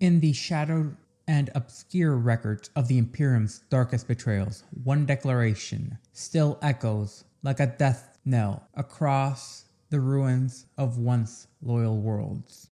In the shadowed and obscure records of the Imperium's darkest betrayals, one declaration still echoes like a death knell across the ruins of once loyal worlds.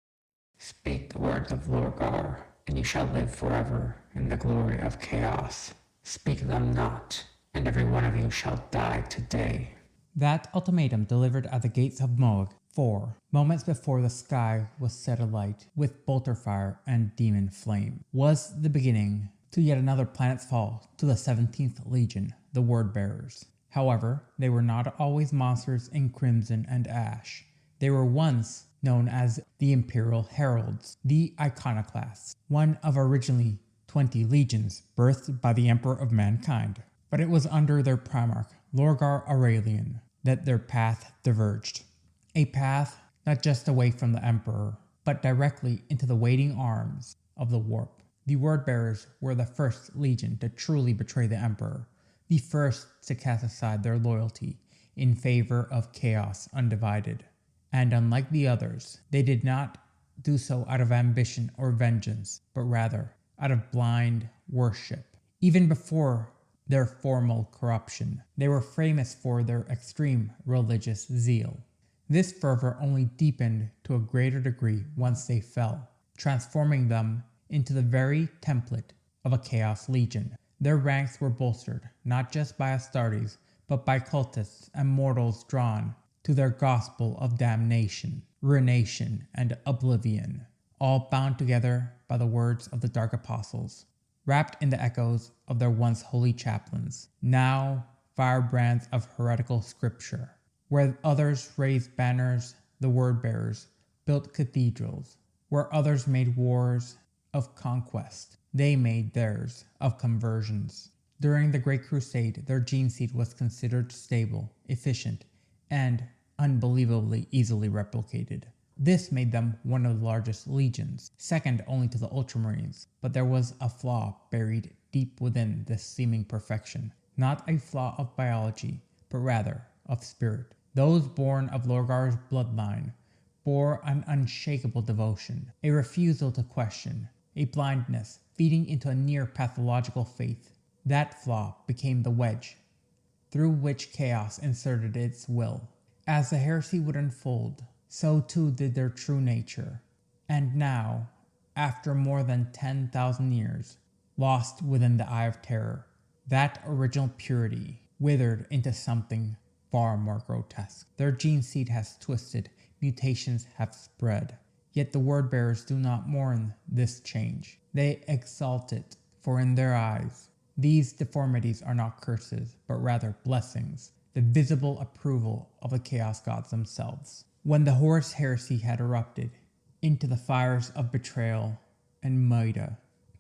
Speak the words of Lorgar, and you shall live forever in the glory of chaos. Speak them not, and every one of you shall die today. That ultimatum, delivered at the gates of Moog 4, moments before the sky was set alight with bolter fire and demon flame, was the beginning to yet another planet's fall to the 17th Legion, the Word-Bearers. However, they were not always monsters in crimson and ash. They were once known as the Imperial Heralds, the Iconoclasts, one of originally 20 legions birthed by the Emperor of Mankind. But it was under their Primarch Lorgar Aurelian that their path diverged. A path not just away from the Emperor, but directly into the waiting arms of the Warp. The Word-Bearers were the first legion to truly betray the Emperor, the first to cast aside their loyalty in favor of Chaos Undivided. And unlike the others, they did not do so out of ambition or vengeance, but rather out of blind worship. Even before their formal corruption, they were famous for their extreme religious zeal. This fervor only deepened to a greater degree once they fell, transforming them into the very template of a Chaos Legion. Their ranks were bolstered not just by Astartes, but by cultists and mortals drawn to their gospel of damnation, ruination, and oblivion, all bound together by the words of the Dark Apostles, wrapped in the echoes of their once holy chaplains, now firebrands of heretical scripture. Where others raised banners, the Word-Bearers built cathedrals. Where others made wars of conquest, they made theirs of conversions. During the Great Crusade, their gene seed was considered stable, efficient, and unbelievably easily replicated. This made them one of the largest legions, second only to the Ultramarines. But there was a flaw buried deep within this seeming perfection. Not a flaw of biology, but rather of spirit. Those born of Lorgar's bloodline bore an unshakable devotion, a refusal to question, a blindness feeding into a near pathological faith. That flaw became the wedge through which chaos inserted its will. As the heresy would unfold, so too did their true nature. And now, after more than 10,000 years, lost within the eye of terror, that original purity withered into something far more grotesque. Their gene seed has twisted, mutations have spread. Yet the Word-Bearers do not mourn this change. They exalt it, for in their eyes, these deformities are not curses, but rather blessings, the visible approval of the Chaos Gods themselves. When the Horus Heresy had erupted into the fires of betrayal and Maida,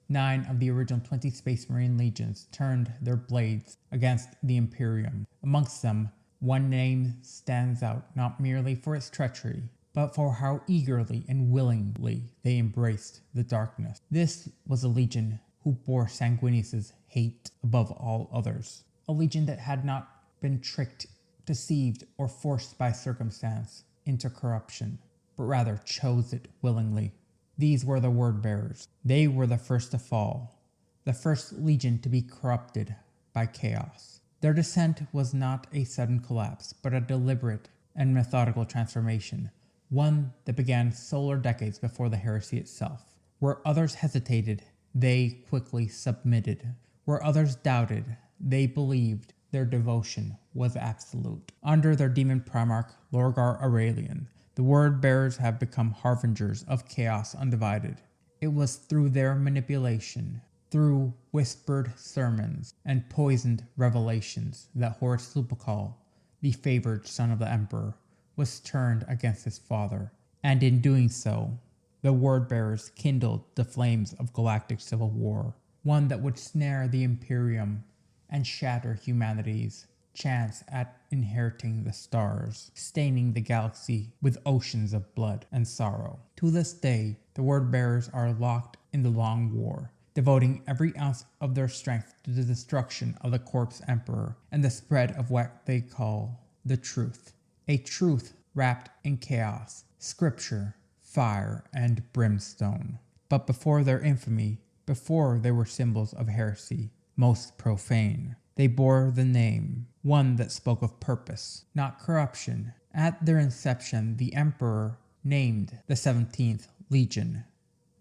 9 of the original 20 Space Marine legions turned their blades against the Imperium. Amongst them, one name stands out not merely for its treachery, but for how eagerly and willingly they embraced the darkness. This was a legion who bore Sanguinius' hate above all others. A legion that had not been tricked, deceived, or forced by circumstance into corruption, but rather chose it willingly. These were the Word-Bearers. They were the first to fall, the first legion to be corrupted by chaos. Their descent was not a sudden collapse, but a deliberate and methodical transformation, one that began solar decades before the heresy itself. Where others hesitated, they quickly submitted. Where others doubted, they believed their devotion was absolute. Under their demon Primarch Lorgar Aurelian, the Word-Bearers have become harbingers of Chaos Undivided. It was through their manipulation, through whispered sermons and poisoned revelations, that Horus Lupercal, the favored son of the Emperor, was turned against his father, and in doing so, the Word-Bearers kindled the flames of galactic civil war, one that would snare the Imperium and shatter humanity's chance at inheriting the stars, staining the galaxy with oceans of blood and sorrow. To this day, the Word-Bearers are locked in the long war, devoting every ounce of their strength to the destruction of the corpse emperor and the spread of what they call the truth. A truth wrapped in chaos, scripture, fire, and brimstone. but before their infamy, before they were symbols of heresy, most profane, they bore the name, one that spoke of purpose, not corruption. At their inception, the Emperor named the 17th Legion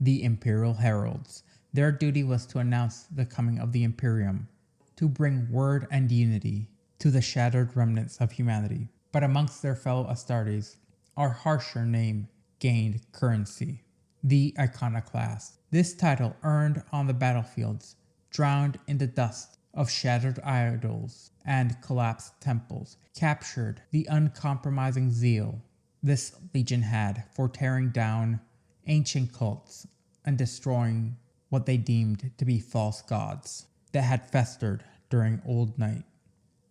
the Imperial Heralds. Their duty was to announce the coming of the Imperium, to bring word and unity to the shattered remnants of humanity. But amongst their fellow Astartes, our harsher name gained currency, the Iconoclast. This title, earned on the battlefields, drowned in the dust of shattered idols and collapsed temples, captured the uncompromising zeal this legion had for tearing down ancient cults and destroying what they deemed to be false gods that had festered during old night.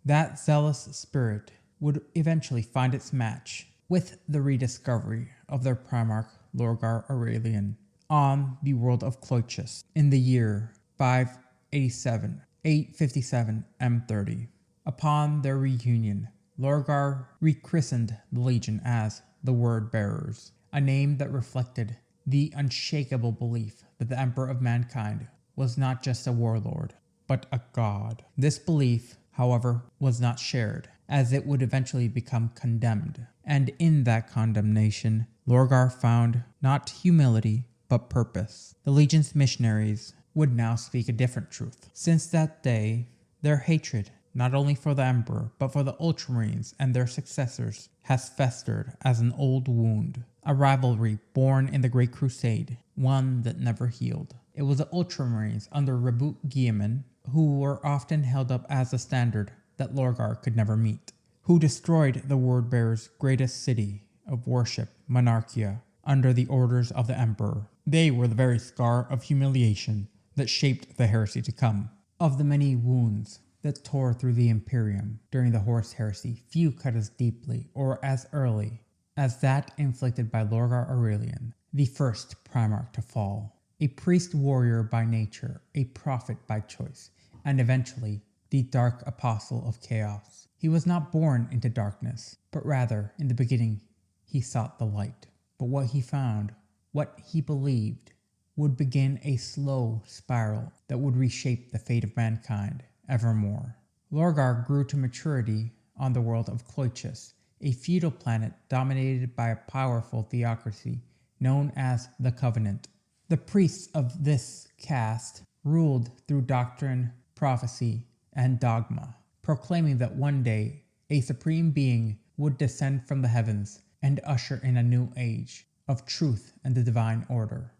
That zealous spirit would eventually find its match with the rediscovery of their Primarch Lorgar Aurelian on the world of Cloiches in the year 857 M30. Upon their reunion, Lorgar rechristened the legion as the Word Bearers, a name that reflected the unshakable belief that the Emperor of Mankind was not just a warlord, but a god. This belief, however, was not shared, as it would eventually become condemned. And in that condemnation, Lorgar found not humility, but purpose. The Legion's missionaries would now speak a different truth. Since that day, their hatred, not only for the Emperor, but for the Ultramarines and their successors, has festered as an old wound. A rivalry born in the Great Crusade, one that never healed. It was the Ultramarines under Rebut Guilliman who were often held up as a standard that Lorgar could never meet, who destroyed the Word-Bearer's greatest city of worship, Monarchia, under the orders of the Emperor. They were the very scar of humiliation that shaped the heresy to come. Of the many wounds that tore through the Imperium during the Horus Heresy, few cut as deeply or as early as that inflicted by Lorgar Aurelian, the first Primarch to fall. A priest-warrior by nature, a prophet by choice, and eventually the dark apostle of chaos. He was not born into darkness, but rather, in the beginning, he sought the light. But what he found, what he believed, would begin a slow spiral that would reshape the fate of mankind evermore. Lorgar grew to maturity on the world of Cloiches, a feudal planet dominated by a powerful theocracy known as the Covenant. The priests of this caste ruled through doctrine, prophecy, and dogma, proclaiming that one day a supreme being would descend from the heavens and usher in a new age of truth and the divine order.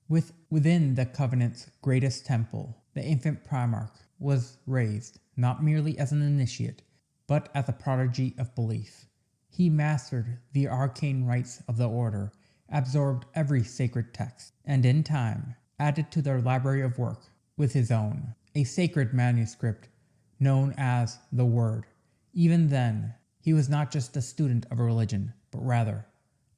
Within the Covenant's greatest temple, the infant Primarch was raised not merely as an initiate, but as a prodigy of belief. He mastered the arcane rites of the order, absorbed every sacred text, and in time added to their library of work with his own, a sacred manuscript known as the Word. Even then, he was not just a student of a religion, but rather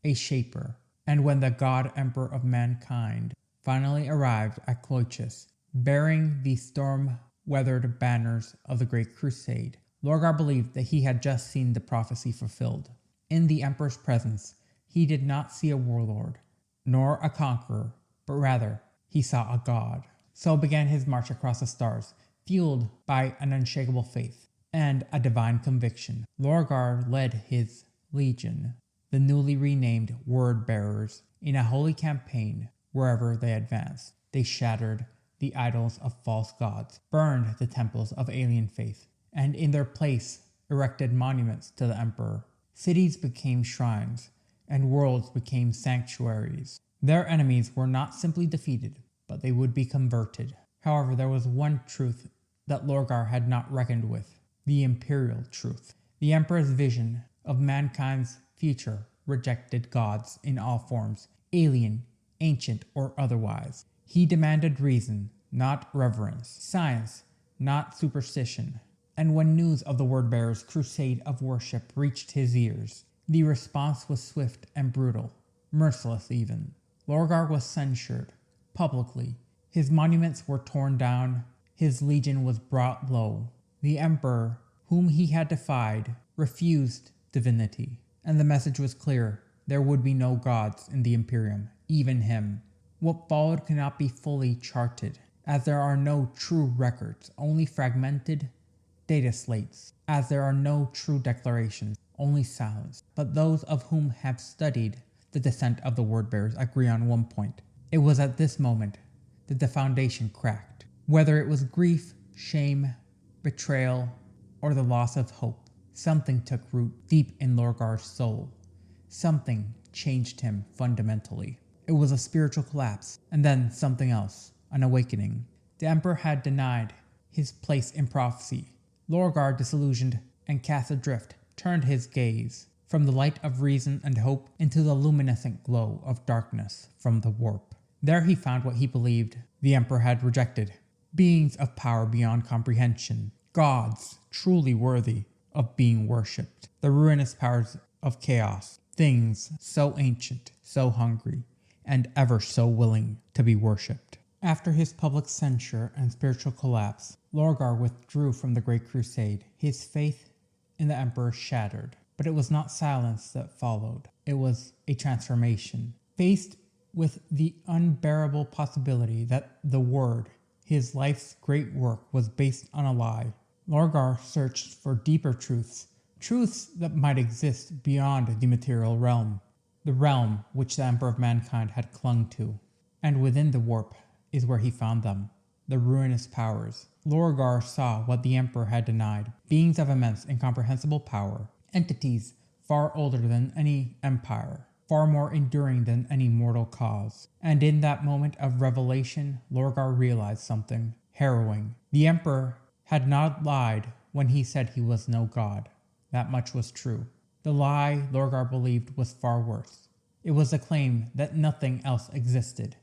a shaper. And when the God Emperor of mankind finally arrived at Cloiches, bearing the storm-weathered banners of the Great Crusade, Lorgar believed that he had just seen the prophecy fulfilled. In the Emperor's presence, he did not see a warlord, nor a conqueror, but rather he saw a god. So began his march across the stars, fueled by an unshakable faith and a divine conviction. Lorgar led his legion, the newly renamed Word Bearers, in a holy campaign wherever they advanced. They shattered the idols of false gods, burned the temples of alien faith, and in their place erected monuments to the Emperor. Cities became shrines, and worlds became sanctuaries. Their enemies were not simply defeated, but they would be converted. However, there was one truth that Lorgar had not reckoned with: the Imperial Truth. The Emperor's vision of mankind's future rejected gods in all forms, alien, ancient, or otherwise. He demanded reason, not reverence, science, not superstition. And when news of the Word-Bearer's crusade of worship reached his ears, the response was swift and brutal, merciless even. Lorgar was censured publicly. His monuments were torn down. His legion was brought low. The Emperor, whom he had defied, refused divinity. And the message was clear: there would be no gods in the Imperium, even him. What followed cannot be fully charted, as there are no true records, only fragmented data slates, as there are no true declarations, only silence. But those of whom have studied the descent of the word-bearers agree on one point. It was at this moment that the foundation cracked. Whether it was grief, shame, betrayal, or the loss of hope, something took root deep in Lorgar's soul. Something changed him fundamentally. It was a spiritual collapse, and then something else, an awakening. The Emperor had denied his place in prophecy. Lorgar, disillusioned and cast adrift, turned his gaze from the light of reason and hope into the luminescent glow of darkness from the warp. There he found what he believed the Emperor had rejected: beings of power beyond comprehension, gods truly worthy of being worshipped, the ruinous powers of chaos, things so ancient, so hungry, and ever so willing to be worshipped. After his public censure and spiritual collapse, Lorgar withdrew from the Great Crusade, his faith in the Emperor shattered. But it was not silence that followed. It was a transformation. Faced with the unbearable possibility that the Word, his life's great work, was based on a lie, Lorgar searched for deeper truths, truths that might exist beyond the material realm, the realm which the Emperor of Mankind had clung to. And within the warp is where he found them, the ruinous powers. Lorgar saw what the Emperor had denied: beings of immense, incomprehensible power, entities far older than any empire, far more enduring than any mortal cause. And in that moment of revelation, Lorgar realized something harrowing. The Emperor had not lied when he said he was no god. That much was true. The lie Lorgar believed was far worse. It was the claim that nothing else existed,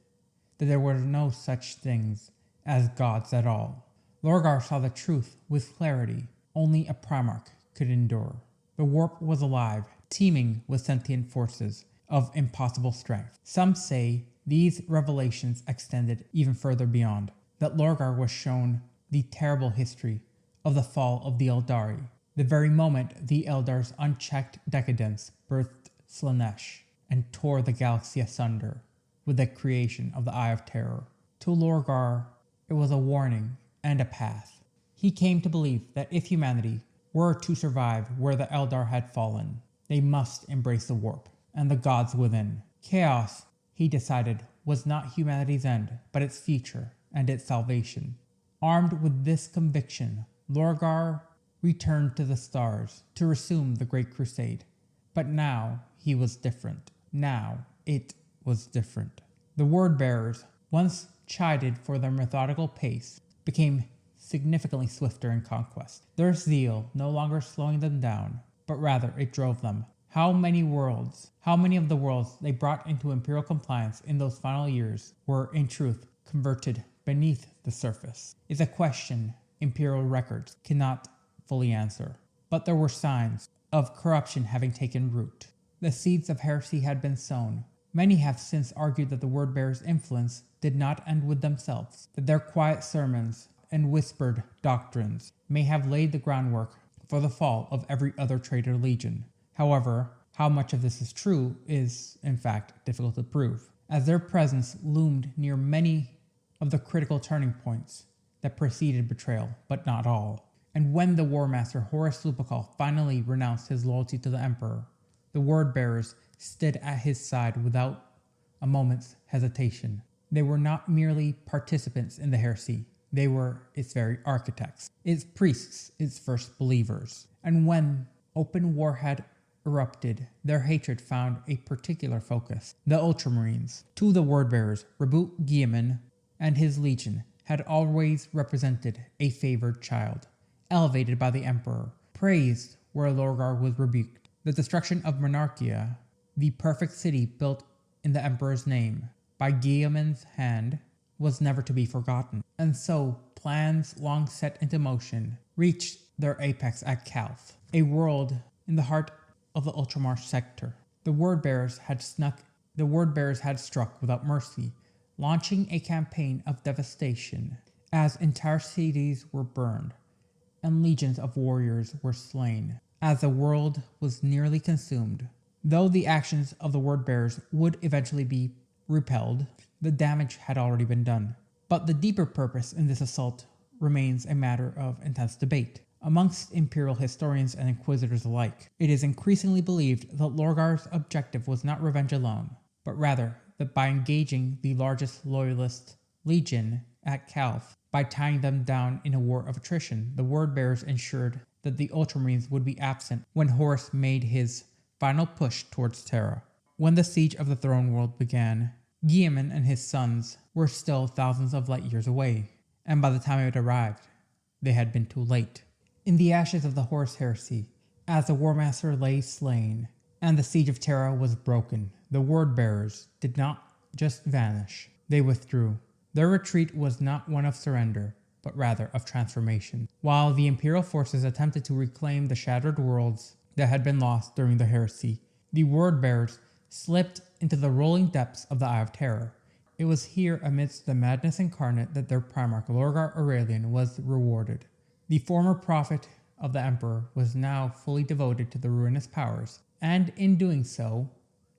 that there were no such things as gods at all. Lorgar saw the truth with clarity only a Primarch could endure. The warp was alive, teeming with sentient forces of impossible strength. Some say these revelations extended even further beyond, that Lorgar was shown the terrible history of the fall of the Eldari, the very moment the Eldar's unchecked decadence birthed Slaanesh and tore the galaxy asunder with the creation of the Eye of Terror. To Lorgar, it was a warning and a path. He came to believe that if humanity were to survive where the Eldar had fallen, they must embrace the warp and the gods within. Chaos, he decided, was not humanity's end, but its future and its salvation. Armed with this conviction, Lorgar returned to the stars to resume the Great Crusade. But now he was different. Now it was different. The word-bearers, once chided for their methodical pace, became significantly swifter in conquest. Their zeal no longer slowing them down, but rather it drove them. How many of the worlds they brought into imperial compliance in those final years were, in truth, converted beneath the surface, is a question imperial records cannot fully answer. But there were signs of corruption having taken root. The seeds of heresy had been sown. Many have since argued that the word-bearers' influence did not end with themselves, that their quiet sermons and whispered doctrines may have laid the groundwork for the fall of every other traitor legion. However, how much of this is true is, in fact, difficult to prove, as their presence loomed near many of the critical turning points that preceded betrayal, but not all. And when the War Master Horus Lupercal finally renounced his loyalty to the Emperor, the word-bearers stood at his side without a moment's hesitation. They were not merely participants in the heresy, they were its very architects, its priests, its first believers. And when open war had erupted, their hatred found a particular focus: the Ultramarines. To the word-bearers, Reboot Guilliman and his legion had always represented a favored child, elevated by the Emperor, praised where Lorgar was rebuked. The destruction of Monarchia, the perfect city built in the Emperor's name by Guilliman's hand, was never to be forgotten. And so, plans long set into motion reached their apex at Calth, a world in the heart of the Ultramar sector. The word-bearers had struck without mercy, launching a campaign of devastation as entire cities were burned and legions of warriors were slain, as the world was nearly consumed. Though the actions of the word-bearers would eventually be repelled, the damage had already been done. But the deeper purpose in this assault remains a matter of intense debate amongst Imperial historians and Inquisitors alike. It is increasingly believed that Lorgar's objective was not revenge alone, but rather that by engaging the largest Loyalist legion at Calth, by tying them down in a war of attrition, the Wordbearers ensured that the Ultramarines would be absent when Horus made his final push towards Terra. When the siege of the Throne World began, Guilliman and his sons were still thousands of light years away, and by the time it arrived, they had been too late. In the ashes of the Horus Heresy, as the Warmaster lay slain, and the siege of Terra was broken, the Wordbearers did not just vanish, they withdrew. Their retreat was not one of surrender, but rather of transformation. While the Imperial forces attempted to reclaim the shattered worlds that had been lost during the heresy, the Wordbearers slipped into the rolling depths of the Eye of Terror. It was here amidst the madness incarnate that their Primarch Lorgar Aurelian was rewarded. The former prophet of the Emperor was now fully devoted to the ruinous powers, and in doing so,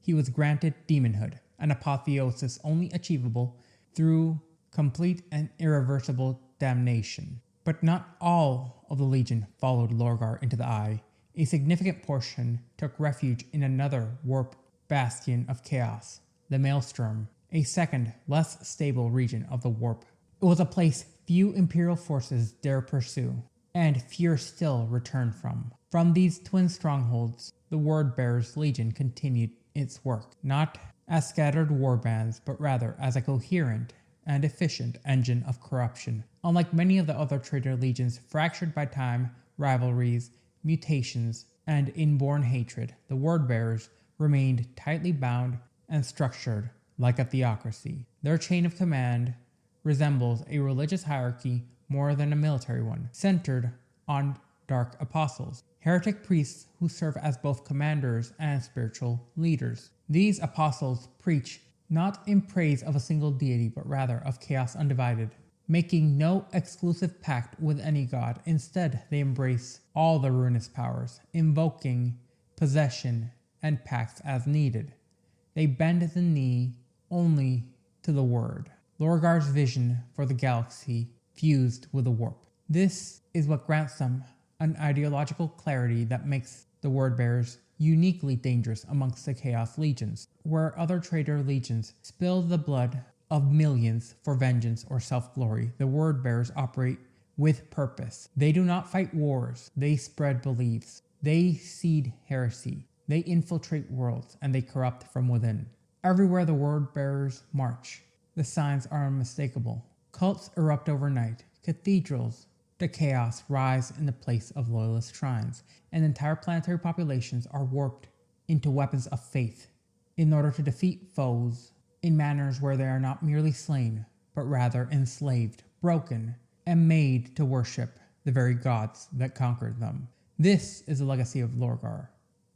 he was granted demonhood, an apotheosis only achievable through complete and irreversible damnation. But not all of the Legion followed Lorgar into the Eye. A significant portion took refuge in another warp bastion of chaos, the Maelstrom, a second, less stable region of the warp. It was a place few Imperial forces dare pursue, and fewer still return from. From these twin strongholds, the Wordbearers' Legion continued its work, not as scattered warbands, but rather as a coherent and efficient engine of corruption. Unlike many of the other traitor legions fractured by time, rivalries, mutations, and inborn hatred, the Wordbearers remained tightly bound and structured like a theocracy. Their chain of command resembles a religious hierarchy more than a military one, centered on dark apostles, heretic priests who serve as both commanders and spiritual leaders. These apostles preach not in praise of a single deity, but rather of Chaos Undivided, making no exclusive pact with any god. Instead, they embrace all the ruinous powers, invoking possession and pacts as needed. They bend the knee only to the word. Lorgar's vision for the galaxy fused with the warp. This is what grants them an ideological clarity that makes the Wordbearers uniquely dangerous amongst the Chaos Legions. Where other traitor legions spill the blood of millions for vengeance or self-glory, the Wordbearers operate with purpose. They do not fight wars, they spread beliefs. They seed heresy, they infiltrate worlds, and they corrupt from within. Everywhere the Wordbearers march, the signs are unmistakable. Cults erupt overnight, cathedrals to chaos rise in the place of loyalist shrines, and entire planetary populations are warped into weapons of faith in order to defeat foes in manners where they are not merely slain, but rather enslaved, broken, and made to worship the very gods that conquered them. This is the legacy of Lorgar,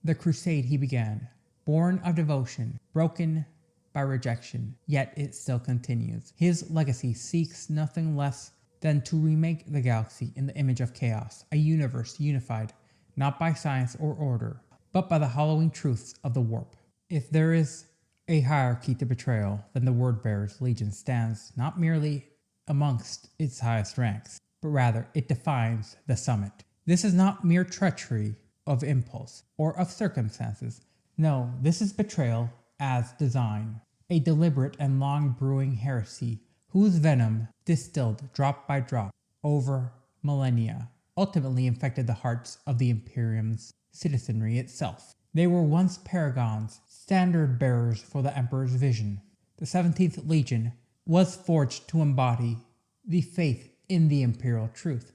the crusade he began, born of devotion, broken by rejection, yet it still continues. His legacy seeks nothing less than to remake the galaxy in the image of chaos, a universe unified not by science or order, but by the hollowing truths of the warp. If there is a hierarchy to betrayal, then the Wordbearers' Legion stands not merely amongst its highest ranks, but rather it defines the summit. This is not mere treachery of impulse or of circumstances. No, this is betrayal as design, a deliberate and long brewing heresy whose venom, distilled drop by drop over millennia, ultimately infected the hearts of the Imperium's citizenry itself. They were once paragons, standard bearers for the Emperor's vision. The 17th Legion was forged to embody the faith in the Imperial Truth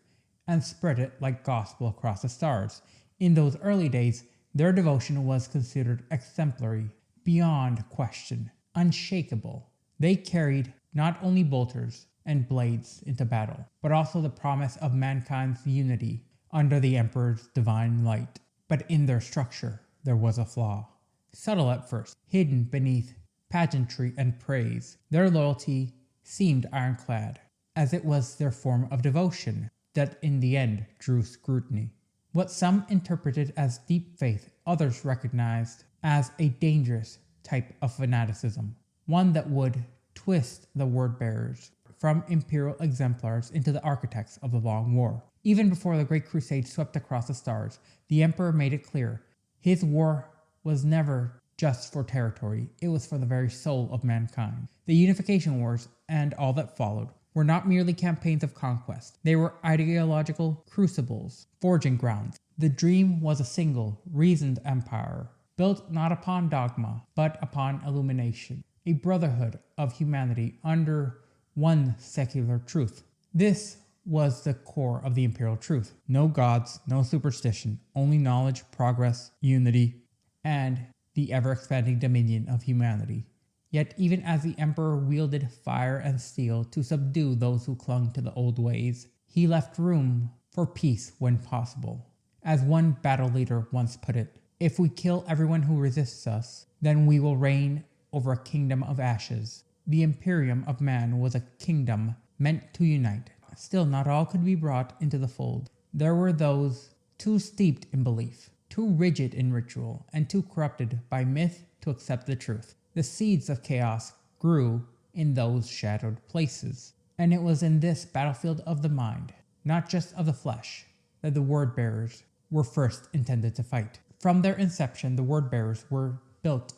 and spread it like gospel across the stars. In those early days, their devotion was considered exemplary, beyond question, unshakable. They carried not only bolters and blades into battle, but also the promise of mankind's unity under the Emperor's divine light. But in their structure, there was a flaw. Subtle at first, hidden beneath pageantry and praise, their loyalty seemed ironclad, as it was their form of devotion that in the end drew scrutiny. What some interpreted as deep faith, others recognized as a dangerous type of fanaticism, one that would twist the word bearers from imperial exemplars into the architects of the long war. Even before the Great Crusade swept across the stars, the Emperor made it clear his war was never just for territory, it was for the very soul of mankind. The Unification Wars and all that followed were not merely campaigns of conquest, they were ideological crucibles, forging grounds. The dream was a single, reasoned empire, built not upon dogma, but upon illumination, a brotherhood of humanity under one secular truth. This was the core of the Imperial Truth. No gods, no superstition, only knowledge, progress, unity, and the ever-expanding dominion of humanity. Yet even as the Emperor wielded fire and steel to subdue those who clung to the old ways, he left room for peace when possible. As one battle leader once put it, if we kill everyone who resists us, then we will reign over a kingdom of ashes. The Imperium of Man was a kingdom meant to unite. Still, not all could be brought into the fold. There were those too steeped in belief, too rigid in ritual, and too corrupted by myth to accept the truth. The seeds of chaos grew in those shadowed places. And it was in this battlefield of the mind, not just of the flesh, that the word bearers were first intended to fight. From their inception, the word bearers were built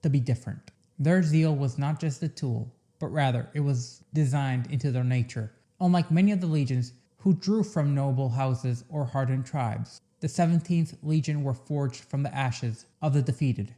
to be different. Their zeal was not just a tool, but rather it was designed into their nature. Unlike many of the legions who drew from noble houses or hardened tribes, the 17th Legion were forged from the ashes of the defeated,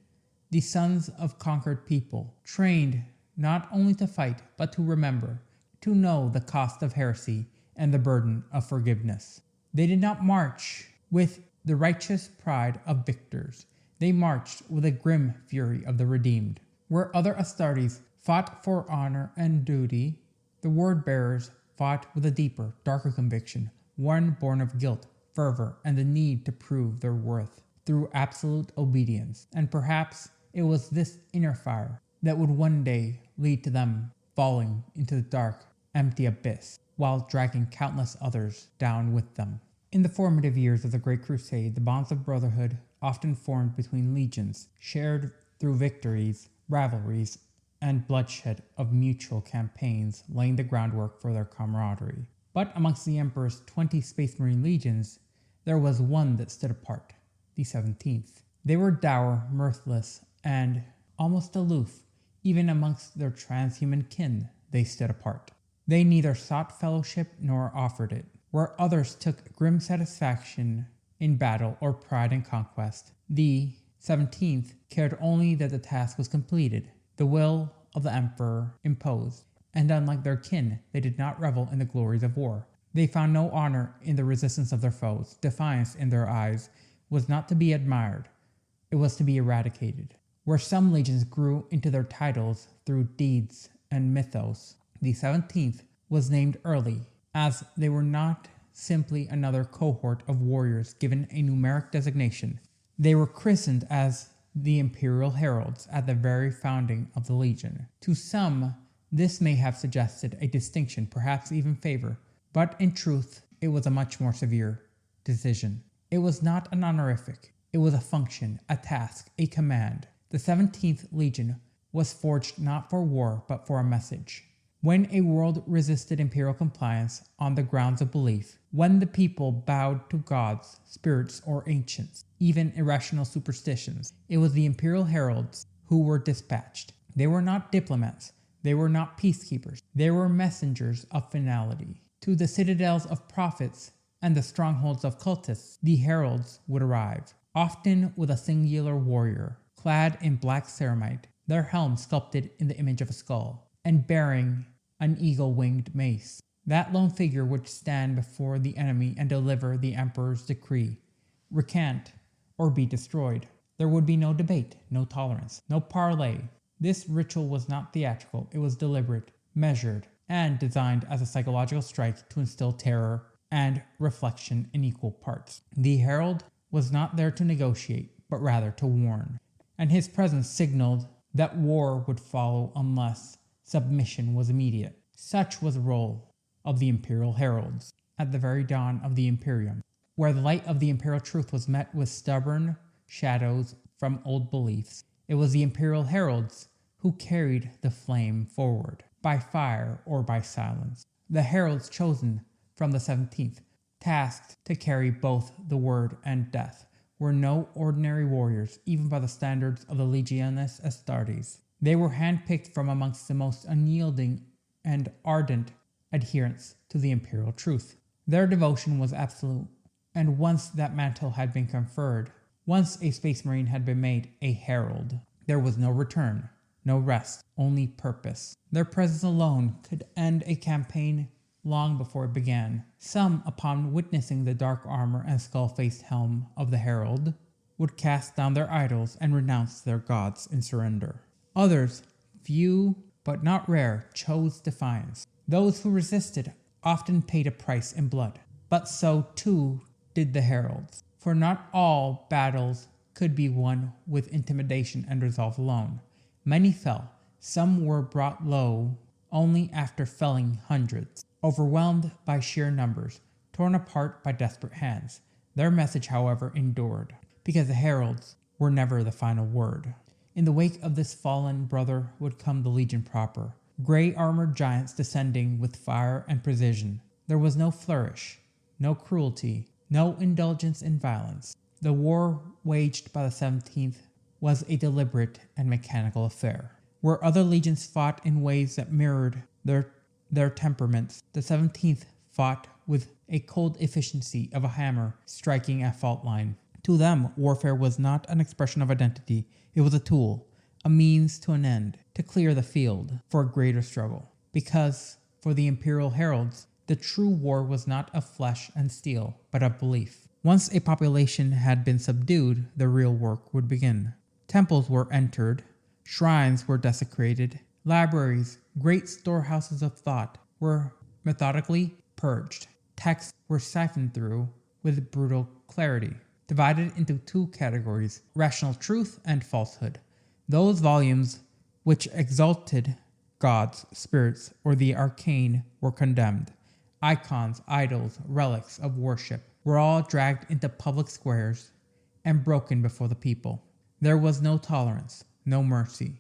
the sons of conquered people, trained not only to fight, but to remember, to know the cost of heresy and the burden of forgiveness. They did not march with the righteous pride of victors. They marched with the grim fury of the redeemed. Where other Astartes fought for honor and duty, the word bearers fought with a deeper, darker conviction, one born of guilt, fervor, and the need to prove their worth through absolute obedience. And perhaps it was this inner fire that would one day lead to them falling into the dark, empty abyss, while dragging countless others down with them. In the formative years of the Great Crusade, the bonds of brotherhood often formed between legions, shared through victories, rivalries, and bloodshed of mutual campaigns, laying the groundwork for their camaraderie. But amongst the Emperor's 20 Space Marine legions, there was one that stood apart, the 17th. They were dour, mirthless, and almost aloof. Even amongst their transhuman kin, they stood apart. They neither sought fellowship nor offered it. Where others took grim satisfaction in battle or pride in conquest, the 17th cared only that the task was completed, the will of the Emperor imposed, and unlike their kin, they did not revel in the glories of war. They found no honor in the resistance of their foes. Defiance in their eyes was not to be admired, it was to be eradicated. Where some legions grew into their titles through deeds and mythos, the 17th was named early, as they were not simply another cohort of warriors given a numeric designation. They were christened as the Imperial Heralds at the very founding of the Legion. To some, this may have suggested a distinction, perhaps even favor, but in truth, it was a much more severe decision. It was not an honorific, it was a function, a task, a command. The 17th Legion was forged not for war, but for a message. When a world resisted imperial compliance on the grounds of belief, when the people bowed to gods, spirits, or ancients, even irrational superstitions, it was the imperial heralds who were dispatched. They were not diplomats, they were not peacekeepers, they were messengers of finality. To the citadels of prophets and the strongholds of cultists, the heralds would arrive, often with a singular warrior, clad in black ceramite, their helm sculpted in the image of a skull, and bearing an eagle-winged mace. That lone figure would stand before the enemy and deliver the Emperor's decree: recant or be destroyed. There would be no debate, no tolerance, no parley. This ritual was not theatrical, it was deliberate, measured, and designed as a psychological strike to instill terror and reflection in equal parts. The herald was not there to negotiate, but rather to warn, and his presence signaled that war would follow unless submission was immediate. Such was the role of the Imperial Heralds at the very dawn of the Imperium, where the light of the Imperial Truth was met with stubborn shadows from old beliefs. It was the Imperial Heralds who carried the flame forward, by fire or by silence. The heralds chosen from the 17th, tasked to carry both the word and death, were no ordinary warriors, even by the standards of the legioness Astartes. They were handpicked from amongst the most unyielding and ardent adherents to the Imperial Truth. Their devotion was absolute, and once that mantle had been conferred, once a Space Marine had been made a herald, there was no return, no rest, only purpose. Their presence alone could end a campaign long before it began. Some, upon witnessing the dark armor and skull-faced helm of the herald, would cast down their idols and renounce their gods in surrender. Others, few but not rare, chose defiance. Those who resisted often paid a price in blood, but so too did the heralds. For not all battles could be won with intimidation and resolve alone. Many fell. Some were brought low only after felling hundreds. Overwhelmed by sheer numbers, torn apart by desperate hands. Their message, however, endured, because the heralds were never the final word. In the wake of this fallen brother would come the Legion proper, grey-armored giants descending with fire and precision. There was no flourish, no cruelty, no indulgence in violence. The war waged by the 17th was a deliberate and mechanical affair. Where other legions fought in ways that mirrored their temperaments, the 17th fought with a cold efficiency of a hammer striking a fault line. To them, warfare was not an expression of identity, it was a tool, a means to an end, to clear the field for a greater struggle. Because, for the Imperial Heralds, the true war was not of flesh and steel, but of belief. Once a population had been subdued, the real work would begin. Temples were entered, shrines were desecrated, libraries, great storehouses of thought, were methodically purged. Texts were siphoned through with brutal clarity, divided into two categories, rational truth and falsehood. Those volumes which exalted gods, spirits, or the arcane were condemned. Icons, idols, relics of worship were all dragged into public squares and broken before the people. There was no tolerance, no mercy,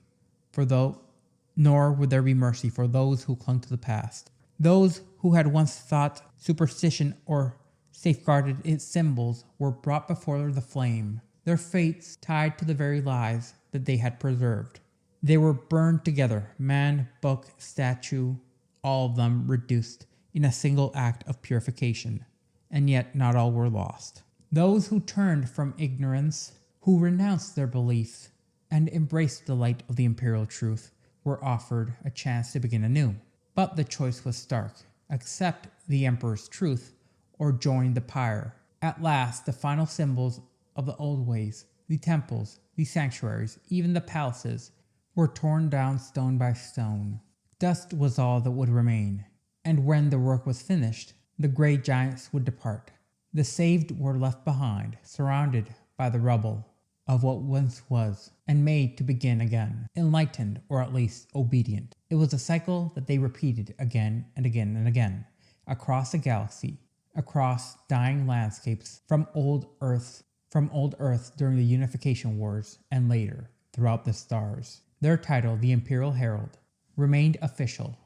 nor would there be mercy for those who clung to the past. Those who had once thought superstition or safeguarded its symbols were brought before the flame, their fates tied to the very lies that they had preserved. They were burned together, man, book, statue, all of them reduced in a single act of purification. And yet not all were lost. Those who turned from ignorance, who renounced their beliefs, and embraced the light of the Imperial Truth, were offered a chance to begin anew. But the choice was stark. Accept the Emperor's truth, or join the pyre. At last, the final symbols of the old ways, the temples, the sanctuaries, even the palaces, were torn down stone by stone. Dust was all that would remain, and when the work was finished, the grey giants would depart. The saved were left behind, surrounded by the rubble of what once was, and made to begin again, enlightened or at least obedient. It was a cycle that they repeated again and again and again, across the galaxy, across dying landscapes, from old Earth during the Unification Wars, and later, throughout the stars. Their title, the Imperial Herald, remained official,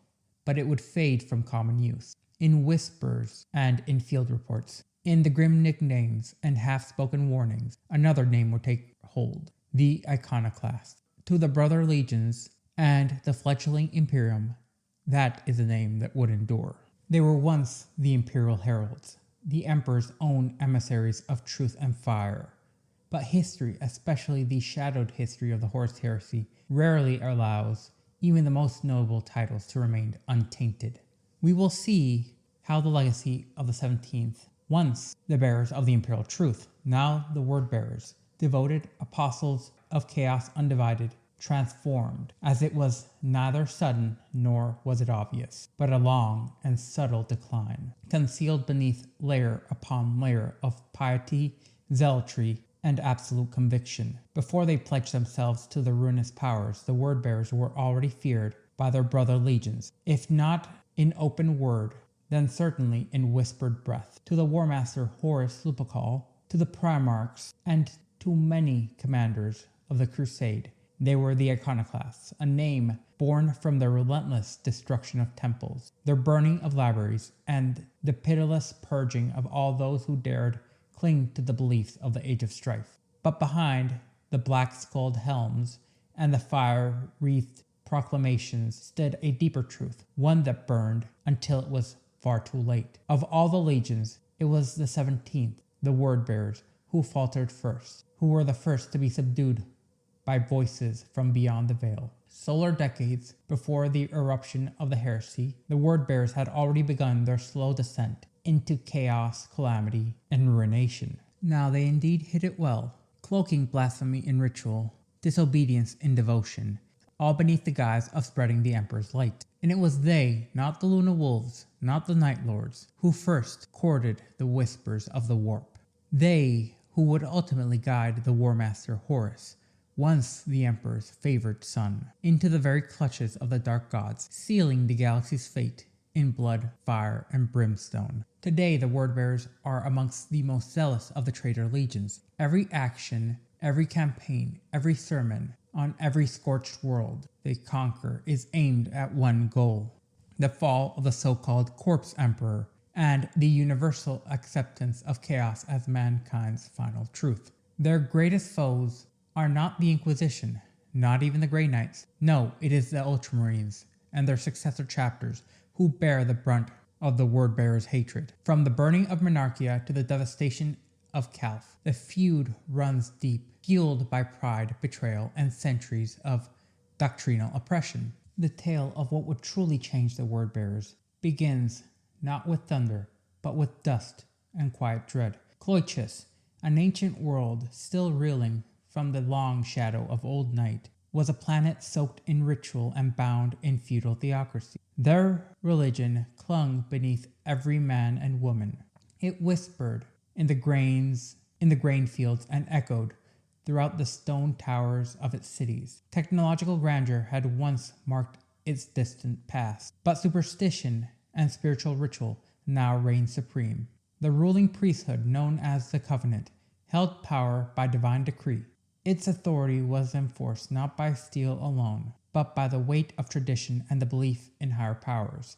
but it would fade from common use. In whispers and in field reports, in the grim nicknames and half-spoken warnings, another name would take hold, the Iconoclast. To the brother legions and the fledgling Imperium, that is a name that would endure. They were once the Imperial Heralds, the Emperor's own emissaries of truth and fire. But history, especially the shadowed history of the Horus Heresy, rarely allows even the most noble titles to remain untainted. We will see how the legacy of the 17th, once the bearers of the Imperial Truth, now the word bearers, devoted apostles of Chaos Undivided, transformed, as it was neither sudden nor was it obvious, but a long and subtle decline, concealed beneath layer upon layer of piety, zealotry, and absolute conviction. Before they pledged themselves to the ruinous powers, the word-bearers were already feared by their brother legions, if not in open word, then certainly in whispered breath. To the War Master Horus Lupercal, to the Primarchs, and to many commanders of the Crusade, They were the Iconoclasts, a name born from their relentless destruction of temples, their burning of libraries, and the pitiless purging of all those who dared cling to the beliefs of the Age of Strife. But behind the black-skulled helms and the fire-wreathed proclamations stood a deeper truth, one that burned until it was far too late. Of all the legions, it was the 17th, the word-bearers, who faltered first, who were the first to be subdued by voices from beyond the veil. Solar decades before the eruption of the heresy, the word-bearers had already begun their slow descent into chaos, calamity, and ruination. Now they indeed hid it well, cloaking blasphemy in ritual, disobedience in devotion, all beneath the guise of spreading the Emperor's light. And it was they, not the Luna Wolves, not the Night Lords, who first courted the whispers of the warp. They who would ultimately guide the War Master Horus, once the Emperor's favored son, into the very clutches of the dark gods, sealing the galaxy's fate in blood, fire, and brimstone. Today, the word-bearers are amongst the most zealous of the traitor legions. Every action, every campaign, every sermon, on every scorched world they conquer is aimed at one goal: the fall of the so-called Corpse Emperor and the universal acceptance of chaos as mankind's final truth. Their greatest foes are not the Inquisition, not even the Grey Knights. No, it is the Ultramarines and their successor chapters who bear the brunt of the word-bearers' hatred. From the burning of Monarchia to the devastation of Calf, the feud runs deep, fueled by pride, betrayal, and centuries of doctrinal oppression. The tale of what would truly change the word-bearers begins not with thunder, but with dust and quiet dread. Cloiches, an ancient world still reeling from the long shadow of old night, was a planet soaked in ritual and bound in feudal theocracy. Their religion clung beneath every man and woman. It whispered in the grain fields and echoed throughout the stone towers of its cities. Technological grandeur had once marked its distant past, but superstition and spiritual ritual now reigned supreme. The ruling priesthood, known as the Covenant, held power by divine decree. Its authority was enforced not by steel alone, but by the weight of tradition and the belief in higher powers.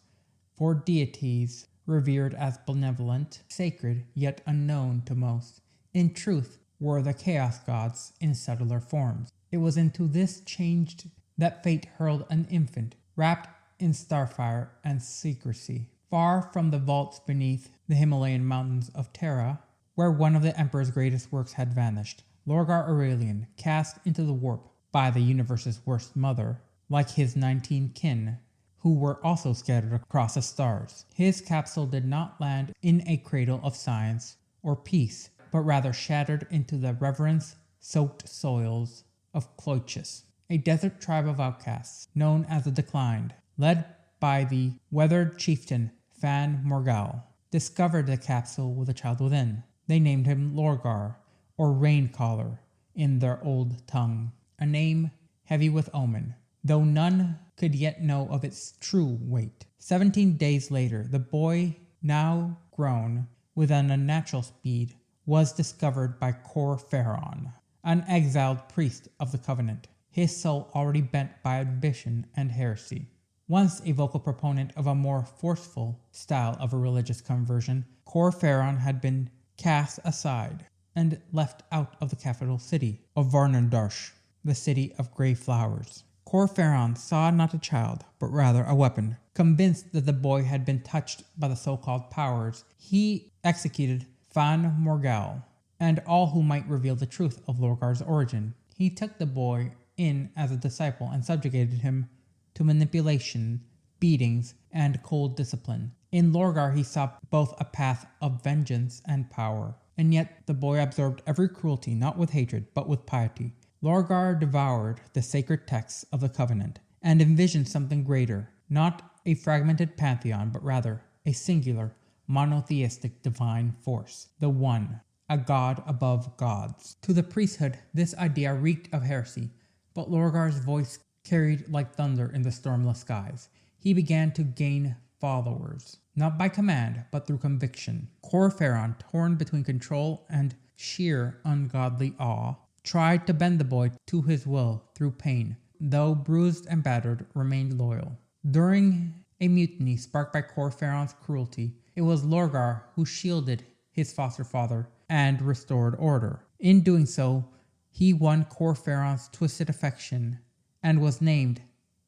For deities revered as benevolent, sacred, yet unknown to most, in truth, were the chaos gods in subtler forms. It was into this changed that fate hurled an infant, wrapped in starfire and secrecy, far from the vaults beneath the Himalayan mountains of Terra, where one of the Emperor's greatest works had vanished. Lorgar Aurelian, cast into the warp by the universe's worst mother, like his 19 kin, who were also scattered across the stars. His capsule did not land in a cradle of science or peace, but rather shattered into the reverence-soaked soils of Cloiches, a desert tribe of outcasts known as the Declined, led by the weathered chieftain Fan Morgal, discovered the capsule with a child within. They named him Lorgar, or Raincaller, in their old tongue, a name heavy with omen, though none could yet know of its true weight. 17 days later, the boy, now grown with an unnatural speed, was discovered by Kor Phaeron, an exiled priest of the Covenant, his soul already bent by ambition and heresy. Once a vocal proponent of a more forceful style of a religious conversion, Kor Phaeron had been cast aside and left out of the capital city of Varnandarsh, the city of grey flowers. Kor Phaeron saw not a child, but rather a weapon. Convinced that the boy had been touched by the so-called powers, he executed Fan Morgal and all who might reveal the truth of Lorgar's origin. He took the boy in as a disciple and subjugated him to manipulation, beatings, and cold discipline. In Lorgar he saw both a path of vengeance and power, and yet the boy absorbed every cruelty not with hatred but with piety. Lorgar devoured the sacred texts of the Covenant and envisioned something greater, not a fragmented pantheon but rather a singular, monotheistic divine force, the One, a god above gods. To the priesthood, this idea reeked of heresy, but Lorgar's voice carried like thunder in the stormless skies. He began to gain followers, not by command, but through conviction. Kor Phaeron, torn between control and sheer ungodly awe, tried to bend the boy to his will through pain, though bruised and battered, remained loyal. During a mutiny sparked by Kor Phaeron's cruelty, it was Lorgar who shielded his foster father and restored order. In doing so, he won Kor Phaeron's twisted affection and was named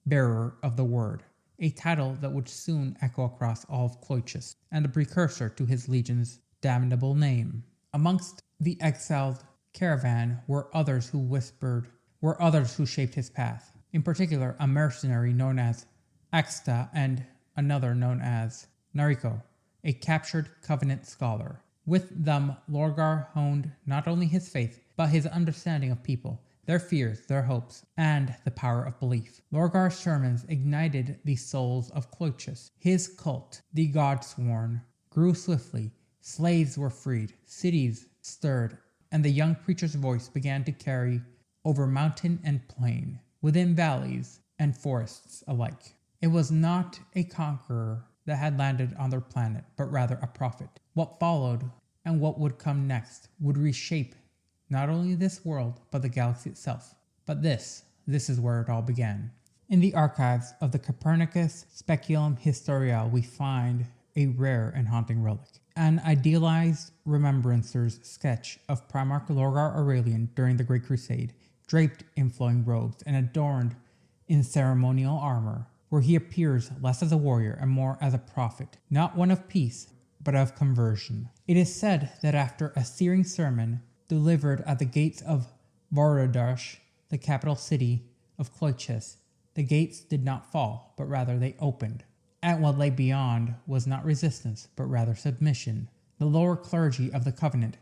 Bearer of the Word, a title that would soon echo across all of Cloychus, and a precursor to his legion's damnable name. Amongst the exiled caravan were others who shaped his path. In particular, a mercenary known as Axta and another known as Nariko, a captured Covenant scholar. With them, Lorgar honed not only his faith, but his understanding of people, their fears, their hopes, and the power of belief. Lorgar's sermons ignited the souls of Cloychus. His cult, the Godsworn, grew swiftly. Slaves were freed, cities stirred, and the young preacher's voice began to carry over mountain and plain, within valleys and forests alike. It was not a conqueror that had landed on their planet, but rather a prophet. What followed and what would come next would reshape not only this world, but the galaxy itself. But this is where it all began. In the archives of the Copernicus Speculum Historiale, we find a rare and haunting relic. An idealized remembrancer's sketch of Primarch Lorgar Aurelian during the Great Crusade, draped in flowing robes and adorned in ceremonial armor, where he appears less as a warrior and more as a prophet, not one of peace, but of conversion. It is said that after a searing sermon delivered at the gates of Vorodaj, the capital city of Cloychus, the gates did not fall, but rather they opened. And what lay beyond was not resistance, but rather submission. The lower clergy of the Covenant,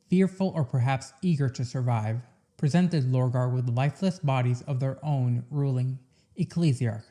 fearful or perhaps eager to survive, presented Lorgar with lifeless bodies of their own ruling ecclesiarch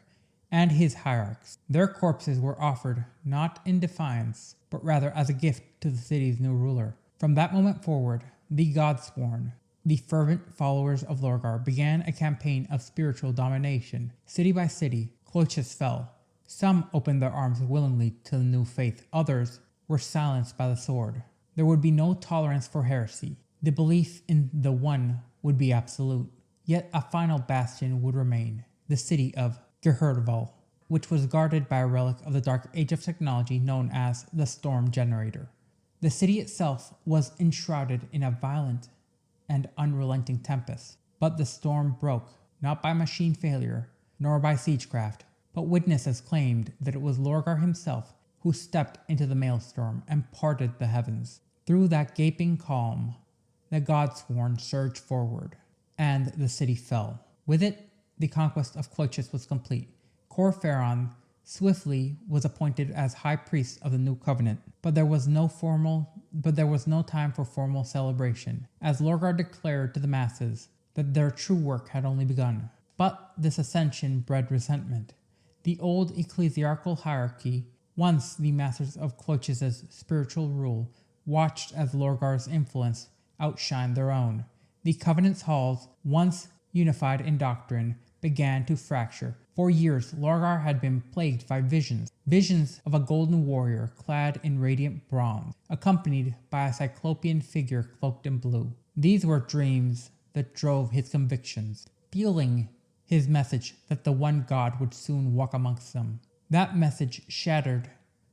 and his hierarchs. Their corpses were offered not in defiance, but rather as a gift to the city's new ruler. From that moment forward, the Godsworn, the fervent followers of Lorgar, began a campaign of spiritual domination. City by city, Cloychus fell. Some opened their arms willingly to the new faith, others were silenced by the sword. There would be no tolerance for heresy. The belief in the One would be absolute. Yet a final bastion would remain, the city of Geherval, which was guarded by a relic of the dark age of technology known as the Storm Generator. The city itself was enshrouded in a violent and unrelenting tempest, but the storm broke, not by machine failure, nor by siegecraft, but witnesses claimed that it was Lorgar himself who stepped into the maelstrom and parted the heavens. Through that gaping calm, the Godsworn surged forward, and the city fell. With it, the conquest of Cloychus was complete. Kor Phaeron swiftly was appointed as high priest of the new covenant, but there was no time for formal celebration, as Lorgar declared to the masses that their true work had only begun. But this ascension bred resentment. The old ecclesiarchal hierarchy, once the masters of Cloychus' spiritual rule, watched as Lorgar's influence outshined their own. The Covenant's halls, once unified in doctrine, began to fracture. For years, Lorgar had been plagued by visions of a golden warrior clad in radiant bronze, accompanied by a cyclopean figure cloaked in blue. These were dreams that drove his convictions, fueling his message that the one God would soon walk amongst them. That message shattered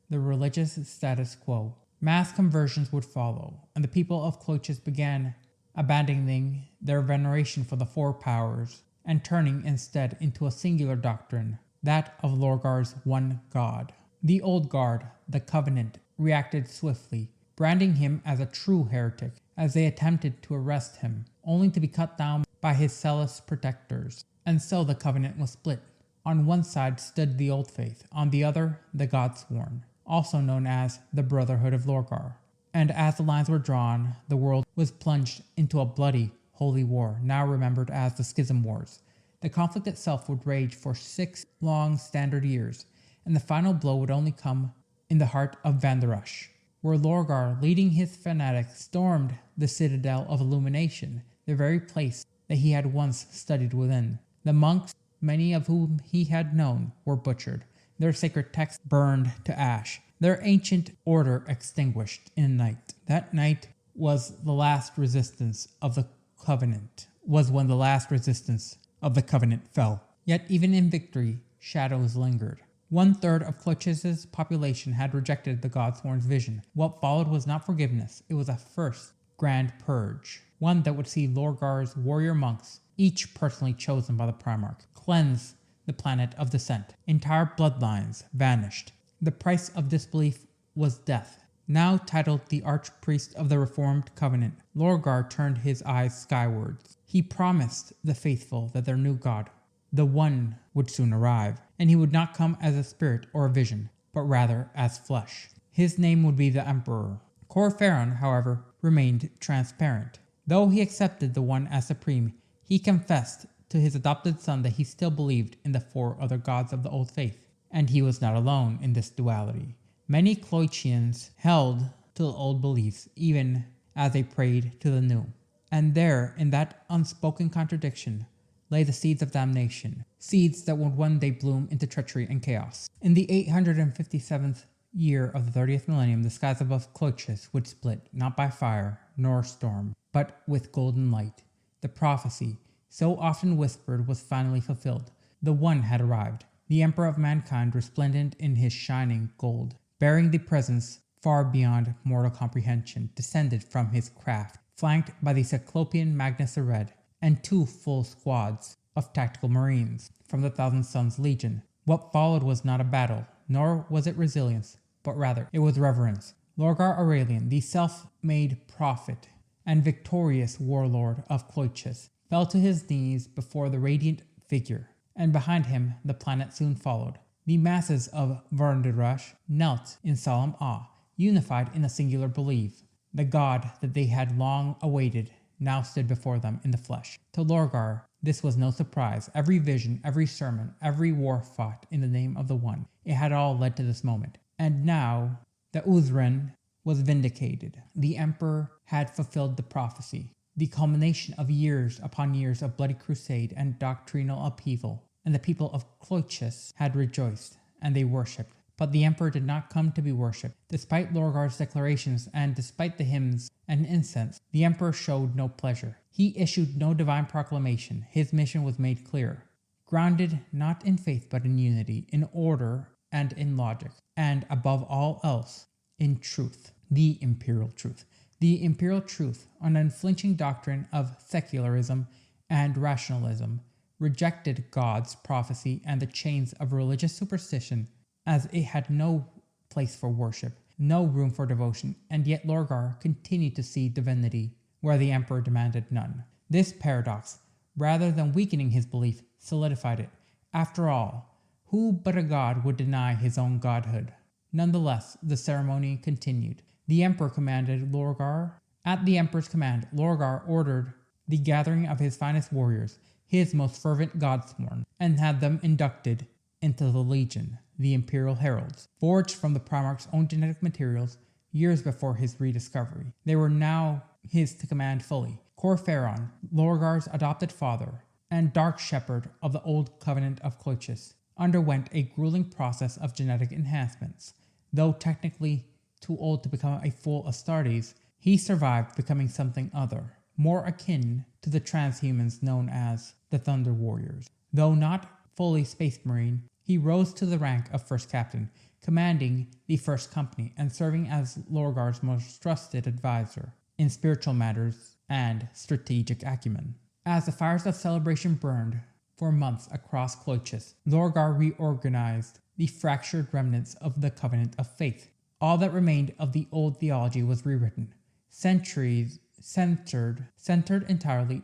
the religious status quo. Mass conversions would follow, and the people of Cloychus began abandoning their veneration for the four powers and turning instead into a singular doctrine, that of Lorgar's one God. The old guard, the Covenant, reacted swiftly, branding him as a true heretic as they attempted to arrest him, only to be cut down by his zealous protectors. And so the Covenant was split. On one side stood the Old Faith, on the other the Godsworn, also known as the Brotherhood of Lorgar. And as the lines were drawn, the world was plunged into a bloody holy war, now remembered as the Schism Wars. The conflict itself would rage for 6 long standard years, and the final blow would only come in the heart of Vandarush, where Lorgar, leading his fanatics, stormed the Citadel of Illumination, the very place that he had once studied within. The monks, many of whom he had known, were butchered, their sacred texts burned to ash, their ancient order extinguished in a night. That night was the last resistance of the Covenant was when the last resistance of the Covenant fell. Yet even in victory, shadows lingered. 1/3 of Clochis' population had rejected the Godsworn's vision. What followed was not forgiveness, it was a first grand purge, one that would see Lorgar's warrior monks, each personally chosen by the Primarch, cleanse the planet of descent. Entire bloodlines vanished. The price of disbelief was death. Now titled the Archpriest of the Reformed Covenant, Lorgar turned his eyes skywards. He promised the faithful that their new god, the One, would soon arrive, and he would not come as a spirit or a vision, but rather as flesh. His name would be the Emperor. Kor Phaeron, however, remained transparent. Though he accepted the One as supreme, he confessed to his adopted son that he still believed in the 4 other gods of the old faith, and he was not alone in this duality. Many Clochians held to the old beliefs even as they prayed to the new. And there, in that unspoken contradiction, lay the seeds of damnation, seeds that would one day bloom into treachery and chaos. In the 857th year of the 30th millennium, the skies above Clochis would split, not by fire nor storm, but with golden light. The prophecy, so often whispered, was finally fulfilled. The One had arrived, the Emperor of mankind, resplendent in his shining gold, bearing the presence far beyond mortal comprehension, descended from his craft, flanked by the Cyclopean Magnus the Red, and 2 full squads of tactical marines from the Thousand Sons Legion. What followed was not a battle, nor was it resilience, but rather it was reverence. Lorgar Aurelian, the self-made prophet and victorious warlord of Clochis, fell to his knees before the radiant figure, and behind him the planet soon followed. The masses of Varndurash knelt in solemn awe, unified in a singular belief. The god that they had long awaited now stood before them in the flesh. To Lorgar, this was no surprise. Every vision, every sermon, every war fought in the name of the One. It had all led to this moment. And now the Uzren was vindicated. The Emperor had fulfilled the prophecy, the culmination of years upon years of bloody crusade and doctrinal upheaval. And the people of Clochis had rejoiced, and they worshipped. But the Emperor did not come to be worshipped. Despite Lorgar's declarations and despite the hymns and incense, the Emperor showed no pleasure. He issued no divine proclamation. His mission was made clear, grounded not in faith but in unity, in order and in logic, and above all else, in truth, the Imperial Truth. The Imperial Truth, an unflinching doctrine of secularism and rationalism, rejected God's prophecy and the chains of religious superstition, as it had no place for worship, no room for devotion, and yet Lorgar continued to see divinity where the Emperor demanded none. This paradox, rather than weakening his belief, solidified it. After all, who but a god would deny his own godhood? Nonetheless, the ceremony continued. The Emperor commanded Lorgar. At the Emperor's command, Lorgar ordered the gathering of his finest warriors, his most fervent godsworn, and had them inducted into the Legion, the Imperial Heralds, forged from the Primarch's own genetic materials years before his rediscovery. They were now his to command fully. Kor Phaeron, Lorgar's adopted father, and Dark Shepherd of the Old Covenant of Clochis, underwent a grueling process of genetic enhancements. Though technically too old to become a full Astartes, he survived becoming something other, more akin to the transhumans known as the Thunder Warriors. Though not fully Space Marine, he rose to the rank of First Captain, commanding the First Company and serving as Lorgar's most trusted advisor in spiritual matters and strategic acumen. As the fires of celebration burned for months across Clochis, Lorgar reorganized the fractured remnants of the Covenant of Faith. All that remained of the old theology was rewritten, centuries centered entirely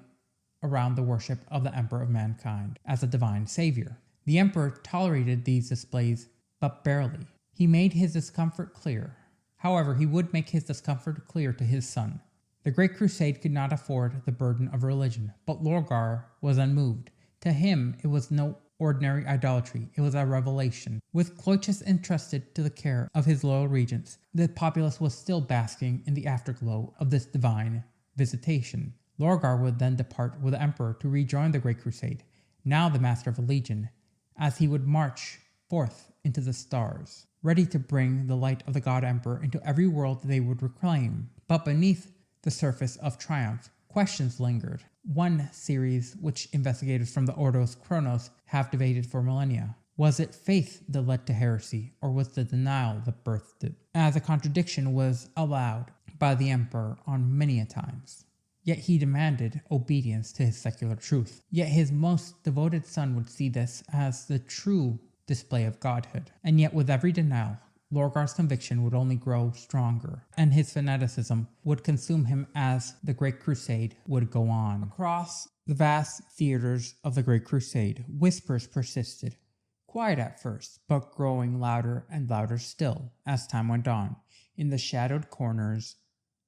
around the worship of the Emperor of mankind as a divine savior. The Emperor tolerated these displays, but barely. He made his discomfort clear. However, he would make his discomfort clear to his son. The Great Crusade could not afford the burden of religion, but Lorgar was unmoved. To him, it was no ordinary idolatry, it was a revelation. With Clochis entrusted to the care of his loyal regents, the populace was still basking in the afterglow of this divine visitation. Lorgar would then depart with the Emperor to rejoin the Great Crusade, now the master of a legion, as he would march forth into the stars, ready to bring the light of the God Emperor into every world they would reclaim. But beneath the surface of triumph questions lingered. One series which investigators from the Ordos Chronos have debated for millennia. Was it faith that led to heresy, or was the denial that birthed it? As a contradiction was allowed by the emperor on many a times. Yet he demanded obedience to his secular truth. Yet his most devoted son would see this as the true display of godhood. And yet with every denial, Lorgar's conviction would only grow stronger, and his fanaticism would consume him as the Great Crusade would go on. Across the vast theaters of the Great Crusade, whispers persisted, quiet at first, but growing louder and louder still as time went on, in the shadowed corners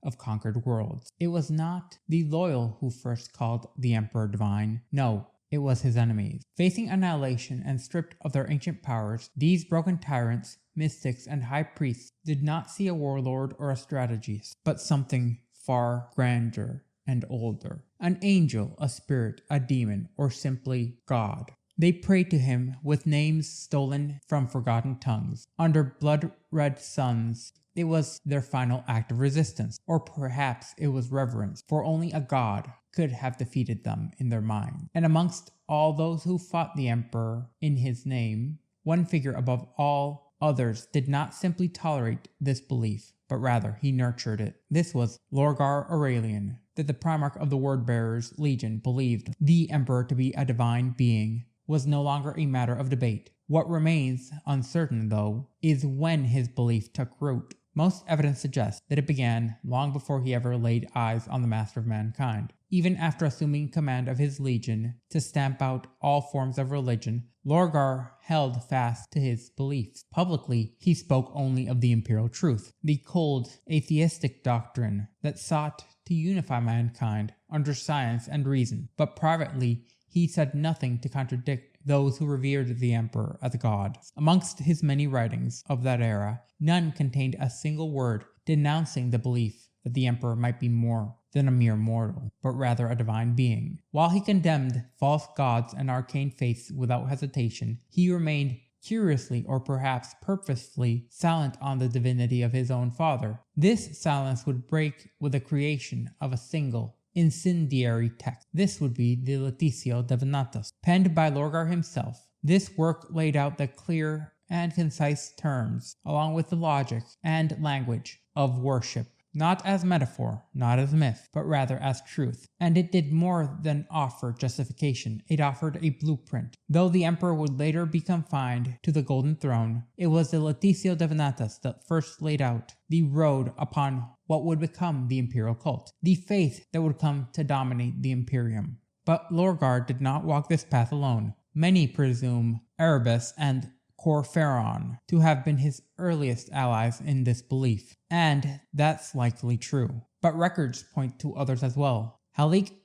of conquered worlds. It was not the loyal who first called the Emperor divine. No, it was his enemies. Facing annihilation and stripped of their ancient powers, these broken tyrants, mystics, and high priests did not see a warlord or a strategist, but something far grander and older. An angel, a spirit, a demon, or simply God. They prayed to him with names stolen from forgotten tongues. Under blood-red suns, it was their final act of resistance, or perhaps it was reverence, for only a god could have defeated them in their mind. And amongst all those who fought the emperor in his name, one figure above all others did not simply tolerate this belief, but rather he nurtured it. This was Lorgar Aurelian, that the Primarch of the Word-Bearers Legion believed the emperor to be a divine being was no longer a matter of debate. What remains uncertain, though, is when his belief took root. Most evidence suggests that it began long before he ever laid eyes on the master of mankind. Even after assuming command of his legion to stamp out all forms of religion, Lorgar held fast to his beliefs. Publicly, he spoke only of the Imperial Truth, the cold, atheistic doctrine that sought to unify mankind under science and reason. But privately, he said nothing to contradict those who revered the emperor as a god. Amongst his many writings of that era, none contained a single word denouncing the belief that the emperor might be more than a mere mortal, but rather a divine being. While he condemned false gods and arcane faiths without hesitation, he remained curiously or perhaps purposefully silent on the divinity of his own father. This silence would break with the creation of a single incendiary text. This would be the Latitio Divinatus, penned by Lorgar himself. This work laid out the clear and concise terms, along with the logic and language of worship, not as metaphor, not as myth, but rather as truth. And it did more than offer justification, it offered a blueprint. Though the emperor would later be confined to the Golden Throne, it was the Latitio Divinatus that first laid out the road upon what would become the imperial cult, the faith that would come to dominate the Imperium. But Lorgar did not walk this path alone. Many presume Erebus and Kor Phaeron to have been his earliest allies in this belief, and that's likely true. But records point to others as well.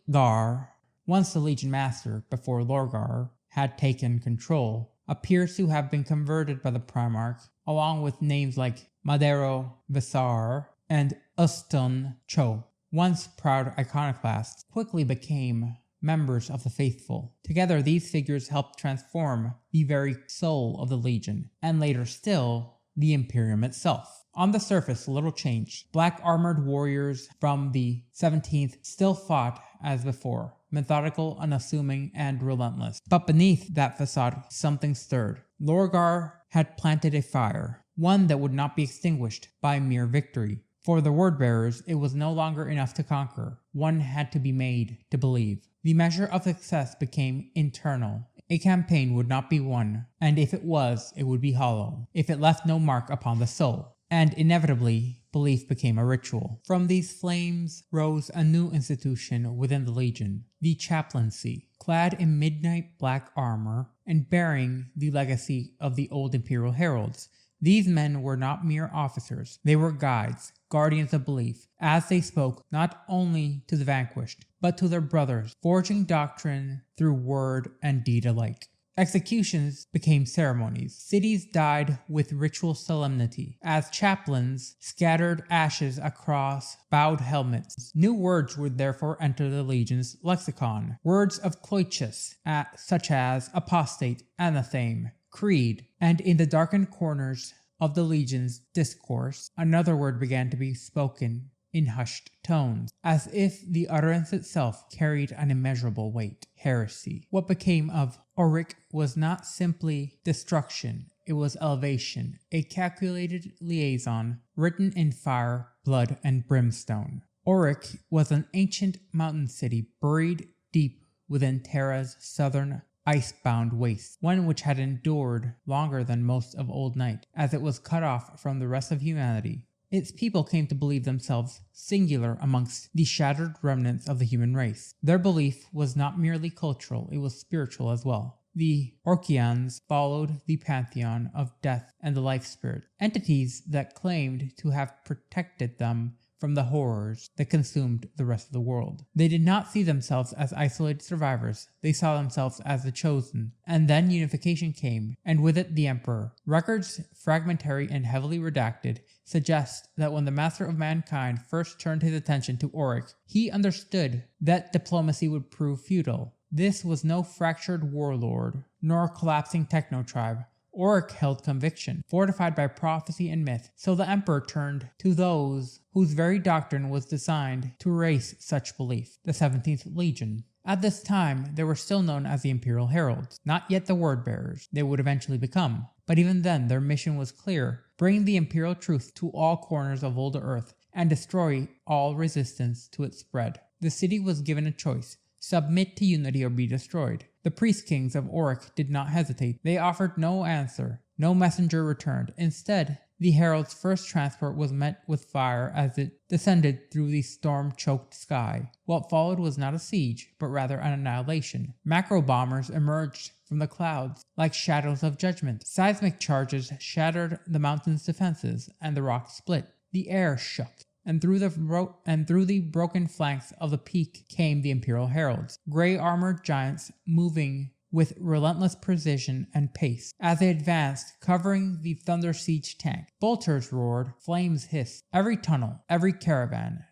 Gar, once the Legion Master before Lorgar had taken control, appears to have been converted by the Primarch, along with names like Madero Visar and Ustun Cho. Once proud iconoclasts, quickly became members of the faithful. Together, these figures helped transform the very soul of the Legion, and later still, the Imperium itself. On the surface, little changed. Black armored warriors from the 17th still fought as before, methodical, unassuming, and relentless. But beneath that facade, something stirred. Lorgar had planted a fire, one that would not be extinguished by mere victory. For the word-bearers, it was no longer enough to conquer. One had to be made to believe. The measure of success became internal. A campaign would not be won, and if it was, it would be hollow, if it left no mark upon the soul. And inevitably, belief became a ritual. From these flames rose a new institution within the Legion, the chaplaincy. Clad in midnight black armor and bearing the legacy of the old Imperial heralds, these men were not mere officers. They were guides, guardians of belief, as they spoke not only to the vanquished, but to their brothers, forging doctrine through word and deed alike. Executions became ceremonies. Cities died with ritual solemnity, as chaplains scattered ashes across bowed helmets. New words would therefore enter the Legion's lexicon. Words of cloiches, such as apostate, anatheme, creed, and in the darkened corners of the Legion's discourse, another word began to be spoken in hushed tones, as if the utterance itself carried an immeasurable weight. Heresy. What became of Auric was not simply destruction, it was elevation, a calculated liaison written in fire, blood, and brimstone. Auric was an ancient mountain city buried deep within Terra's southern ice-bound waste, one which had endured longer than most of Old Night, as it was cut off from the rest of humanity. Its people came to believe themselves singular amongst the shattered remnants of the human race. Their belief was not merely cultural, it was spiritual as well. The Orcians followed the pantheon of death and the life spirit, entities that claimed to have protected them from the horrors that consumed the rest of the world. They did not see themselves as isolated survivors, they saw themselves as the chosen. And then unification came, and with it the Emperor. Records, fragmentary and heavily redacted, suggest that when the master of mankind first turned his attention to Auric, he understood that diplomacy would prove futile. This was no fractured warlord, nor collapsing techno-tribe. Auric held conviction, fortified by prophecy and myth, so the Emperor turned to those whose very doctrine was designed to erase such belief, the 17th Legion. At this time, they were still known as the Imperial Heralds, not yet the word-bearers they would eventually become. But even then, their mission was clear: bring the Imperial Truth to all corners of old Earth and destroy all resistance to its spread. The city was given a choice: submit to unity or be destroyed. The priest kings of Auric did not hesitate. They offered no answer. No messenger returned. Instead, the herald's first transport was met with fire as it descended through the storm-choked sky. What followed was not a siege, but rather an annihilation. Macro bombers emerged from the clouds like shadows of judgment. Seismic charges shattered the mountain's defenses, and the rock split. The air shook, and through the broken flanks of the peak came the Imperial Heralds, grey-armored giants moving with relentless precision and pace. As they advanced, covering the Thunder Siege tank, bolters roared, flames hissed. Every tunnel, every cavern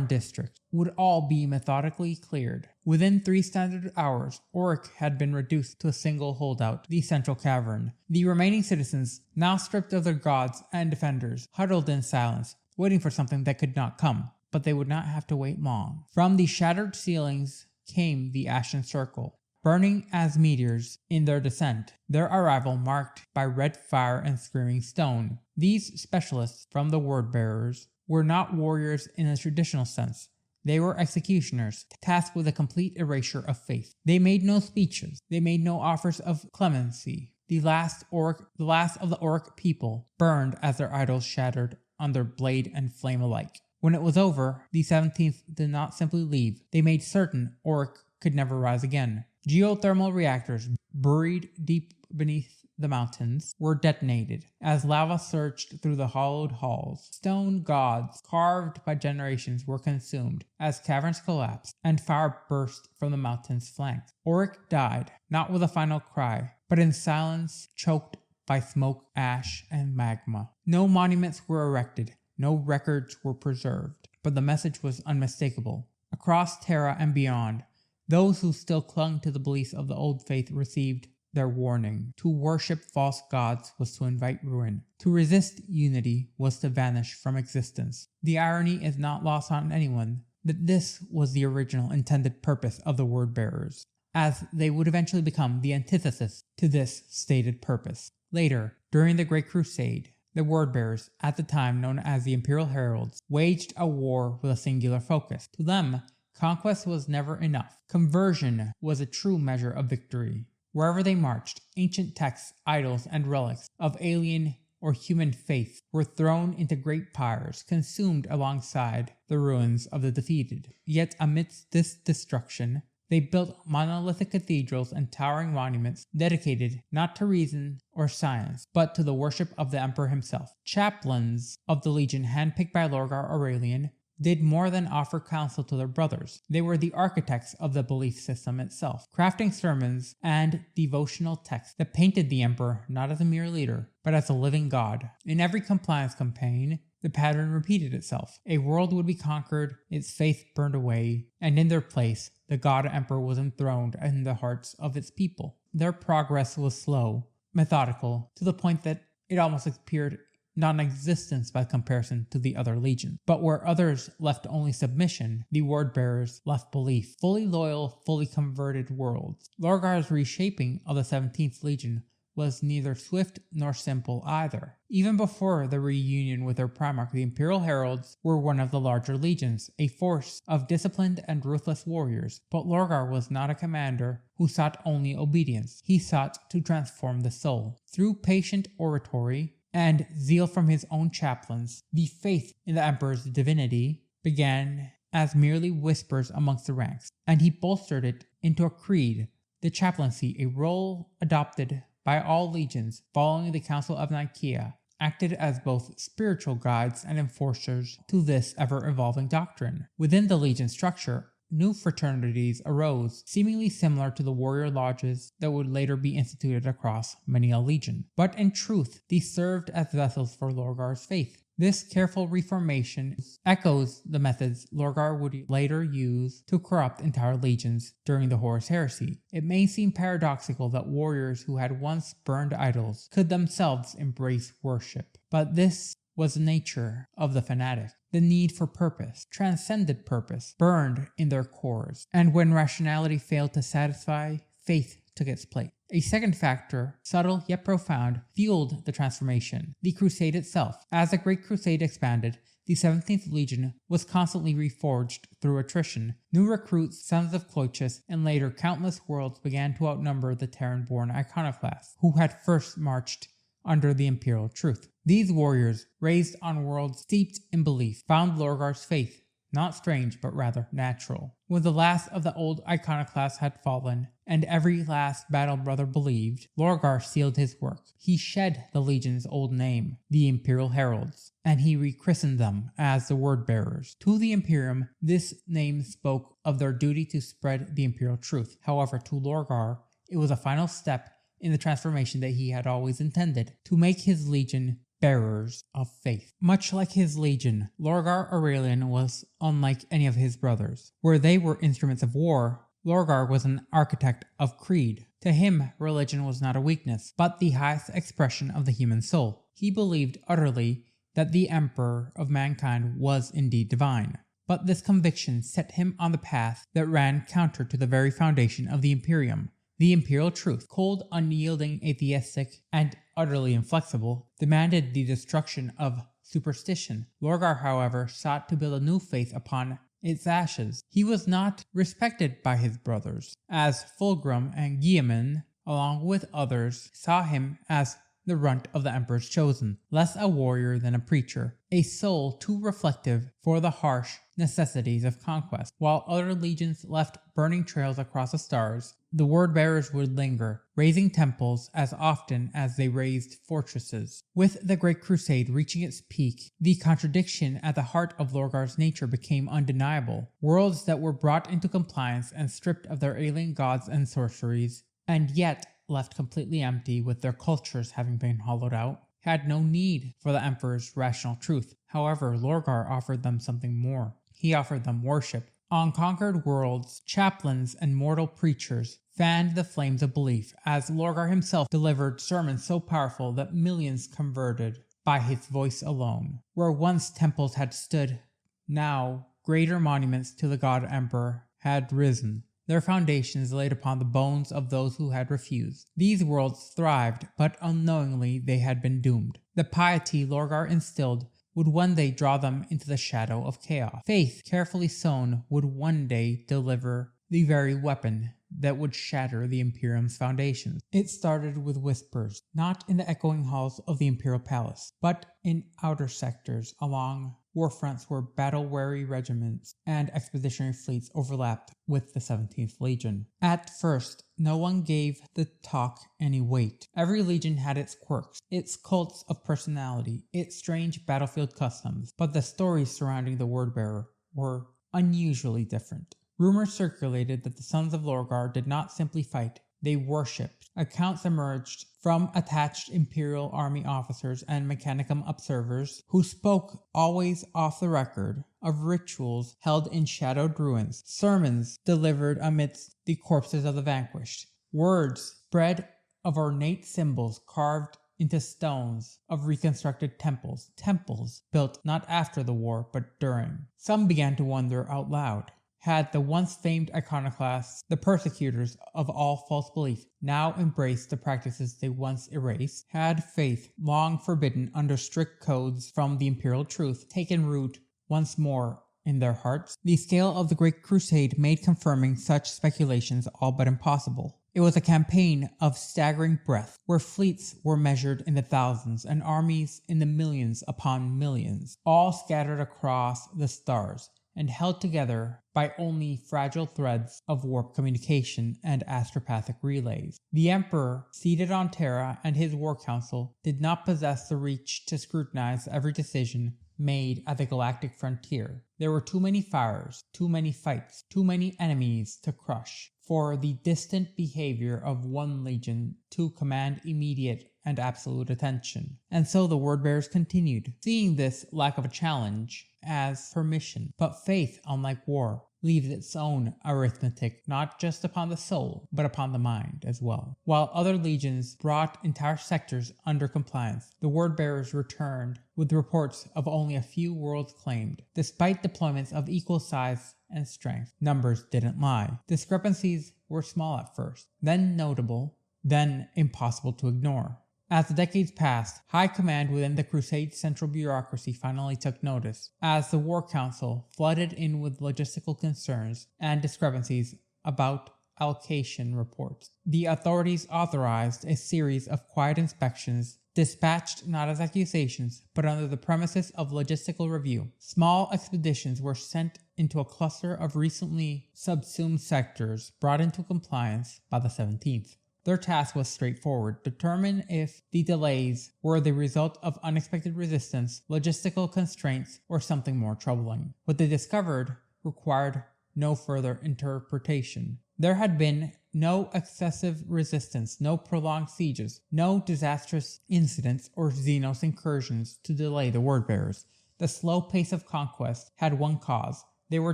district would all be methodically cleared. Within 3 standard hours, Auric had been reduced to a single holdout, the central cavern. The remaining citizens, now stripped of their gods and defenders, huddled in silence, waiting for something that could not come. But they would not have to wait long. From the shattered ceilings came the Ashen Circle, burning as meteors in their descent, their arrival marked by red fire and screaming stone. These specialists from the Word-Bearers were not warriors in a traditional sense. They were executioners, tasked with a complete erasure of faith. They made no speeches. They made no offers of clemency. The last of the Auric people burned as their idols shattered under blade and flame alike. When it was over, the 17th did not simply leave. They made certain Auric could never rise again. Geothermal reactors buried deep beneath the mountains were detonated as lava surged through the hollowed halls. Stone gods carved by generations were consumed as caverns collapsed and fire burst from the mountain's flanks. Auric died, not with a final cry, but in silence, choked by smoke, ash, and magma. No monuments were erected. No records were preserved, but the message was unmistakable. Across Terra and beyond, those who still clung to the beliefs of the old faith received their warning. To worship false gods was to invite ruin. To resist unity was to vanish from existence. The irony is not lost on anyone that this was the original intended purpose of the Word-Bearers, as they would eventually become the antithesis to this stated purpose. Later, during the Great Crusade, the Word-Bearers, at the time known as the Imperial Heralds, waged a war with a singular focus. To them, conquest was never enough. Conversion was a true measure of victory. Wherever they marched, ancient texts, idols, and relics of alien or human faith were thrown into great pyres, consumed alongside the ruins of the defeated. Yet amidst this destruction, they built monolithic cathedrals and towering monuments dedicated not to reason or science, but to the worship of the Emperor himself. Chaplains of the Legion, handpicked by Lorgar Aurelian, did more than offer counsel to their brothers. They were the architects of the belief system itself, crafting sermons and devotional texts that painted the Emperor not as a mere leader, but as a living god. In every compliance campaign, the pattern repeated itself. A world would be conquered, its faith burned away, and in their place, the god Emperor was enthroned in the hearts of its people. Their progress was slow, methodical, to the point that it almost appeared non-existence by comparison to the other legions. But where others left only submission, the word-bearers left belief. Fully loyal, fully converted worlds. Lorgar's reshaping of the 17th Legion was neither swift nor simple either. Even before the reunion with their Primarch, the Imperial Heralds were one of the larger legions, a force of disciplined and ruthless warriors. But Lorgar was not a commander who sought only obedience. He sought to transform the soul. Through patient oratory and zeal from his own chaplains, the faith in the Emperor's divinity began as merely whispers amongst the ranks, and he bolstered it into a creed, the chaplaincy, a role adopted by all legions following the Council of Nicaea, acted as both spiritual guides and enforcers to this ever-evolving doctrine. Within the legion structure, new fraternities arose, seemingly similar to the warrior lodges that would later be instituted across many a legion. But in truth, these served as vessels for Lorgar's faith. This careful reformation echoes the methods Lorgar would later use to corrupt entire legions during the Horus Heresy. It may seem paradoxical that warriors who had once burned idols could themselves embrace worship, but this was the nature of the fanatic. The need for purpose, transcended purpose, burned in their cores, and when rationality failed to satisfy, faith took its place. A second factor, subtle yet profound, fueled the transformation: the crusade itself. As the Great Crusade expanded, the 17th Legion was constantly reforged through attrition. New recruits, sons of Clochus, and later countless worlds began to outnumber the Terran-born iconoclasts, who had first marched under the Imperial Truth. These warriors, raised on worlds steeped in belief, found Lorgar's faith not strange, but rather natural. When the last of the old iconoclasts had fallen, and every last battle brother believed, Lorgar sealed his work. He shed the Legion's old name, the Imperial Heralds, and he rechristened them as the Word-Bearers. To the Imperium, this name spoke of their duty to spread the Imperial Truth. However, to Lorgar, it was a final step in the transformation that he had always intended, to make his Legion bearers of faith. Much like his legion, Lorgar Aurelian was unlike any of his brothers. Where they were instruments of war, Lorgar was an architect of creed. To him, religion was not a weakness, but the highest expression of the human soul. He believed utterly that the Emperor of mankind was indeed divine. But this conviction set him on the path that ran counter to the very foundation of the Imperium. The Imperial Truth, cold, unyielding, atheistic, and utterly inflexible, demanded the destruction of superstition. Lorgar, however, sought to build a new faith upon its ashes. He was not respected by his brothers, as Fulgrim and Guilliman, along with others, saw him as the runt of the Emperor's chosen, less a warrior than a preacher, a soul too reflective for the harsh necessities of conquest. While other legions left burning trails across the stars, the word-bearers would linger, raising temples as often as they razed fortresses. With the Great Crusade reaching its peak, the contradiction at the heart of Lorgar's nature became undeniable. Worlds that were brought into compliance and stripped of their alien gods and sorceries, and yet left completely empty with their cultures having been hollowed out, had no need for the Emperor's rational truth. However, Lorgar offered them something more. He offered them worship. On conquered worlds, chaplains and mortal preachers fanned the flames of belief, as Lorgar himself delivered sermons so powerful that millions converted by his voice alone. Where once temples had stood, now greater monuments to the God Emperor had risen, their foundations laid upon the bones of those who had refused. These worlds thrived, but unknowingly they had been doomed. The piety Lorgar instilled would one day draw them into the shadow of chaos. Faith, carefully sown, would one day deliver the very weapon that would shatter the Imperium's foundations. It started with whispers, not in the echoing halls of the Imperial Palace, but in outer sectors along warfronts where battle-weary regiments and expeditionary fleets overlapped with the 17th Legion. At first, no one gave the talk any weight. Every legion had its quirks, its cults of personality, its strange battlefield customs, but the stories surrounding the word-bearer were unusually different. Rumors circulated that the Sons of Lorgar did not simply fight, they worshipped. Accounts emerged from attached Imperial Army officers and Mechanicum observers who spoke, always off the record, of rituals held in shadowed ruins, sermons delivered amidst the corpses of the vanquished, words spread of ornate symbols carved into stones of reconstructed temples built not after the war but during. Some began to wonder out loud. Had the once famed iconoclasts, the persecutors of all false belief, now embraced the practices they once erased? Had faith, long forbidden under strict codes from the Imperial Truth, taken root once more in their hearts? The scale of the Great Crusade made confirming such speculations all but impossible. It was a campaign of staggering breadth, where fleets were measured in the thousands and armies in the millions upon millions, all scattered across the stars and held together by only fragile threads of warp communication and astropathic relays. The Emperor, seated on Terra, and his war council did not possess the reach to scrutinize every decision made at the galactic frontier. There were too many fires, too many fights, too many enemies to crush for the distant behavior of one legion to command immediate and absolute attention. And so the word-bearers continued, seeing this lack of a challenge as permission. But faith, unlike war, leaves its own arithmetic not just upon the soul, but upon the mind as well. While other legions brought entire sectors under compliance, the word-bearers returned with reports of only a few worlds claimed. Despite deployments of equal size and strength, numbers didn't lie. Discrepancies were small at first, then notable, then impossible to ignore. As the decades passed, high command within the Crusade's central bureaucracy finally took notice, as the War Council flooded in with logistical concerns and discrepancies about allocation reports. The authorities authorized a series of quiet inspections, dispatched not as accusations, but under the premises of logistical review. Small expeditions were sent into a cluster of recently subsumed sectors, brought into compliance by the 17th. Their task was straightforward: determine if the delays were the result of unexpected resistance, logistical constraints, or something more troubling. What they discovered required no further interpretation. There had been no excessive resistance, no prolonged sieges, no disastrous incidents or Xenos incursions to delay the word-bearers. The slow pace of conquest had one cause: they were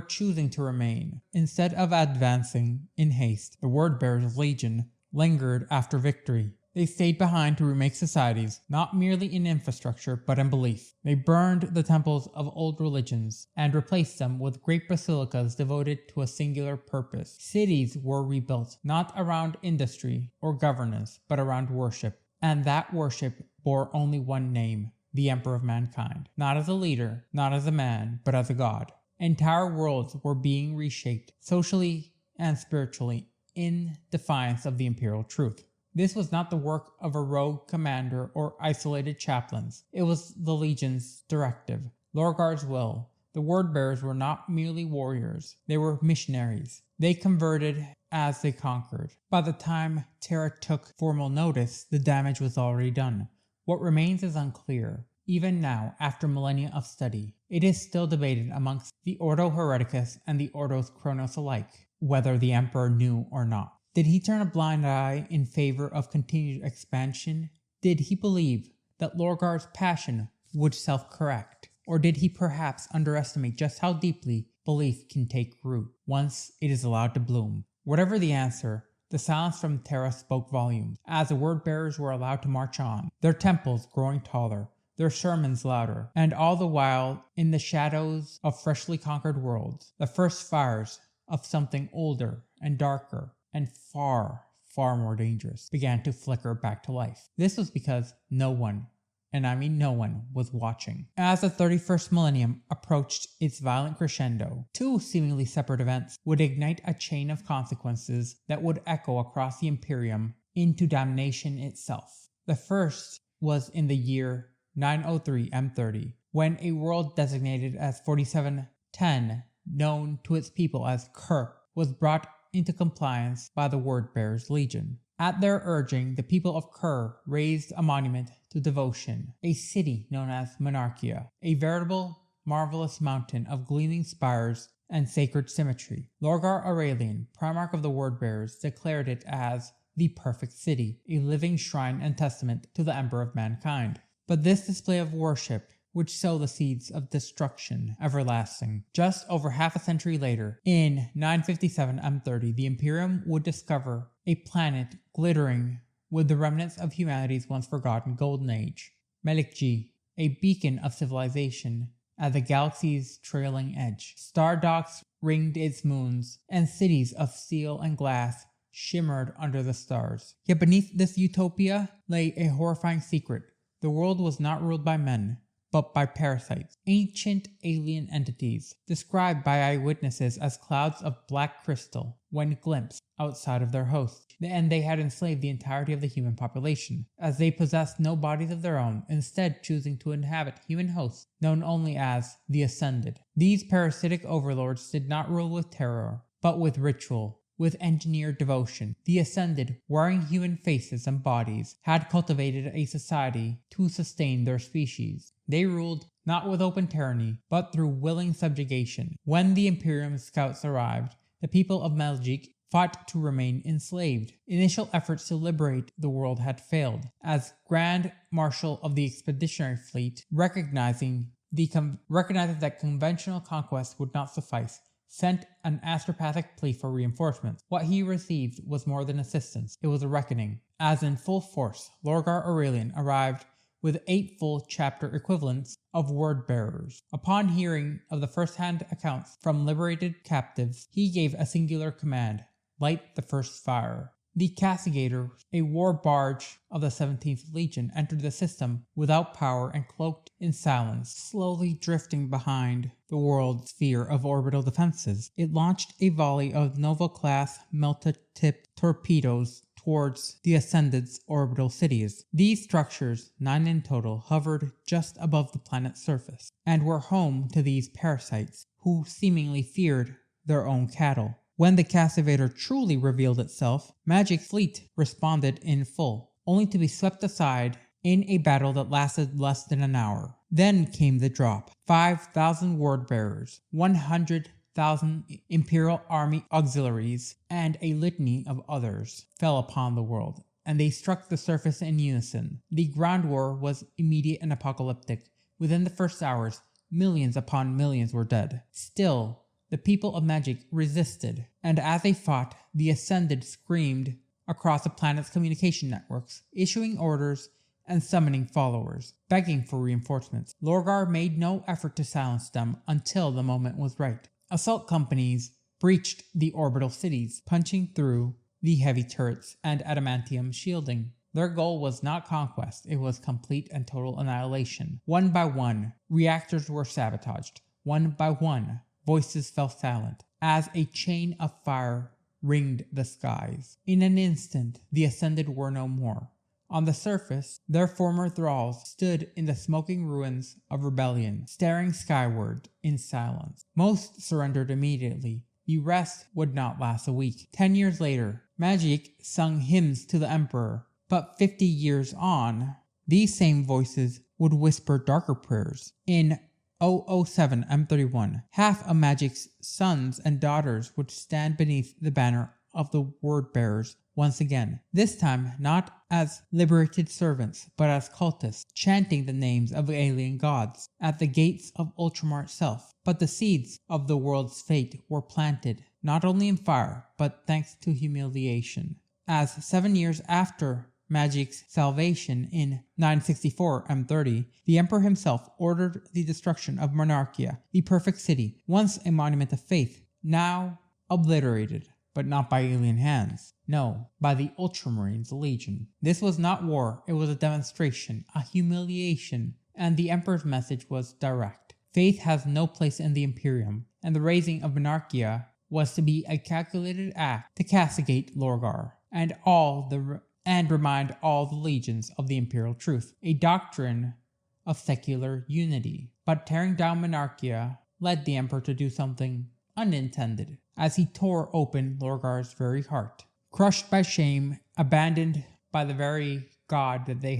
choosing to remain. Instead of advancing in haste, the word-bearers' legion lingered after victory. They stayed behind to remake societies, not merely in infrastructure, but in belief. They burned the temples of old religions and replaced them with great basilicas devoted to a singular purpose. Cities were rebuilt, not around industry or governance, but around worship. And that worship bore only one name: the Emperor of Mankind. Not as a leader, not as a man, but as a god. Entire worlds were being reshaped, socially and spiritually, in defiance of the Imperial Truth. This was not the work of a rogue commander or isolated chaplains. It was the Legion's directive, Lorgar's will. The word-bearers were not merely warriors, they were missionaries. They converted as they conquered. By the time Terra took formal notice, the damage was already done. What remains is unclear. Even now, after millennia of study, it is still debated amongst the Ordo Hereticus and the Ordos Chronos alike, whether the Emperor knew or not. Did he turn a blind eye in favor of continued expansion? Did he believe that Lorgar's passion would self-correct? Or did he perhaps underestimate just how deeply belief can take root once it is allowed to bloom? Whatever the answer, the silence from Terra spoke volumes, as the word-bearers were allowed to march on, their temples growing taller, their sermons louder, and all the while, in the shadows of freshly conquered worlds, the first fires of something older and darker and far, far more dangerous began to flicker back to life. This was because no one, and I mean no one, was watching. As the 31st millennium approached its violent crescendo, two seemingly separate events would ignite a chain of consequences that would echo across the Imperium into damnation itself. The first was in the year 903 M30, when a world designated as 4710, known to its people as Kerr, was brought into compliance by the Word-Bearers Legion. At their urging, the people of Kerr raised a monument to devotion, a city known as Monarchia, a veritable, marvelous mountain of gleaming spires and sacred symmetry. Lorgar Aurelian, Primarch of the Word-Bearers, declared it as the perfect city, a living shrine and testament to the Emperor of Mankind. But this display of worship would sow the seeds of destruction everlasting. Just over half a century later, in 957 M30, the Imperium would discover a planet glittering with the remnants of humanity's once forgotten golden age. Melikji, a beacon of civilization at the galaxy's trailing edge. Star docks ringed its moons, and cities of steel and glass shimmered under the stars. Yet beneath this utopia lay a horrifying secret. The world was not ruled by men, but by parasites, ancient alien entities, described by eyewitnesses as clouds of black crystal when glimpsed outside of their host. And they had enslaved the entirety of the human population, as they possessed no bodies of their own, instead choosing to inhabit human hosts known only as the Ascended. These parasitic overlords did not rule with terror, but with ritual, with engineered devotion. The Ascended, wearing human faces and bodies, had cultivated a society to sustain their species. They ruled not with open tyranny, but through willing subjugation. When the Imperium scouts arrived, the people of Meljik fought to remain enslaved. Initial efforts to liberate the world had failed, as Grand Marshal of the Expeditionary Fleet, recognizing that conventional conquest would not suffice, sent an astropathic plea for reinforcements. What he received was more than assistance, it was a reckoning, as in full force, Lorgar Aurelian arrived with 8 full chapter equivalents of word-bearers. Upon hearing of the first-hand accounts from liberated captives, he gave a singular command: light the first fire. The Castigator, a war barge of the 17th Legion, entered the system without power and cloaked in silence, slowly drifting behind the world's sphere of orbital defenses. It launched a volley of Nova-class Melta-tipped torpedoes towards the Ascended's orbital cities. These structures, 9 in total, hovered just above the planet's surface, and were home to these parasites, who seemingly feared their own cattle. When the Castigator truly revealed itself, Magic's fleet responded in full, only to be swept aside in a battle that lasted less than an hour. Then came the drop. 5,000 word-bearers, 100,000 Imperial Army auxiliaries, and a litany of others fell upon the world, and they struck the surface in unison. The ground war was immediate and apocalyptic. Within the first hours, millions upon millions were dead. Still, the people of Magic resisted, and as they fought, the Ascended screamed across the planet's communication networks, issuing orders and summoning followers, begging for reinforcements. Lorgar made no effort to silence them until the moment was right. Assault companies breached the orbital cities, punching through the heavy turrets and adamantium shielding. Their goal was not conquest, it was complete and total annihilation. One by one, reactors were sabotaged. One by one, voices fell silent, as a chain of fire ringed the skies. In an instant, the Ascended were no more. On the surface, their former thralls stood in the smoking ruins of rebellion, staring skyward in silence. Most surrendered immediately. The rest would not last a week. 10 years later, Magic sung hymns to the Emperor, but 50 years on, these same voices would whisper darker prayers. In 007 M31, half of Magic's sons and daughters would stand beneath the banner of the word-bearers once again, this time not as liberated servants, but as cultists, chanting the names of alien gods at the gates of Ultramar itself. But the seeds of the world's fate were planted, not only in fire, but thanks to humiliation. As 7 years after Magic's salvation in 964 M30, the Emperor himself ordered the destruction of Monarchia, the perfect city, once a monument of faith, now obliterated, but not by alien hands. No, by the Ultramarines Legion. This was not war, it was a demonstration, a humiliation, and the Emperor's message was direct. Faith has no place in the Imperium, and the raising of Monarchia was to be a calculated act to castigate Lorgar and remind all the legions of the Imperial Truth, a doctrine of secular unity. But tearing down Monarchia led the Emperor to do something unintended, as he tore open Lorgar's very heart. Crushed by shame, abandoned by the very god that he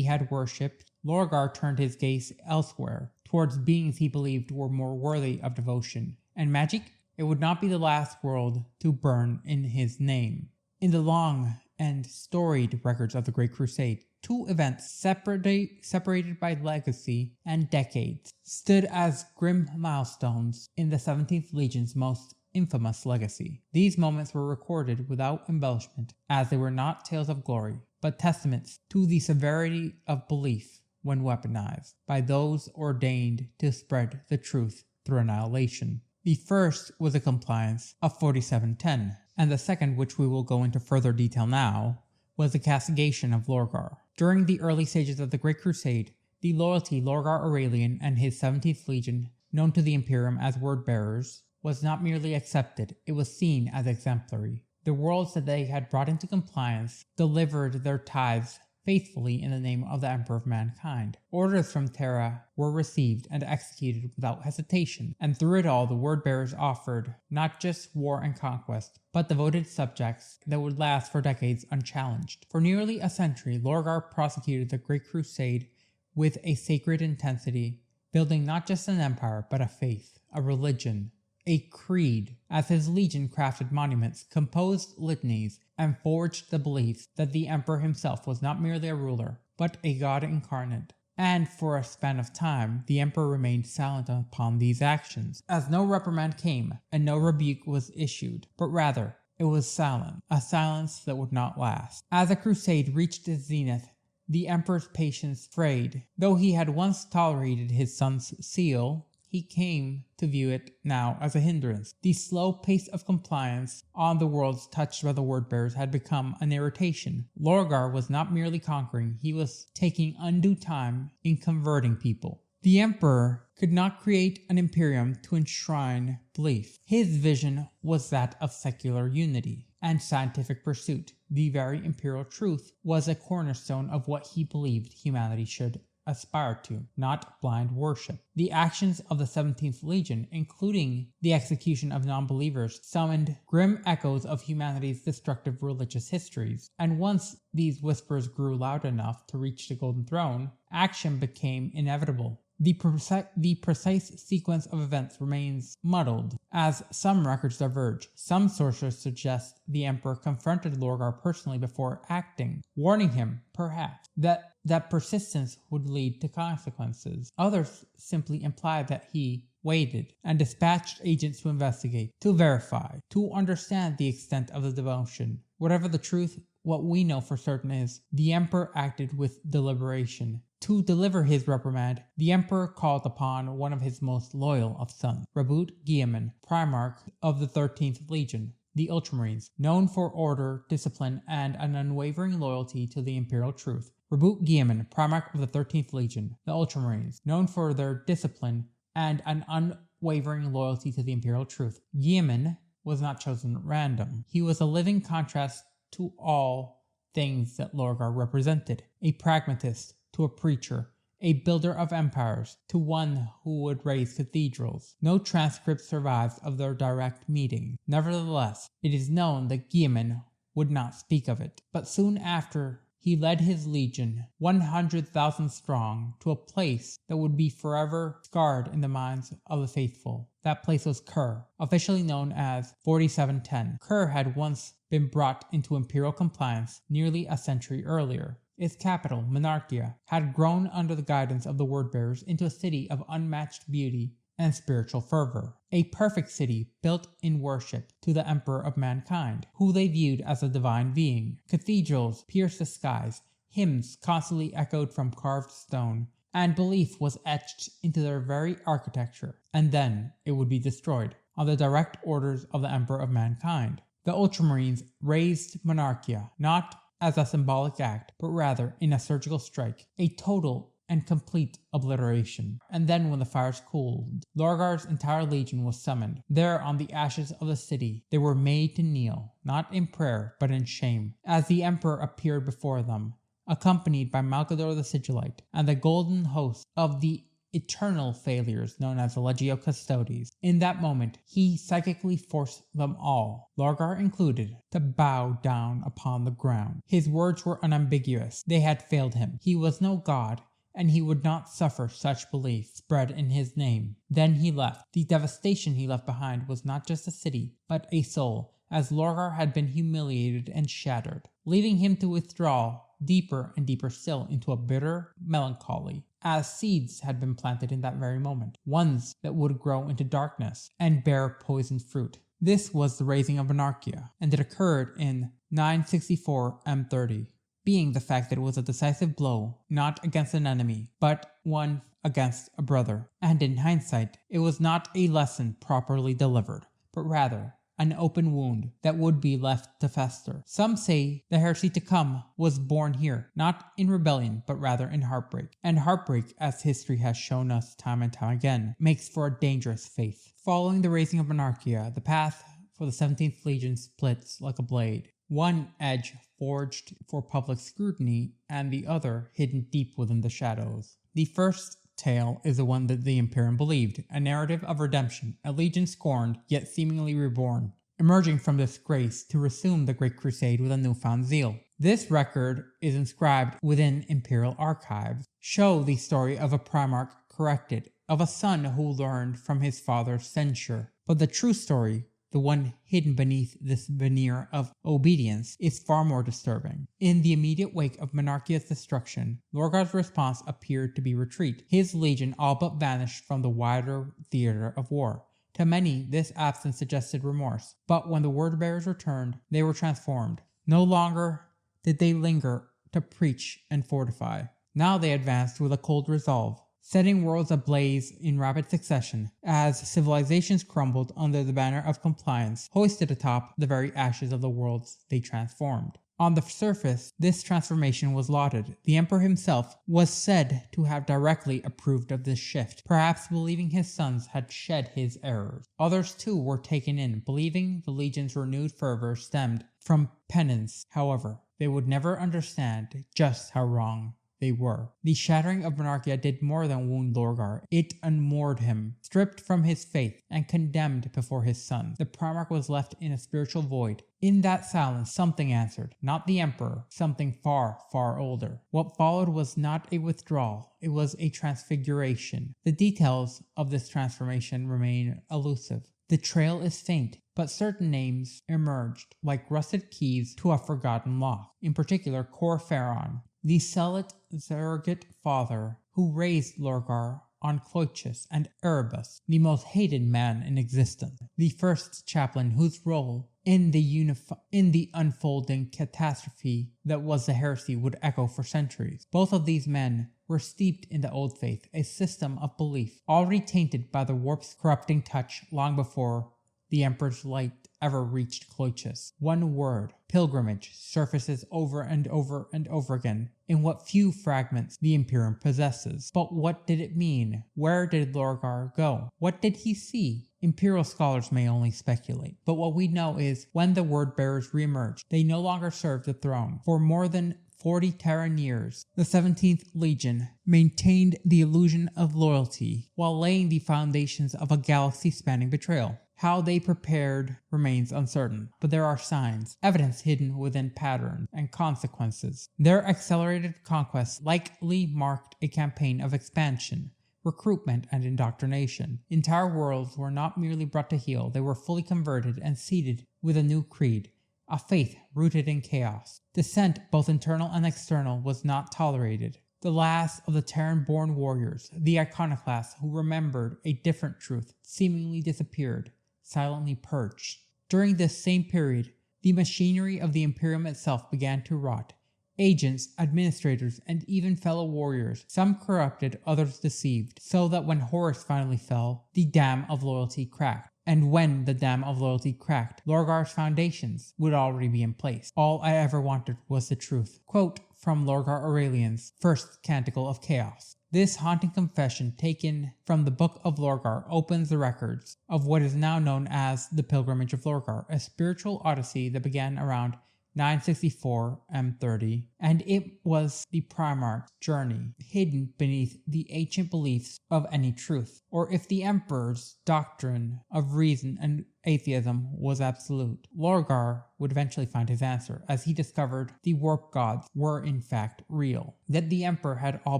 had worshipped, Lorgar turned his gaze elsewhere, towards beings he believed were more worthy of devotion. And Magic? It would not be the last world to burn in his name. In the long and storied records of the Great Crusade, 2 events separated by legacy and decades stood as grim milestones in the 17th Legion's most infamous legacy. These moments were recorded without embellishment, as they were not tales of glory, but testaments to the severity of belief when weaponized by those ordained to spread the truth through annihilation. The first was a compliance of 4710, and the second, which we will go into further detail now, was the castigation of Lorgar. During the early stages of the Great Crusade, the loyalty Lorgar Aurelian and his 17th Legion, known to the Imperium as word-bearers, was not merely accepted, it was seen as exemplary. The worlds that they had brought into compliance delivered their tithes faithfully in the name of the Emperor of Mankind. Orders from Terra were received and executed without hesitation, and through it all the word-bearers offered not just war and conquest, but devoted subjects that would last for decades unchallenged. For nearly a century, Lorgar prosecuted the Great Crusade with a sacred intensity, building not just an empire, but a faith, a religion, a creed, as his legion crafted monuments, composed litanies, and forged the belief that the emperor himself was not merely a ruler, but a god incarnate. And for a span of time, the emperor remained silent upon these actions, as no reprimand came and no rebuke was issued, but rather it was silent, a silence that would not last. As the crusade reached its zenith, the emperor's patience frayed. Though he had once tolerated his son's seal, he came to view it now as a hindrance. The slow pace of compliance on the worlds touched by the word-bearers had become an irritation. Lorgar was not merely conquering, he was taking undue time in converting people. The emperor could not create an imperium to enshrine belief. His vision was that of secular unity and scientific pursuit. The very Imperial Truth was a cornerstone of what he believed humanity should aspire to, not blind worship. The actions of the 17th Legion, including the execution of non-believers, summoned grim echoes of humanity's destructive religious histories, and once these whispers grew loud enough to reach the Golden Throne, action became inevitable. The precise sequence of events remains muddled, as some records diverge. Some sources suggest the Emperor confronted Lorgar personally before acting, warning him, perhaps, that persistence would lead to consequences. Others simply imply that he waited and dispatched agents to investigate, to verify, to understand the extent of the devotion. Whatever the truth, what we know for certain is, the Emperor acted with deliberation. To deliver his reprimand, the Emperor called upon one of his most loyal of sons, Rabut Guilliman, Primarch of the 13th Legion, the Ultramarines, known for order, discipline, and an unwavering loyalty to the Imperial Truth. Rabut Guilliman, Primarch of the 13th Legion, the Ultramarines, known for their discipline and an unwavering loyalty to the Imperial Truth. Guilliman was not chosen at random. He was a living contrast to all things that Lorgar represented, a pragmatist to a preacher, a builder of empires to one who would raise cathedrals. No transcript survives of their direct meeting. Nevertheless, it is known that Guilliman would not speak of it. But soon after, he led his legion, 100,000 strong, to a place that would be forever scarred in the minds of the faithful. That place was Kor, officially known as 4710. Kor had once been brought into imperial compliance nearly a century earlier. Its capital, Monarchia, had grown under the guidance of the word-bearers into a city of unmatched beauty and spiritual fervor. A perfect city built in worship to the Emperor of Mankind, who they viewed as a divine being. Cathedrals pierced the skies, hymns constantly echoed from carved stone, and belief was etched into their very architecture. And then it would be destroyed, on the direct orders of the Emperor of Mankind. The Ultramarines razed Monarchia, not as a symbolic act, but rather in a surgical strike, a total and complete obliteration. And then when the fires cooled, Lorgar's entire legion was summoned. There on the ashes of the city, they were made to kneel, not in prayer, but in shame, as the Emperor appeared before them, accompanied by Malcador the Sigillite, and the golden host of the eternal failures known as the Legio Custodes. In that moment, he psychically forced them all, Lorgar included, to bow down upon the ground. His words were unambiguous. They had failed him. He was no god, and he would not suffer such belief spread in his name. Then he left. The devastation he left behind was not just a city, but a soul, as Lorgar had been humiliated and shattered, leaving him to withdraw deeper and deeper still into a bitter melancholy, as seeds had been planted in that very moment, ones that would grow into darkness and bear poisoned fruit. This was the raising of Monarchia, and it occurred in 964 M30, being the fact that it was a decisive blow, not against an enemy, but one against a brother. And in hindsight, it was not a lesson properly delivered, but rather an open wound that would be left to fester. Some say the heresy to come was born here, not in rebellion, but rather in heartbreak. And heartbreak, as history has shown us time and time again, makes for a dangerous faith. Following the raising of Monarchia, the path for the 17th Legion splits like a blade. One edge forged for public scrutiny, and the other hidden deep within the shadows. The first tale is the one that the Imperium believed, a narrative of redemption, a legion scorned yet seemingly reborn, emerging from disgrace to resume the Great Crusade with a newfound zeal. This record is inscribed within Imperial archives, show the story of a Primarch corrected, of a son who learned from his father's censure. But the true story, the one hidden beneath this veneer of obedience, is far more disturbing. In the immediate wake of Monarchia's destruction, Lorgar's response appeared to be retreat. His legion all but vanished from the wider theater of war. To many, this absence suggested remorse, but when the word-bearers returned, they were transformed. No longer did they linger to preach and fortify. Now they advanced with a cold resolve, setting worlds ablaze in rapid succession as civilizations crumbled under the banner of compliance, hoisted atop the very ashes of the worlds they transformed. On the surface, this transformation was lauded. The Emperor himself was said to have directly approved of this shift, perhaps believing his sons had shed his errors. Others too were taken in, believing the legion's renewed fervor stemmed from penance. However, they would never understand just how wrong they were. The shattering of Monarchia did more than wound Lorgar. It unmoored him, stripped from his faith, and condemned before his sons. The Primarch was left in a spiritual void. In that silence, something answered. Not the Emperor, something far, far older. What followed was not a withdrawal, it was a transfiguration. The details of this transformation remain elusive. The trail is faint, but certain names emerged, like rusted keys to a forgotten lock. In particular, Kor Phaeron, the zealot surrogate father who raised Lorgar on Cloiches, and Erebus, the most hated man in existence, the first chaplain whose role in the unfolding catastrophe that was the heresy would echo for centuries. Both of these men were steeped in the old faith, a system of belief already tainted by the warp's corrupting touch long before the Emperor's light ever reached Cloiches. One word, pilgrimage, surfaces over and over and over again in what few fragments the Imperium possesses. But what did it mean? Where did Lorgar go? What did he see? Imperial scholars may only speculate, but what we know is when the word-bearers re-emerged, they no longer served the throne. For more than 40 Terran years, the 17th Legion maintained the illusion of loyalty while laying the foundations of a galaxy-spanning betrayal. How they prepared remains uncertain, but there are signs, evidence hidden within patterns and consequences. Their accelerated conquests likely marked a campaign of expansion, recruitment, and indoctrination. Entire worlds were not merely brought to heel, they were fully converted and seeded with a new creed, a faith rooted in chaos. Dissent, both internal and external, was not tolerated. The last of the Terran-born warriors, the iconoclasts who remembered a different truth, seemingly disappeared, silently purged. During this same period, the machinery of the Imperium itself began to rot. Agents, administrators, and even fellow warriors, some corrupted, others deceived, so that when Horus finally fell, the dam of loyalty cracked. And when the dam of loyalty cracked, Lorgar's foundations would already be in place. All I ever wanted was the truth. Quote from Lorgar Aurelian's First Canticle of Chaos. This haunting confession, taken from the Book of Lorgar, opens the records of what is now known as the Pilgrimage of Lorgar, a spiritual odyssey that began around 964 M30, and it was the Primarch's journey, hidden beneath the ancient beliefs of any truth, or if the Emperor's doctrine of reason and atheism was absolute. Lorgar would eventually find his answer, as he discovered the warp gods were in fact real, that the Emperor had all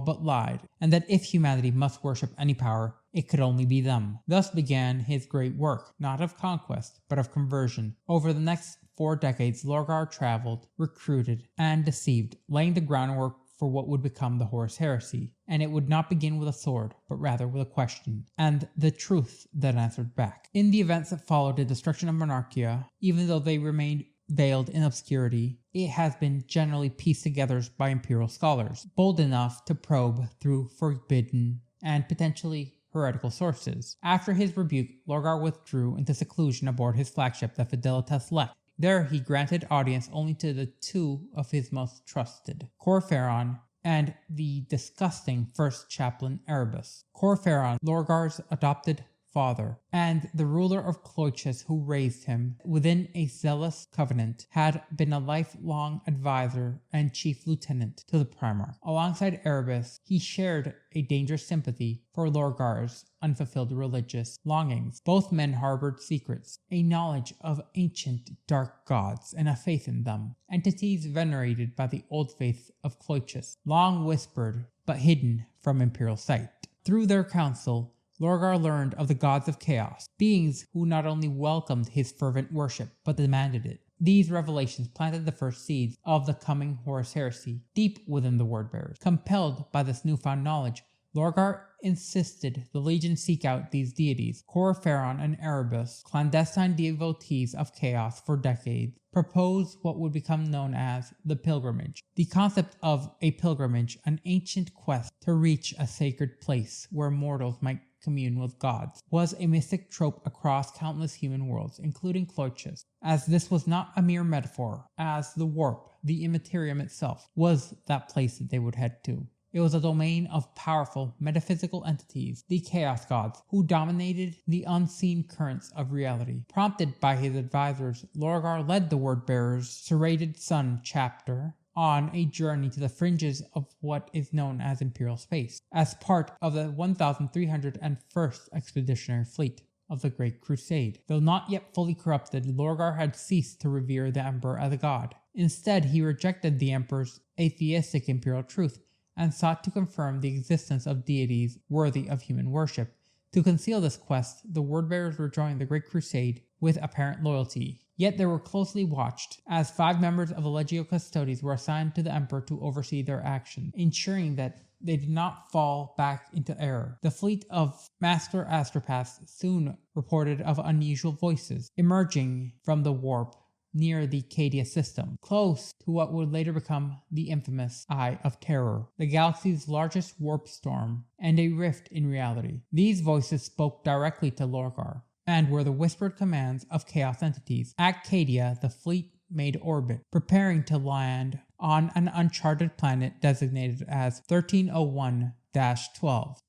but lied, and that if humanity must worship any power, it could only be them. Thus began his great work, not of conquest, but of conversion. Over the next 4 decades, Lorgar traveled, recruited, and deceived, laying the groundwork for what would become the Horus Heresy, and it would not begin with a sword, but rather with a question, and the truth that answered back. In the events that followed the destruction of Monarchia, even though they remained veiled in obscurity, it has been generally pieced together by Imperial scholars, bold enough to probe through forbidden and potentially heretical sources. After his rebuke, Lorgar withdrew into seclusion aboard his flagship, the Fidelitas Lect. There he granted audience only to the two of his most trusted, Kor Phaeron and the disgusting first chaplain Erebus. Kor Phaeron, Lorgar's adopted father, and the ruler of Cloyches who raised him within a zealous covenant, had been a lifelong advisor and chief lieutenant to the Primarch. Alongside Erebus, he shared a dangerous sympathy for Lorgar's unfulfilled religious longings. Both men harbored secrets, a knowledge of ancient dark gods and a faith in them, entities venerated by the old faith of Cloyches, long whispered but hidden from Imperial sight. Through their counsel, Lorgar learned of the gods of chaos, beings who not only welcomed his fervent worship, but demanded it. These revelations planted the first seeds of the coming Horus Heresy deep within the Wordbearers. Compelled by this newfound knowledge, Lorgar insisted the Legion seek out these deities. Kor Phaeron and Erebus, clandestine devotees of chaos for decades, proposed what would become known as the pilgrimage. The concept of a pilgrimage, an ancient quest to reach a sacred place where mortals might commune with gods, was a mystic trope across countless human worlds, including Cloyches, as this was not a mere metaphor, as the warp, the immaterium itself, was that place that they would head to. It was a domain of powerful metaphysical entities, the Chaos Gods, who dominated the unseen currents of reality. Prompted by his advisors, Lorgar led the Wordbearers' serrated sun chapter on a journey to the fringes of what is known as Imperial space, as part of the 1301st Expeditionary Fleet of the Great Crusade. Though not yet fully corrupted, Lorgar had ceased to revere the Emperor as a god. Instead, he rejected the Emperor's atheistic Imperial Truth and sought to confirm the existence of deities worthy of human worship. To conceal this quest, the Wordbearers rejoined the Great Crusade with apparent loyalty. Yet they were closely watched, as 5 members of the Legio Custodes were assigned to the Emperor to oversee their actions, ensuring that they did not fall back into error. The fleet of Master Astartes soon reported of unusual voices emerging from the warp near the Cadia system, close to what would later become the infamous Eye of Terror, the galaxy's largest warp storm and a rift in reality. These voices spoke directly to Lorgar, and were the whispered commands of chaos entities. At Cadia, the fleet made orbit, preparing to land on an uncharted planet designated as 1301-12.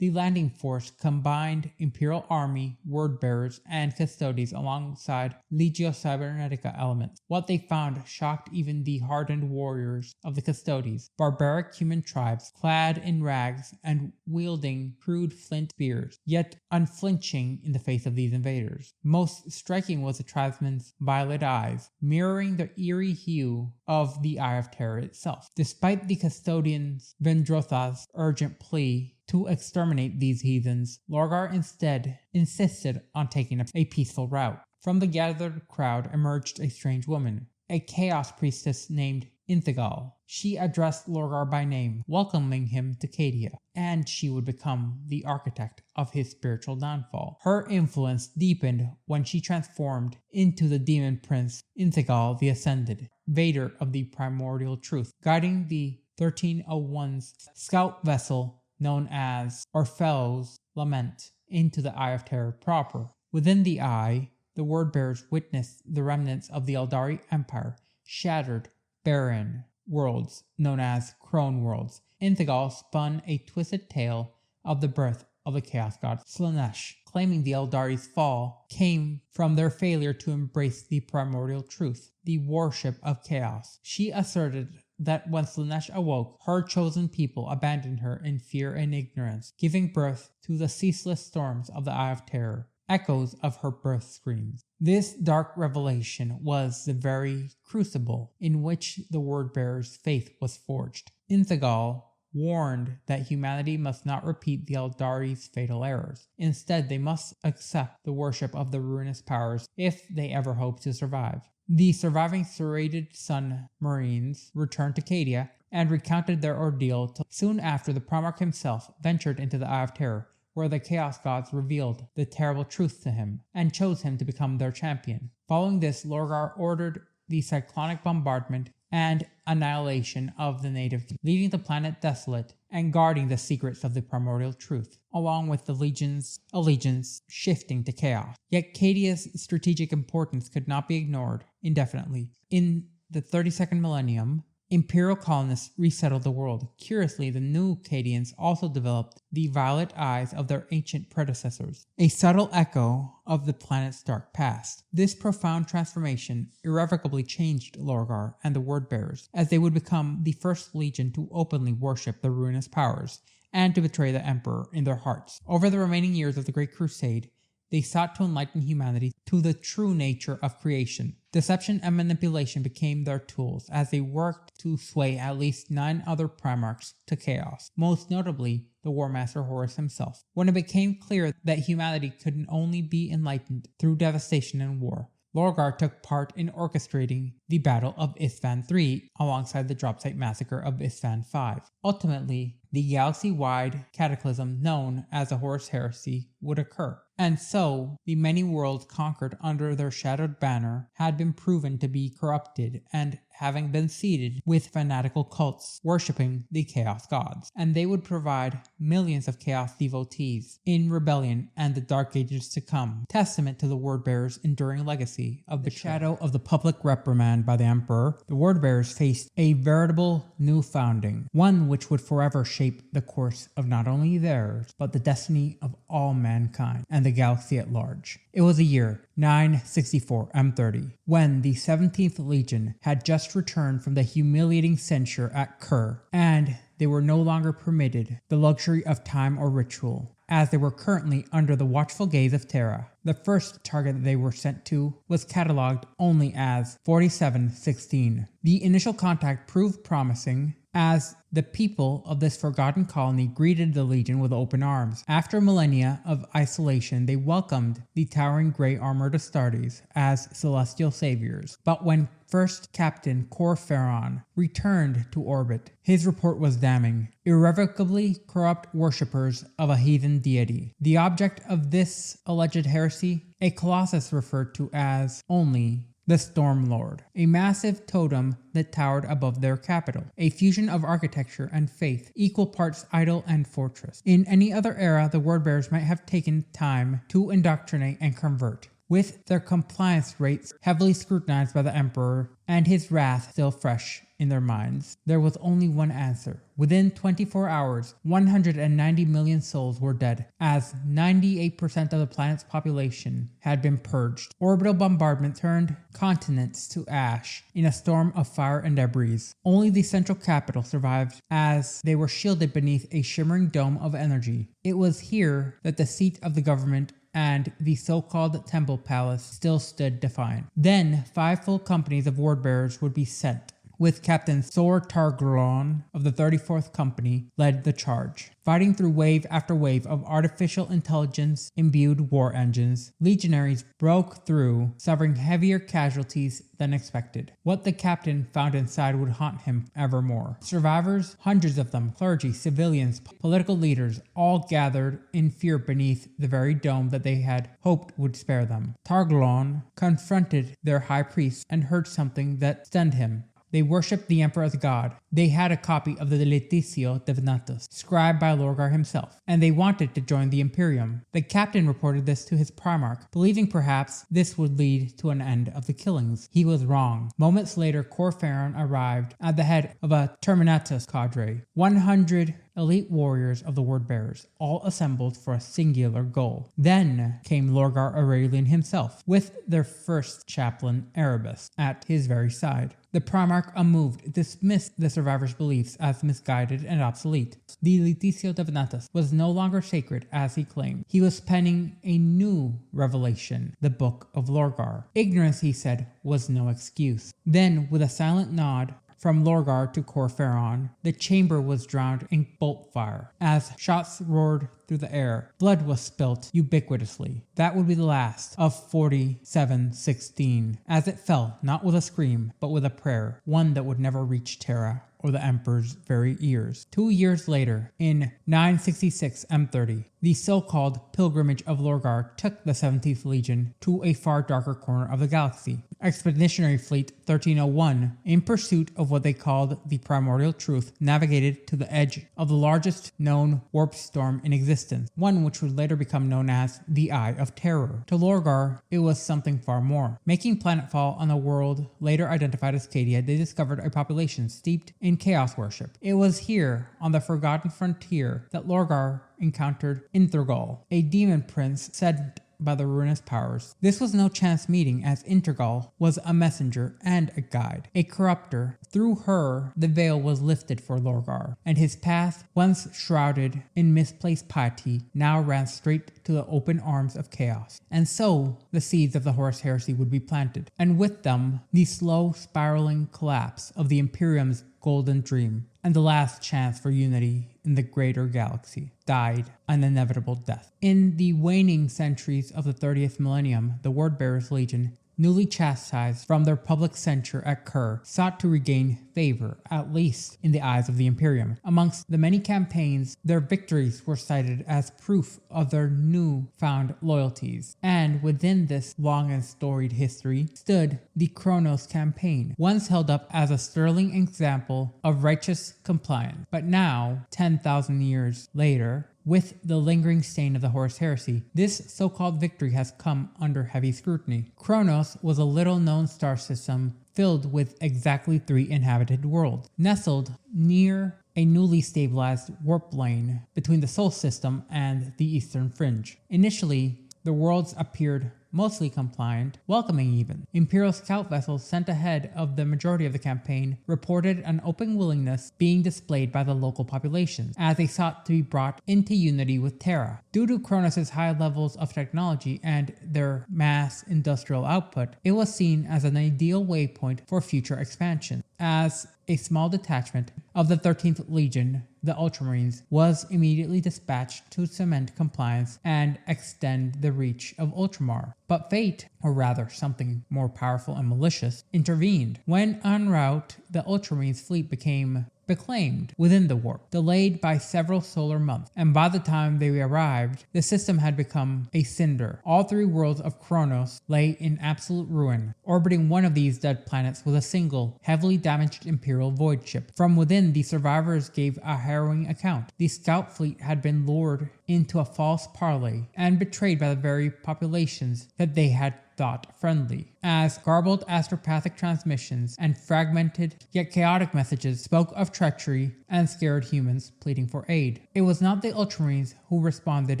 The landing force combined Imperial Army, Wordbearers, and Custodes alongside Legio Cybernetica elements. What they found shocked even the hardened warriors of the Custodes, barbaric human tribes clad in rags and wielding crude flint spears, yet unflinching in the face of these invaders. Most striking was the tribesmen's violet eyes, mirroring the eerie hue of the Eye of Terror itself. Despite the Custodians' Vendrotha's urgent plea to exterminate these heathens, Lorgar instead insisted on taking a peaceful route. From the gathered crowd emerged a strange woman, a chaos priestess named Inthigal. She addressed Lorgar by name, welcoming him to Cadia, and she would become the architect of his spiritual downfall. Her influence deepened when she transformed into the demon prince Inthigal the Ascended, Vader of the Primordial Truth, guiding the 1301's scout vessel known as Orpheus Lament into the Eye of Terror proper. Within the Eye, the Wordbearers witnessed the remnants of the Eldari Empire, shattered, barren worlds known as Crone Worlds. Inthigal spun a twisted tale of the birth of the Chaos God Slaanesh, claiming the Eldari's fall came from their failure to embrace the primordial truth, the worship of chaos. She asserted that when Slaanesh awoke, her chosen people abandoned her in fear and ignorance, giving birth to the ceaseless storms of the Eye of Terror, echoes of her birth screams. This dark revelation was the very crucible in which the Wordbearers' faith was forged. Inthigal warned that humanity must not repeat the Eldari's fatal errors. Instead, they must accept the worship of the ruinous powers if they ever hope to survive. The surviving serrated Sun Marines returned to Cadia and recounted their ordeal till soon after the Primarch himself ventured into the Eye of Terror, where the Chaos Gods revealed the terrible truth to him and chose him to become their champion. Following this, Lorgar ordered the cyclonic bombardment and annihilation of the natives, leaving the planet desolate and guarding the secrets of the primordial truth, along with the Legion's allegiance shifting to chaos. Yet Cadia's strategic importance could not be ignored indefinitely. In the 32nd millennium, Imperial colonists resettled the world. Curiously, the new Cadians also developed the violet eyes of their ancient predecessors, a subtle echo of the planet's dark past. This profound transformation irrevocably changed Lorgar and the Wordbearers, as they would become the first legion to openly worship the ruinous powers and to betray the Emperor in their hearts. Over the remaining years of the Great Crusade, they sought to enlighten humanity to the true nature of creation. Deception and manipulation became their tools as they worked to sway at least 9 other Primarchs to chaos, most notably the War Master Horus himself. When it became clear that humanity could only be enlightened through devastation and war, Lorgar took part in orchestrating the Battle of Isstvan III alongside the Dropsite Massacre of Isstvan V. Ultimately, the galaxy-wide cataclysm known as the Horus Heresy would occur. And so, the many worlds conquered under their shadowed banner had been proven to be corrupted and having been seeded with fanatical cults worshipping the Chaos Gods. And they would provide millions of Chaos devotees in rebellion and the Dark Ages to come, testament to the Wordbearers' enduring legacy of the shadow of the public reprimand by the Emperor. The Wordbearers faced a veritable new founding, one which would forever shape the course of not only theirs, but the destiny of all mankind and the galaxy at large. It was the year 964 M30, when the 17th Legion had just returned from the humiliating censure at Kor, and they were no longer permitted the luxury of time or ritual, as they were currently under the watchful gaze of Terra. The first target that they were sent to was catalogued only as 4716. The initial contact proved promising, as the people of this forgotten colony greeted the Legion with open arms. After millennia of isolation, they welcomed the towering grey armored Astartes as celestial saviors. But when First Captain Kor Phaeron returned to orbit, his report was damning. Irrevocably corrupt worshippers of a heathen deity. The object of this alleged heresy, a colossus referred to as only the Storm Lord, a massive totem that towered above their capital, a fusion of architecture and faith, equal parts idol and fortress. In any other era, the Wordbearers might have taken time to indoctrinate and convert, with their compliance rates heavily scrutinized by the Emperor and his wrath still fresh in their minds. There was only one answer. Within 24 hours, 190 million souls were dead, as 98% of the planet's population had been purged. Orbital bombardment turned continents to ash in a storm of fire and debris. Only the central capital survived, as they were shielded beneath a shimmering dome of energy. It was here that the seat of the government and the so-called Temple Palace still stood defiant. Then, 5 full companies of Wordbearers would be sent, with Captain Sor Targlon of the 34th Company led the charge. Fighting through wave after wave of artificial intelligence-imbued war engines, legionaries broke through, suffering heavier casualties than expected. What the captain found inside would haunt him evermore. Survivors, hundreds of them, clergy, civilians, political leaders, all gathered in fear beneath the very dome that they had hoped would spare them. Targlon confronted their high priest and heard something that stunned him. They worshipped the Emperor as God. They had a copy of the Letitio Divinatus, scribed by Lorgar himself, and they wanted to join the Imperium. The captain reported this to his Primarch, believing perhaps this would lead to an end of the killings. He was wrong. Moments later, Kor Phaeron arrived at the head of a Terminatus cadre, 100 elite warriors of the Wordbearers, all assembled for a singular goal. Then came Lorgar Aurelian himself, with their first chaplain, Erebus, at his very side. The Primarch, unmoved, dismissed the survivors' beliefs as misguided and obsolete. The Letitio Divinatus was no longer sacred as he claimed. He was penning a new revelation, the Book of Lorgar. Ignorance, he said, was no excuse. Then, with a silent nod, from Lorgar to Kor Phaeron, the chamber was drowned in bolt fire. As shots roared through the air, blood was spilt ubiquitously. That would be the last of 4716, as it fell not with a scream, but with a prayer, one that would never reach Terra or the Emperor's very ears. 2 years later, in 966 M30, the so-called Pilgrimage of Lorgar took the 17th Legion to a far darker corner of the galaxy. Expeditionary Fleet 1301, in pursuit of what they called the Primordial Truth, navigated to the edge of the largest known warp storm in existence, one which would later become known as the Eye of Terror. To Lorgar, it was something far more. Making planetfall on a world later identified as Cadia, they discovered a population steeped in chaos worship. It was here, on the Forgotten Frontier, that Lorgar encountered Intergal, a demon prince sent by the ruinous powers. This was no chance meeting, as Intergal was a messenger and a guide, a corrupter. Through her, the veil was lifted for Lorgar, and his path, once shrouded in misplaced piety, now ran straight to the open arms of chaos. And so, the seeds of the Horus Heresy would be planted, and with them, the slow spiraling collapse of the Imperium's golden dream, and the last chance for unity in the greater galaxy died an inevitable death. In the waning centuries of the 30th millennium, the Wordbearers Legion, newly chastised from their public censure at Kur, sought to regain favor, at least in the eyes of the Imperium. Amongst the many campaigns, their victories were cited as proof of their newfound loyalties. And within this long and storied history stood the Kronos campaign, once held up as a sterling example of righteous compliance. But now, 10,000 years later, with the lingering stain of the Horus Heresy, this so-called victory has come under heavy scrutiny. Kronos was a little-known star system filled with exactly 3 inhabited worlds, nestled near a newly stabilized warp lane between the Sol system and the Eastern Fringe. Initially, the worlds appeared mostly compliant, welcoming even. Imperial scout vessels sent ahead of the majority of the campaign reported an open willingness being displayed by the local populations as they sought to be brought into unity with Terra. Due to Kronos' high levels of technology and their mass industrial output, it was seen as an ideal waypoint for future expansion. As a small detachment of the 13th Legion, the Ultramarines, was immediately dispatched to cement compliance and extend the reach of Ultramar. But fate, or rather something more powerful and malicious, intervened. When en route, the Ultramarines fleet became beclaimed within the warp, delayed by several solar months, and by the time they arrived, the system had become a cinder. All 3 worlds of Kronos lay in absolute ruin. Orbiting one of these dead planets was a single, heavily damaged Imperial void ship. From within, the survivors gave a harrowing account. The scout fleet had been lured into a false parley and betrayed by the very populations that they had thought friendly, as garbled astropathic transmissions and fragmented yet chaotic messages spoke of treachery and scared humans pleading for aid. It was not the Ultramarines who responded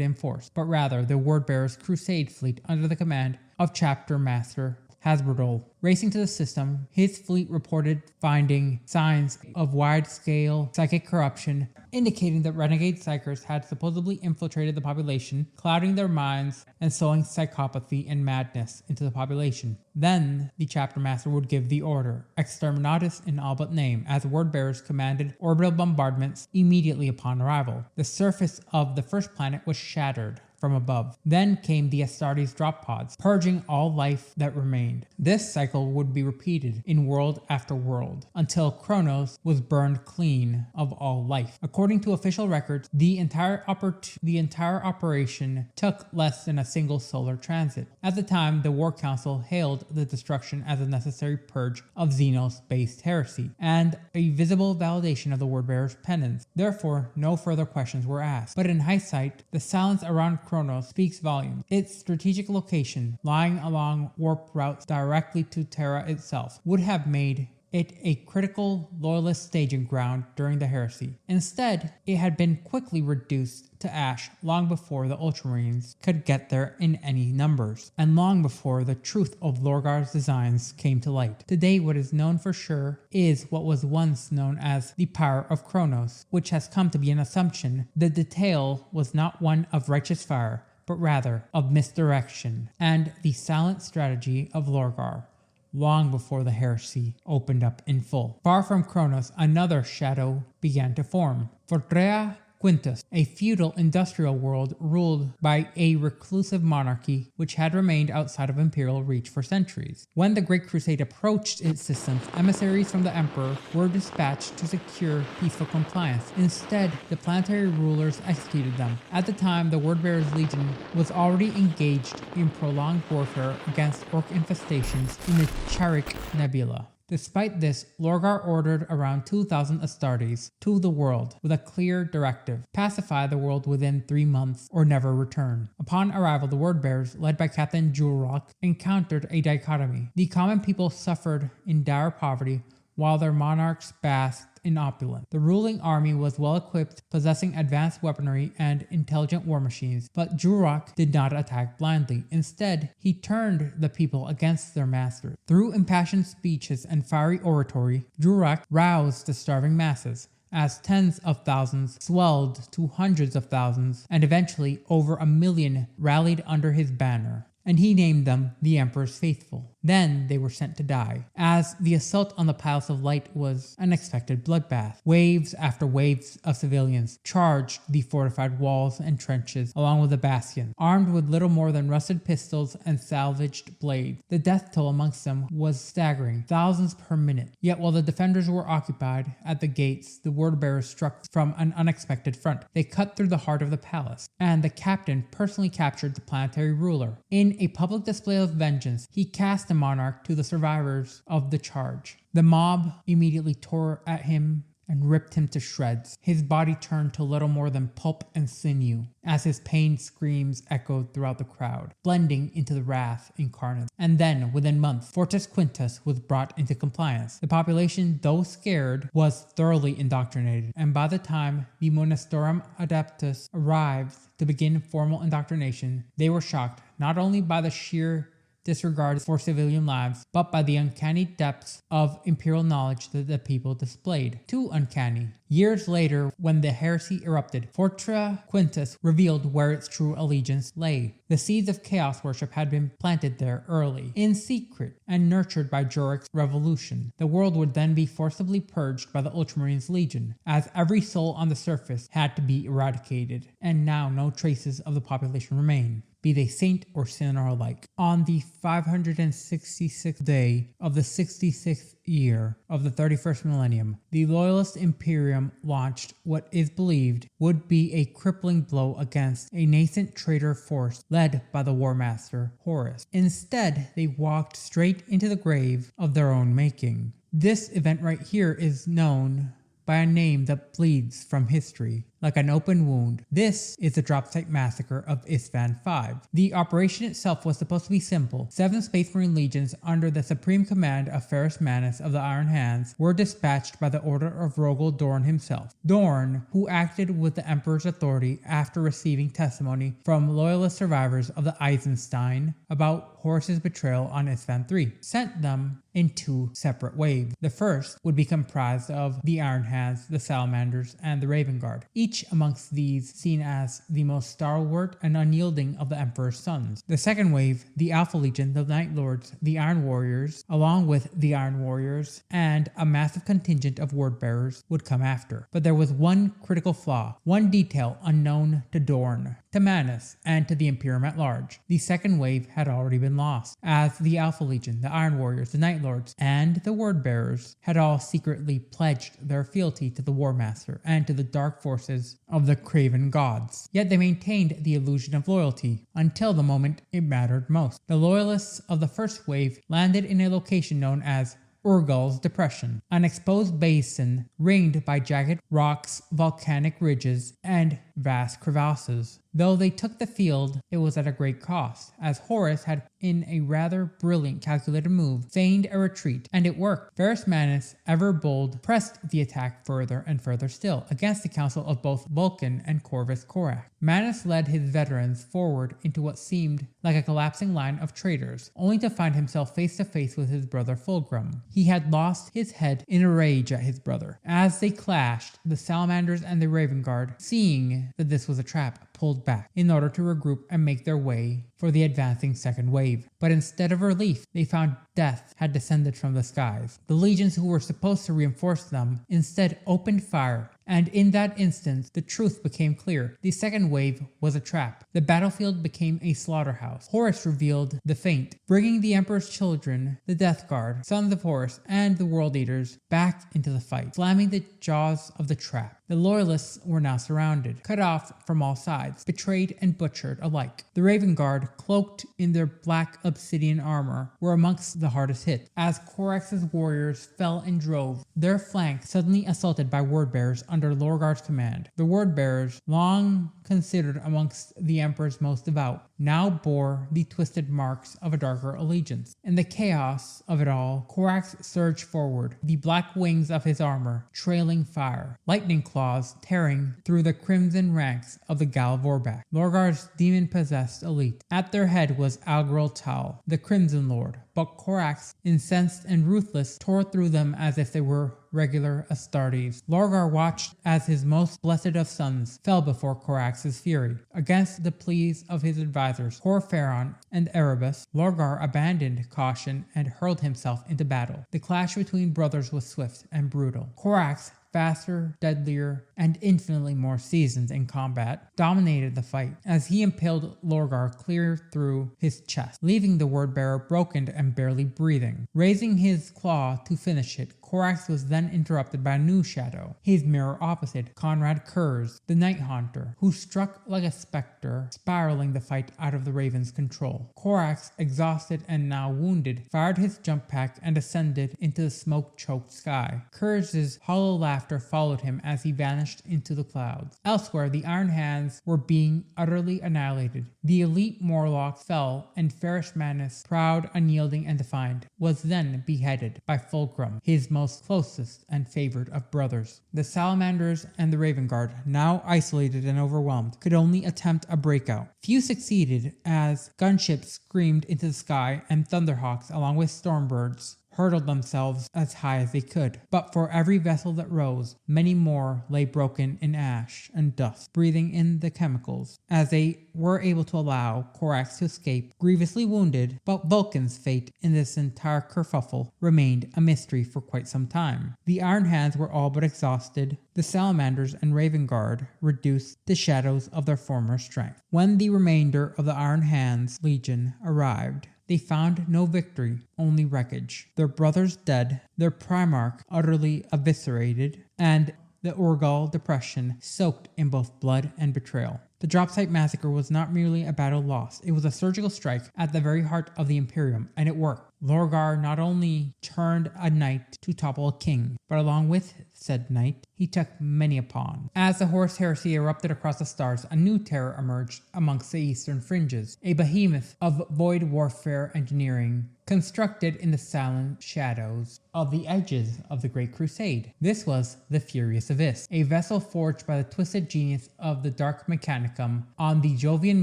in force, but rather the Wordbearers' crusade fleet under the command of Chapter Master Hasbrodol. Racing to the system, his fleet reported finding signs of wide-scale psychic corruption, indicating that renegade psychers had supposedly infiltrated the population, clouding their minds and sowing psychopathy and madness into the population. Then, the chapter master would give the order, exterminatus in all but name, as wordbearers commanded orbital bombardments immediately upon arrival. The surface of the first planet was shattered from above. Then came the Astartes drop pods, purging all life that remained. This cycle would be repeated in world after world, until Kronos was burned clean of all life. According to official records, the entire operation took less than a single solar transit. At the time, the War Council hailed the destruction as a necessary purge of Xenos-based heresy, and a visible validation of the Wordbearers' penance. Therefore, no further questions were asked. But in hindsight, the silence around Kronos speaks volumes. Its strategic location, lying along warp routes directly to Terra itself, would have made it a critical loyalist staging ground during the heresy. Instead, it had been quickly reduced to ash long before the Ultramarines could get there in any numbers, and long before the truth of Lorgar's designs came to light. Today, what is known for sure is what was once known as the power of Kronos, which has come to be an assumption. The detail was not one of righteous fire, but rather of misdirection, and the silent strategy of Lorgar. long before the heresy opened up in full. Far from Kronos, another shadow began to form. Fortrea Quintus, a feudal industrial world ruled by a reclusive monarchy which had remained outside of imperial reach for centuries. When the Great Crusade approached its systems, emissaries from the emperor were dispatched to secure peaceful compliance. Instead, the planetary rulers executed them. At the time, the Wordbearers Legion was already engaged in prolonged warfare against orc infestations in the Charik Nebula. Despite this, Lorgar ordered around 2,000 Astartes to the world with a clear directive: pacify the world within 3 months or never return. Upon arrival, the Wordbearers, led by Captain Jurok, encountered a dichotomy. The common people suffered in dire poverty, while their monarchs basked in opulence. The ruling army was well equipped, possessing advanced weaponry and intelligent war machines, but Jurok did not attack blindly. Instead, he turned the people against their masters. Through impassioned speeches and fiery oratory, Jurok roused the starving masses, as tens of thousands swelled to hundreds of thousands, and eventually over 1 million rallied under his banner. And he named them the Emperor's Faithful. Then they were sent to die, as the assault on the Palace of Light was an unexpected bloodbath. Waves after waves of civilians charged the fortified walls and trenches along with the bastions, armed with little more than rusted pistols and salvaged blades. The death toll amongst them was staggering, thousands per minute. Yet while the defenders were occupied at the gates, the Wordbearers struck from an unexpected front. They cut through the heart of the palace, and the captain personally captured the planetary ruler. In a public display of vengeance, he cast the monarch to the survivors of the charge. The mob immediately tore at him and ripped him to shreds. His body turned to little more than pulp and sinew, as his pain screams echoed throughout the crowd, blending into the wrath incarnate. And then, within months, Fortis Quintus was brought into compliance. The population, though scared, was thoroughly indoctrinated, and by the time the Monastorum Adeptus arrived to begin formal indoctrination, they were shocked not only by the sheer disregard for civilian lives, but by the uncanny depths of imperial knowledge that the people displayed. Too uncanny. Years later, when the heresy erupted, Fortrea Quintus revealed where its true allegiance lay. The seeds of chaos worship had been planted there early, in secret, and nurtured by Jorik's revolution. The world would then be forcibly purged by the Ultramarines Legion, as every soul on the surface had to be eradicated, and now no traces of the population remain, be they saint or sinner alike. On the 566th day of the 66th year of the 31st millennium, the Loyalist Imperium launched what is believed would be a crippling blow against a nascent traitor force led by the War Master Horus. Instead, they walked straight into the grave of their own making. This event right here is known by a name that bleeds from history like an open wound. This is the Dropsite Massacre of Isstvan V. The operation itself was supposed to be simple. 7 Space Marine legions under the supreme command of Ferrus Manus of the Iron Hands were dispatched by the order of Rogel Dorn himself. Dorn, who acted with the Emperor's authority after receiving testimony from loyalist survivors of the Eisenstein about Horus's betrayal on Isstvan III, sent them in 2 separate waves. The first would be comprised of the Iron Hands, the Salamanders, and the Raven Guard, each amongst these seen as the most stalwart and unyielding of the Emperor's sons. The second wave, the Alpha Legion, the Night Lords, the Iron Warriors, along with the Iron Warriors, and a massive contingent of Wordbearers would come after. But there was one critical flaw, one detail unknown to Dorn, to Manus, and to the Imperium at large. The second wave had already been lost, as the Alpha Legion, the Iron Warriors, the Night Lords, and the Wordbearers had all secretly pledged their fealty to the War Master and to the dark forces of the Craven Gods. Yet they maintained the illusion of loyalty until the moment it mattered most. The loyalists of the first wave landed in a location known as Urgal's Depression, an exposed basin ringed by jagged rocks, volcanic ridges, and vast crevasses. Though they took the field, it was at a great cost, as Horus had, in a rather brilliant calculated move, feigned a retreat, and it worked. Ferrus Manus, ever bold, pressed the attack further and further still, against the counsel of both Vulcan and Corvus Corax. Manus led his veterans forward into what seemed like a collapsing line of traitors, only to find himself face to face with his brother Fulgrim. He had lost his head in a rage at his brother. As they clashed, the Salamanders and the Raven Guard, seeing that this was a trap, pulled back in order to regroup and make their way for the advancing second wave. But instead of relief, they found death had descended from the skies. The legions who were supposed to reinforce them instead opened fire, and in that instant, the truth became clear. The second wave was a trap. The battlefield became a slaughterhouse. Horus revealed the feint, bringing the Emperor's children, the Death Guard, Sons of Horus, and the World Eaters back into the fight, slamming the jaws of the trap. The Loyalists were now surrounded, cut off from all sides, betrayed and butchered alike. The Raven Guard, cloaked in their black obsidian armor, were amongst the hardest hit, as Corax's warriors fell in droves, their flanks suddenly assaulted by word-bearers under Lorgar's command. The word-bearers, long considered amongst the Emperor's most devout, now bore the twisted marks of a darker allegiance. In the chaos of it all, Corax surged forward, the black wings of his armor trailing fire, lightning claws tearing through the crimson ranks of the Gal Vorbak, Lorgar's demon-possessed elite. At their head was Algril Tal, the Crimson Lord, but Corax, incensed and ruthless, tore through them as if they were regular Astartes. Lorgar watched as his most blessed of sons fell before Corax's fury. Against the pleas of his advisors, Kor Phaeron and Erebus, Lorgar abandoned caution and hurled himself into battle. The clash between brothers was swift and brutal. Corax, faster, deadlier, and infinitely more seasoned in combat, dominated the fight as he impaled Lorgar clear through his chest, leaving the word-bearer broken and barely breathing. Raising his claw to finish it, Corax was then interrupted by a new shadow, his mirror opposite, Conrad Kurz, the Night Haunter, who struck like a specter, spiraling the fight out of the Raven's control. Corax, exhausted and now wounded, fired his jump pack and ascended into the smoke-choked sky. Kurz's hollow laughter followed him as he vanished into the clouds. Elsewhere, the Iron Hands were being utterly annihilated. The elite Morlocks fell, and Ferrus Manus, proud, unyielding, and defiant, was then beheaded by Fulcrum, his most closest and favored of brothers. The Salamanders and the Raven Guard, now isolated and overwhelmed, could only attempt a breakout. Few succeeded as gunships screamed into the sky and Thunderhawks, along with Stormbirds, hurled themselves as high as they could. But for every vessel that rose, many more lay broken in ash and dust, breathing in the chemicals, as they were able to allow Corax to escape, grievously wounded. But Vulcan's fate in this entire kerfuffle remained a mystery for quite some time. The Iron Hands were all but exhausted. The Salamanders and Raven Guard reduced to shadows of their former strength. When the remainder of the Iron Hands Legion arrived, they found no victory, only wreckage. Their brothers dead, their Primarch utterly eviscerated, and the Urgal depression soaked in both blood and betrayal. The Dropsite Massacre was not merely a battle lost, it was a surgical strike at the very heart of the Imperium, and it worked. Lorgar not only turned a knight to topple a king, but along with said knight, he took many a pawn. As the Horus Heresy erupted across the stars, a new terror emerged amongst the eastern fringes, a behemoth of void warfare engineering, constructed in the silent shadows of the edges of the Great Crusade. This was the Furious Abyss, a vessel forged by the twisted genius of the Dark Mechanicum on the Jovian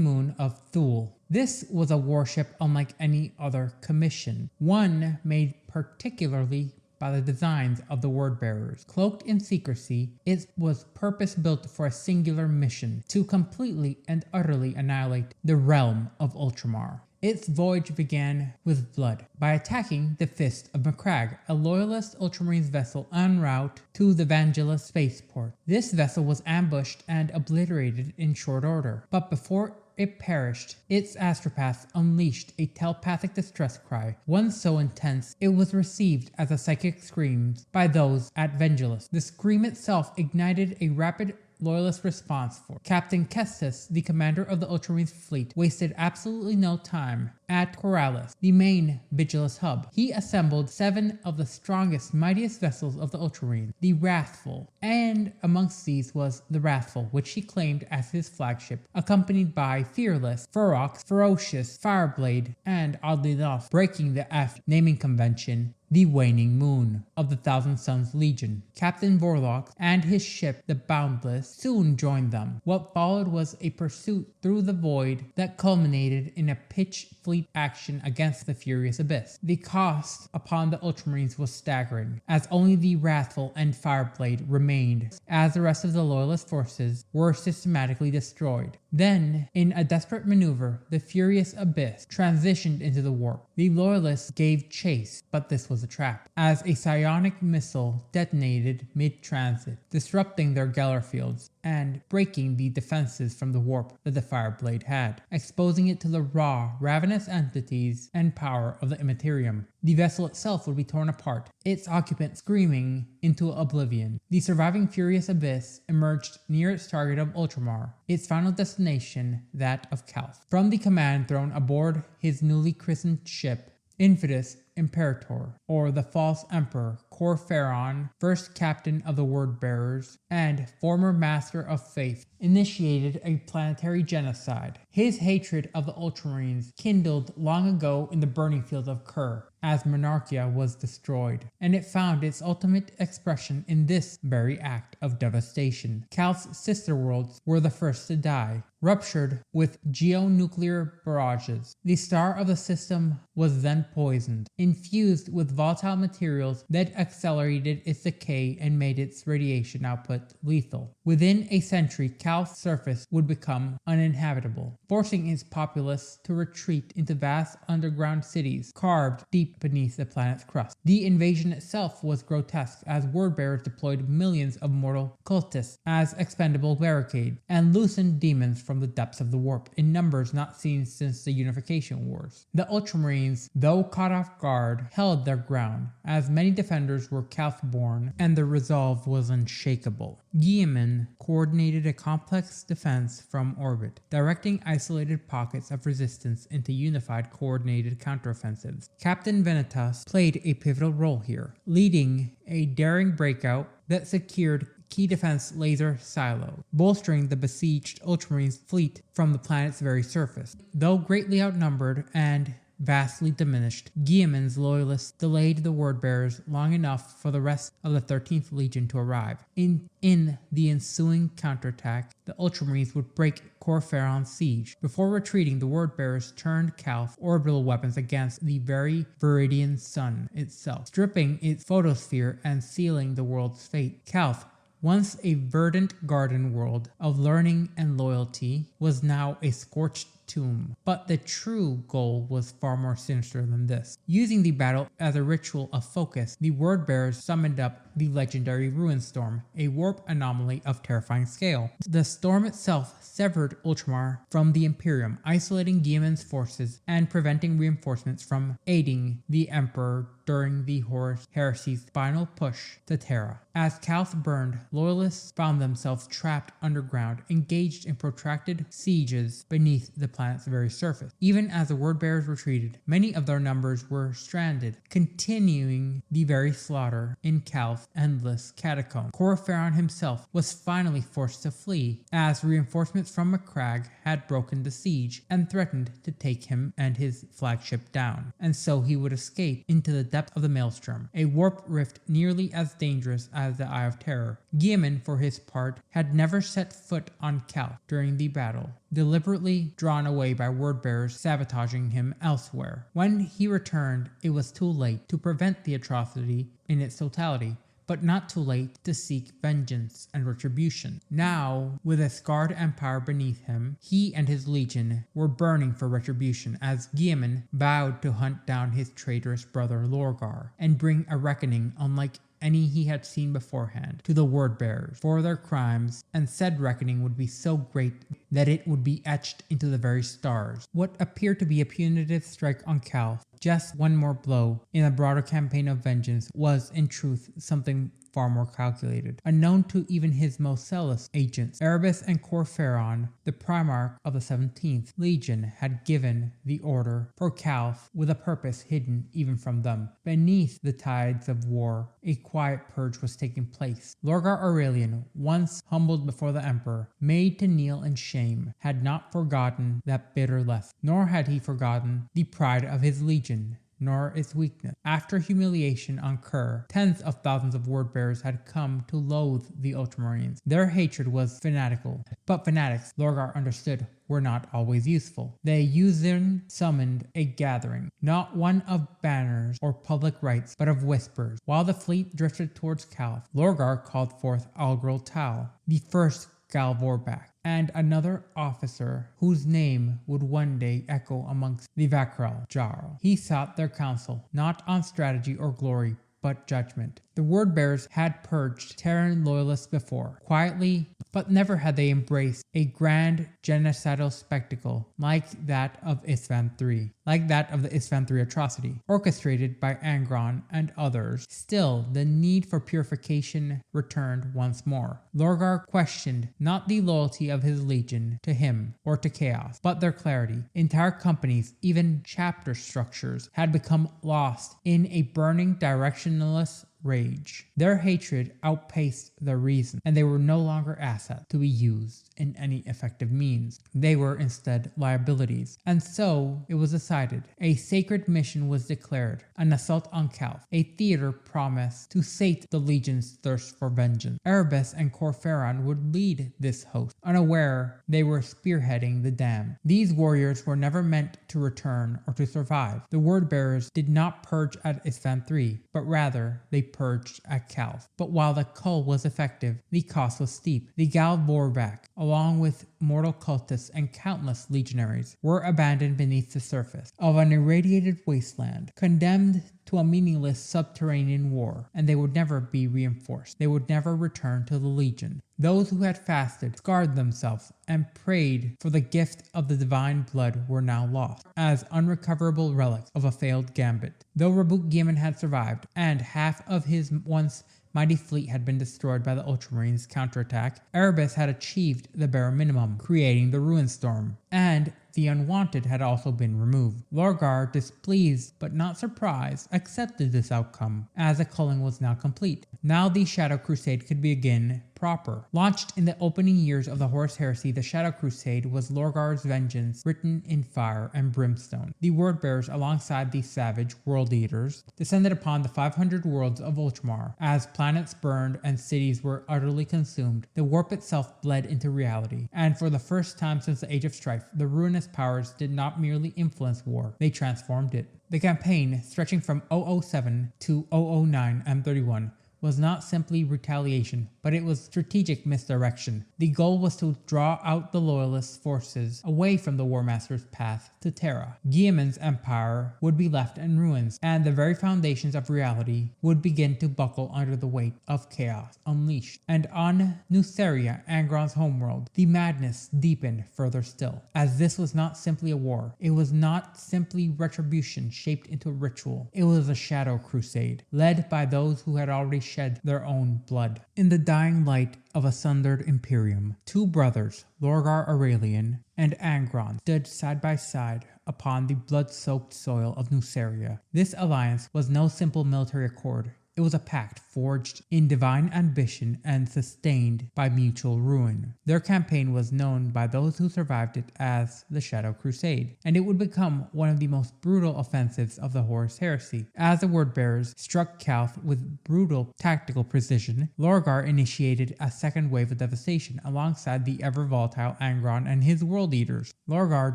moon of Thule. This was a warship unlike any other commission, one made particularly by the designs of the word-bearers. Cloaked in secrecy, it was purpose-built for a singular mission, to completely and utterly annihilate the realm of Ultramar. Its voyage began with blood, by attacking the Fist of Macragge, a loyalist Ultramarines vessel en route to the Vangelis spaceport. This vessel was ambushed and obliterated in short order, but before it perished, its astropath unleashed a telepathic distress cry, one so intense it was received as a psychic scream by those at Vangelis. The scream itself ignited a rapid loyalist response force. Captain Kestis, the commander of the Ultramarines fleet, wasted absolutely no time at Corrales, the main Vigilus hub. He assembled 7 of the strongest, mightiest vessels of the Ultramarines, the Wrathful, and amongst these was the Wrathful, which he claimed as his flagship, accompanied by Fearless, Ferox, Ferocious, Fireblade, and oddly enough, breaking the F naming convention, the Waning Moon of the Thousand Suns Legion. Captain Vorlok and his ship, the Boundless, soon joined them. What followed was a pursuit through the void that culminated in a pitch-fleet fleet action against the furious abyss. The cost upon the Ultramarines was staggering, as only the Wrathful and Fireblade remained, as the rest of the Loyalist forces were systematically destroyed. Then, in a desperate maneuver, the furious abyss transitioned into the warp. The Loyalists gave chase, but this was a trap, as a psionic missile detonated mid-transit, disrupting their Geller fields and breaking the defenses from the warp that the Fireblade had, exposing it to the raw, ravenous entities and power of the Immaterium. The vessel itself would be torn apart, its occupant screaming into oblivion. The surviving furious abyss emerged near its target of Ultramar, its final destination that of Calth. From the command throne aboard his newly christened ship, Infidus Imperator, or the False Emperor Kor Phaeron, first captain of the Word Bearers and former master of faith, initiated a planetary genocide. His hatred of the Ultramarines kindled long ago in the burning field of Kor, as Monarchia was destroyed, and it found its ultimate expression in this very act of devastation. Calth's sister worlds were the first to die, ruptured with geonuclear barrages. The star of the system was then poisoned, infused with volatile materials that accelerated its decay and made its radiation output lethal. Within a century, Calth's surface would become uninhabitable, forcing its populace to retreat into vast underground cities carved deep beneath the planet's crust. The invasion itself was grotesque, as Wordbearers deployed millions of mortal cultists as expendable barricade, and loosened demons from the depths of the warp in numbers not seen since the Unification Wars. The Ultramarines, though caught off guard, held their ground, as many defenders were Calth-born, and their resolve was unshakable. Guilliman coordinated a complex defense from orbit, directing isolated pockets of resistance into unified coordinated counteroffensives. Captain Venitas played a pivotal role here, leading a daring breakout that secured key defense laser silo, bolstering the besieged Ultramarines fleet from the planet's very surface. Though greatly outnumbered and vastly diminished, Guilliman's loyalists delayed the Wordbearers long enough for the rest of the 13th Legion to arrive. In the ensuing counterattack, the Ultramarines would break Kor Phaeron's siege. Before retreating, the Wordbearers turned Calth orbital weapons against the very Viridian sun itself, stripping its photosphere and sealing the world's fate. Calth, once a verdant garden world of learning and loyalty, was now a scorched tomb. But the true goal was far more sinister than this. Using the battle as a ritual of focus, the Wordbearers summoned up the legendary Ruin Storm, a warp anomaly of terrifying scale. The storm itself severed Ultramar from the Imperium, isolating Guilliman's forces and preventing reinforcements from aiding the Emperor during the Horus Heresy's final push to Terra. As Calth burned, loyalists found themselves trapped underground, engaged in protracted sieges beneath the planet's very surface. Even as the Wordbearers retreated, many of their numbers were stranded, continuing the very slaughter in Calth's endless catacomb. Kor Phaeron himself was finally forced to flee, as reinforcements from Macragge had broken the siege and threatened to take him and his flagship down, and so he would escape into the depth of the Maelstrom, a warp rift nearly as dangerous as the Eye of Terror. Guilliman, for his part, had never set foot on Calth during the battle, deliberately drawn away by Wordbearers sabotaging him elsewhere. When he returned, it was too late to prevent the atrocity in its totality, but not too late to seek vengeance and retribution. Now, with a scarred empire beneath him, he and his legion were burning for retribution, as Guilliman vowed to hunt down his traitorous brother Lorgar and bring a reckoning unlike any he had seen beforehand to the Wordbearers for their crimes, and said reckoning would be so great that it would be etched into the very stars. What appeared to be a punitive strike on Calth, just one more blow in a broader campaign of vengeance, was in truth something far more calculated. Unknown to even his most zealous agents, Erebus and Kor Phaeron, the Primarch of the 17th Legion, had given the order for Calth with a purpose hidden even from them. Beneath the tides of war, a quiet purge was taking place. Lorgar Aurelian, once humbled before the Emperor, made to kneel in shame, had not forgotten that bitter lesson, nor had he forgotten the pride of his legion. nor its weakness. After humiliation on Kor, tens of thousands of word-bearers had come to loathe the Ultramarines. Their hatred was fanatical, but fanatics, Lorgar understood, were not always useful. They then summoned a gathering, not one of banners or public rites, but of whispers. While the fleet drifted towards Calth, Lorgar called forth Algril Tal, the first Gal Vorbak, and another officer whose name would one day echo amongst the Vakral Jarl. He sought their counsel, not on strategy or glory, but judgment. The word-bearers had purged Terran loyalists before, quietly, but never had they embraced a grand genocidal spectacle like that of Isstvan III, like that of the Isstvan III atrocity, orchestrated by Angron and others. Still, the need for purification returned once more. Lorgar questioned not the loyalty of his legion to him or to Chaos, but their clarity. Entire companies, even chapter structures, had become lost in a burning directionless rage. Their hatred outpaced their reason, and they were no longer assets to be used in any effective means. They were instead liabilities. And so it was decided. A sacred mission was declared, an assault on Calth, a theater promised to sate the Legion's thirst for vengeance. Erebus and Kor Phaeron would lead this host, unaware they were spearheading the damned. These warriors were never meant to return or to survive. The word-bearers did not purge at Isstvan III, but rather they purged at Calth. But while the cull was effective, the cost was steep. The Gal Vorbak, along with mortal cultists and countless legionaries, were abandoned beneath the surface of an irradiated wasteland, condemned to a meaningless subterranean war, and they would never be reinforced. They would never return to the Legion. Those who had fasted, scarred themselves, and prayed for the gift of the divine blood were now lost, as unrecoverable relics of a failed gambit. Though Rabuk Gaiman had survived, and half of his once mighty fleet had been destroyed by the Ultramarines' counterattack, Erebus had achieved the bare minimum, creating the Ruin Storm, and the Unwanted had also been removed. Lorgar, displeased but not surprised, accepted this outcome, as the culling was now complete. Now the Shadow Crusade could begin proper. Launched in the opening years of the Horus Heresy, the Shadow Crusade was Lorgar's vengeance written in fire and brimstone. The Word-bearers, alongside the savage World Eaters, descended upon the 500 worlds of Ultramar. As planets burned and cities were utterly consumed, the warp itself bled into reality, and for the first time since the Age of Strife, the ruinous powers did not merely influence war, they transformed it. The campaign, stretching from 007 to 009 M31, was not simply retaliation, but it was strategic misdirection. The goal was to draw out the Loyalist forces away from the War Master's path to Terra. Guilliman's empire would be left in ruins, and the very foundations of reality would begin to buckle under the weight of chaos unleashed. And on Nuceria, Angron's homeworld, the madness deepened further still. As this was not simply a war, it was not simply retribution shaped into ritual. It was a shadow crusade, led by those who had already shed their own blood. In the dying light of a sundered Imperium, two brothers, Lorgar Aurelian and Angron, stood side by side upon the blood-soaked soil of Nuceria. This alliance was no simple military accord. It was a pact forged in divine ambition and sustained by mutual ruin. Their campaign was known by those who survived it as the Shadow Crusade, and it would become one of the most brutal offensives of the Horus Heresy. As the Word-bearers struck Calth with brutal tactical precision, Lorgar initiated a second wave of devastation alongside the ever-volatile Angron and his World Eaters. Lorgar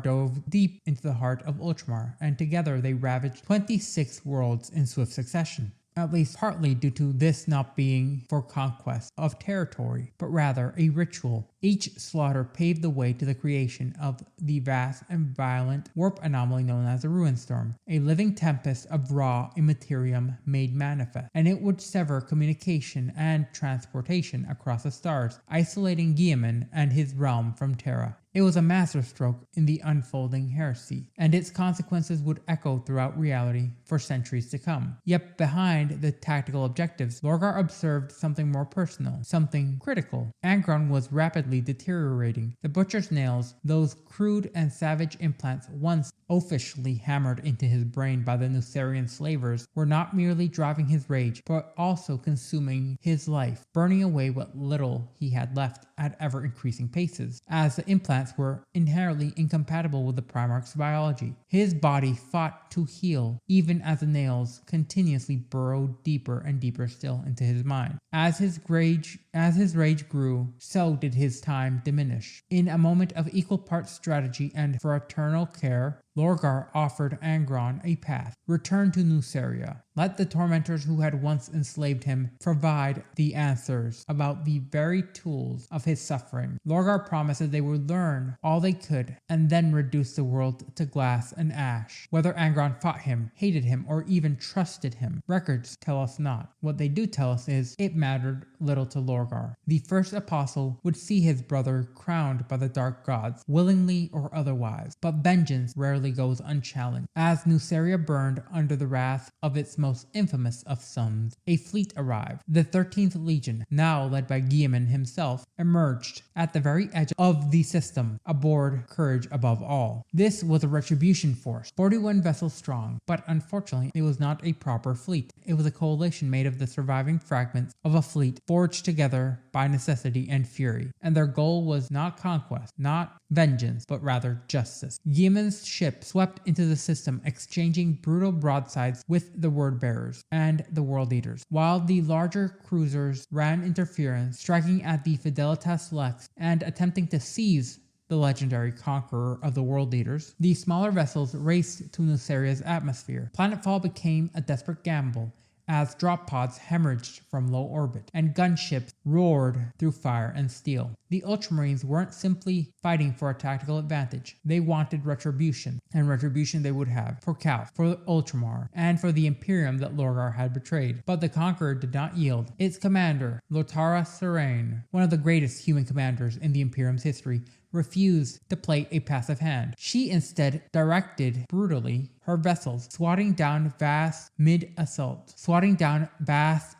dove deep into the heart of Ultramar, and together they ravaged 26 worlds in swift succession. At least partly due to this not being for conquest of territory, but rather a ritual. Each slaughter paved the way to the creation of the vast and violent warp anomaly known as the Ruin Storm, a living tempest of raw immaterium made manifest, and it would sever communication and transportation across the stars, isolating Guilliman and his realm from Terra. It was a masterstroke in the unfolding heresy, and its consequences would echo throughout reality for centuries to come. Yet behind the tactical objectives, Lorgar observed something more personal, something critical. Angron was rapidly deteriorating. The butcher's nails, those crude and savage implants once officially hammered into his brain by the Nucerian slavers were not merely driving his rage, but also consuming his life, burning away what little he had left at ever-increasing paces, as the implants were inherently incompatible with the Primarch's biology. His body fought to heal, even as the nails continuously burrowed deeper and deeper still into his mind. As his rage grew, so did his time diminish. In a moment of equal parts strategy and fraternal care, Lorgar offered Angron a path. Return to Nuceria. Let the tormentors who had once enslaved him provide the answers about the very tools of his suffering. Lorgar promised that they would learn all they could and then reduce the world to glass and ash. Whether Angron fought him, hated him, or even trusted him, records tell us not. What they do tell us is it mattered little to Lorgar. The first apostle would see his brother crowned by the dark gods, willingly or otherwise, but vengeance rarely goes unchallenged. As Nuceria burned under the wrath of its most infamous of sons, a fleet arrived. The 13th Legion, now led by Guilliman himself, emerged at the very edge of the system, aboard Courage above all. This was a retribution force, 41 vessels strong, but unfortunately it was not a proper fleet. It was a coalition made of the surviving fragments of a fleet forged together by necessity and fury, and their goal was not conquest, not vengeance, but rather justice. Guilliman's ship swept into the system, exchanging brutal broadsides with the word bearers and the world eaters, while the larger cruisers ran interference, striking at the Fidelitas Lex and attempting to seize the legendary conqueror of the world eaters. The smaller vessels raced to Nuceria's atmosphere. Planetfall became a desperate gamble, as drop pods hemorrhaged from low orbit, and gunships roared through fire and steel. The Ultramarines weren't simply fighting for a tactical advantage. They wanted retribution, and retribution they would have, for Calth, for Ultramar, and for the Imperium that Lorgar had betrayed. But the Conqueror did not yield. Its commander, Lotara Serene, one of the greatest human commanders in the Imperium's history, refused to play a passive hand. She instead directed brutally her vessels, swatting down vast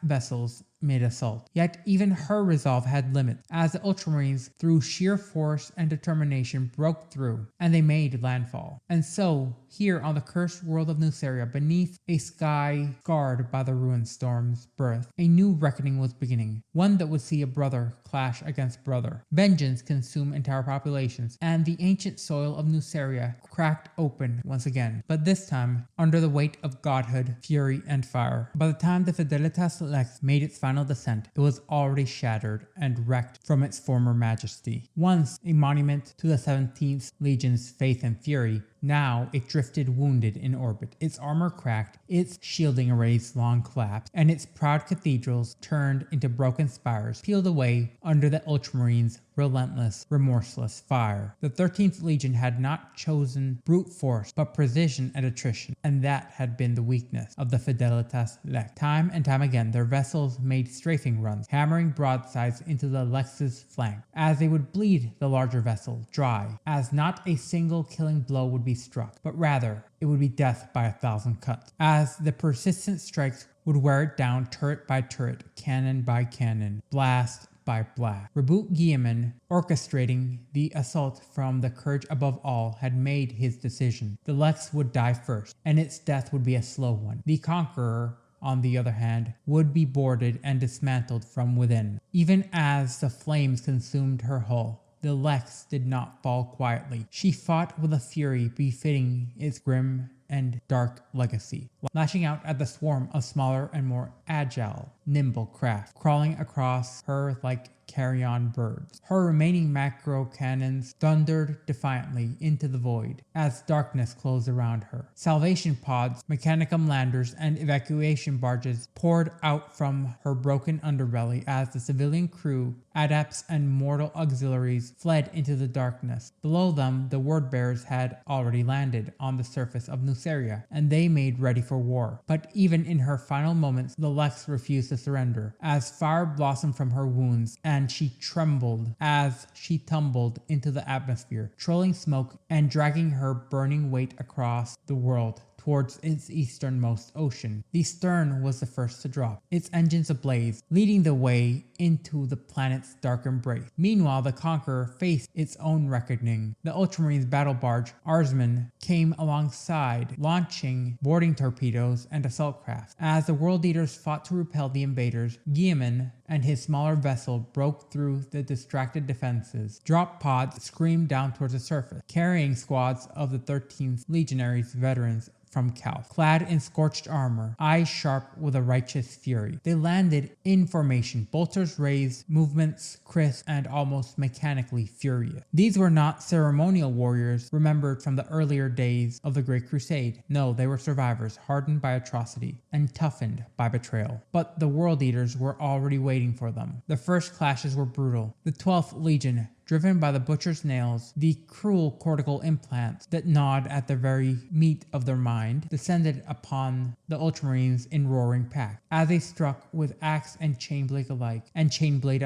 vessels mid-assault. Yet even her resolve had limits, as the Ultramarines, through sheer force and determination, broke through, and they made landfall. And so, here on the cursed world of Nuceria, beneath a sky scarred by the ruined storm's birth, a new reckoning was beginning, one that would see a brother clash against brother. Vengeance consume entire populations, and the ancient soil of Nuceria cracked open once again, but this time under the weight of godhood, fury, and fire. By the time the Fidelitas Lex made its final descent, it was already shattered and wrecked from its former majesty. Once a monument to the 17th Legion's faith and fury, now it drifted wounded in orbit, its armor cracked, its shielding arrays long collapsed, and its proud cathedrals turned into broken spires, peeled away under the Ultramarines' relentless, remorseless fire. The 13th Legion had not chosen brute force, but precision and attrition, and that had been the weakness of the Fidelitas Lex. Time and time again, their vessels made strafing runs, hammering broadsides into the Lex's flank, as they would bleed the larger vessel dry, as not a single killing blow would be struck, but rather it would be death by 1,000 cuts, as the persistent strikes would wear it down turret by turret, cannon by cannon, blast by blast. Reboot Guilliman, orchestrating the assault from the Courage above all, had made his decision. The Lex would die first, and its death would be a slow one. The Conqueror, on the other hand, would be boarded and dismantled from within. Even as the flames consumed her hull, the Lex did not fall quietly. She fought with a fury befitting its grim and dark legacy, lashing out at the swarm of smaller and more agile, nimble craft, crawling across her like carrion birds. Her remaining macro cannons thundered defiantly into the void as darkness closed around her. Salvation pods, mechanicum landers, and evacuation barges poured out from her broken underbelly as the civilian crew, adepts, and mortal auxiliaries fled into the darkness. Below them, the word bearers had already landed on the surface of Nuceria, and they made ready for war. But even in her final moments, the Lex refused to surrender, as fire blossomed from her wounds, and she trembled as she tumbled into the atmosphere, trailing smoke and dragging her burning weight across the world towards its easternmost ocean. The stern was the first to drop, its engines ablaze, leading the way into the planet's dark embrace. Meanwhile, the Conqueror faced its own reckoning. The Ultramarines battle barge Arsman came alongside, launching boarding torpedoes and assault crafts. As the world leaders fought to repel the invaders, Guilliman and his smaller vessel broke through the distracted defenses. Drop pods screamed down towards the surface, carrying squads of the 13th Legionaries veterans from Calth, clad in scorched armor, eyes sharp with a righteous fury. They landed in formation, bolters raised, movements crisp and almost mechanically furious. These were not ceremonial warriors remembered from the earlier days of the Great Crusade. No, they were survivors, hardened by atrocity and toughened by betrayal. But the world leaders were already waiting for them. The first clashes were brutal. The 12th Legion, driven by the butcher's nails, the cruel cortical implants that gnawed at the very meat of their mind, descended upon the Ultramarines in roaring pack, as they struck with axe and chainblade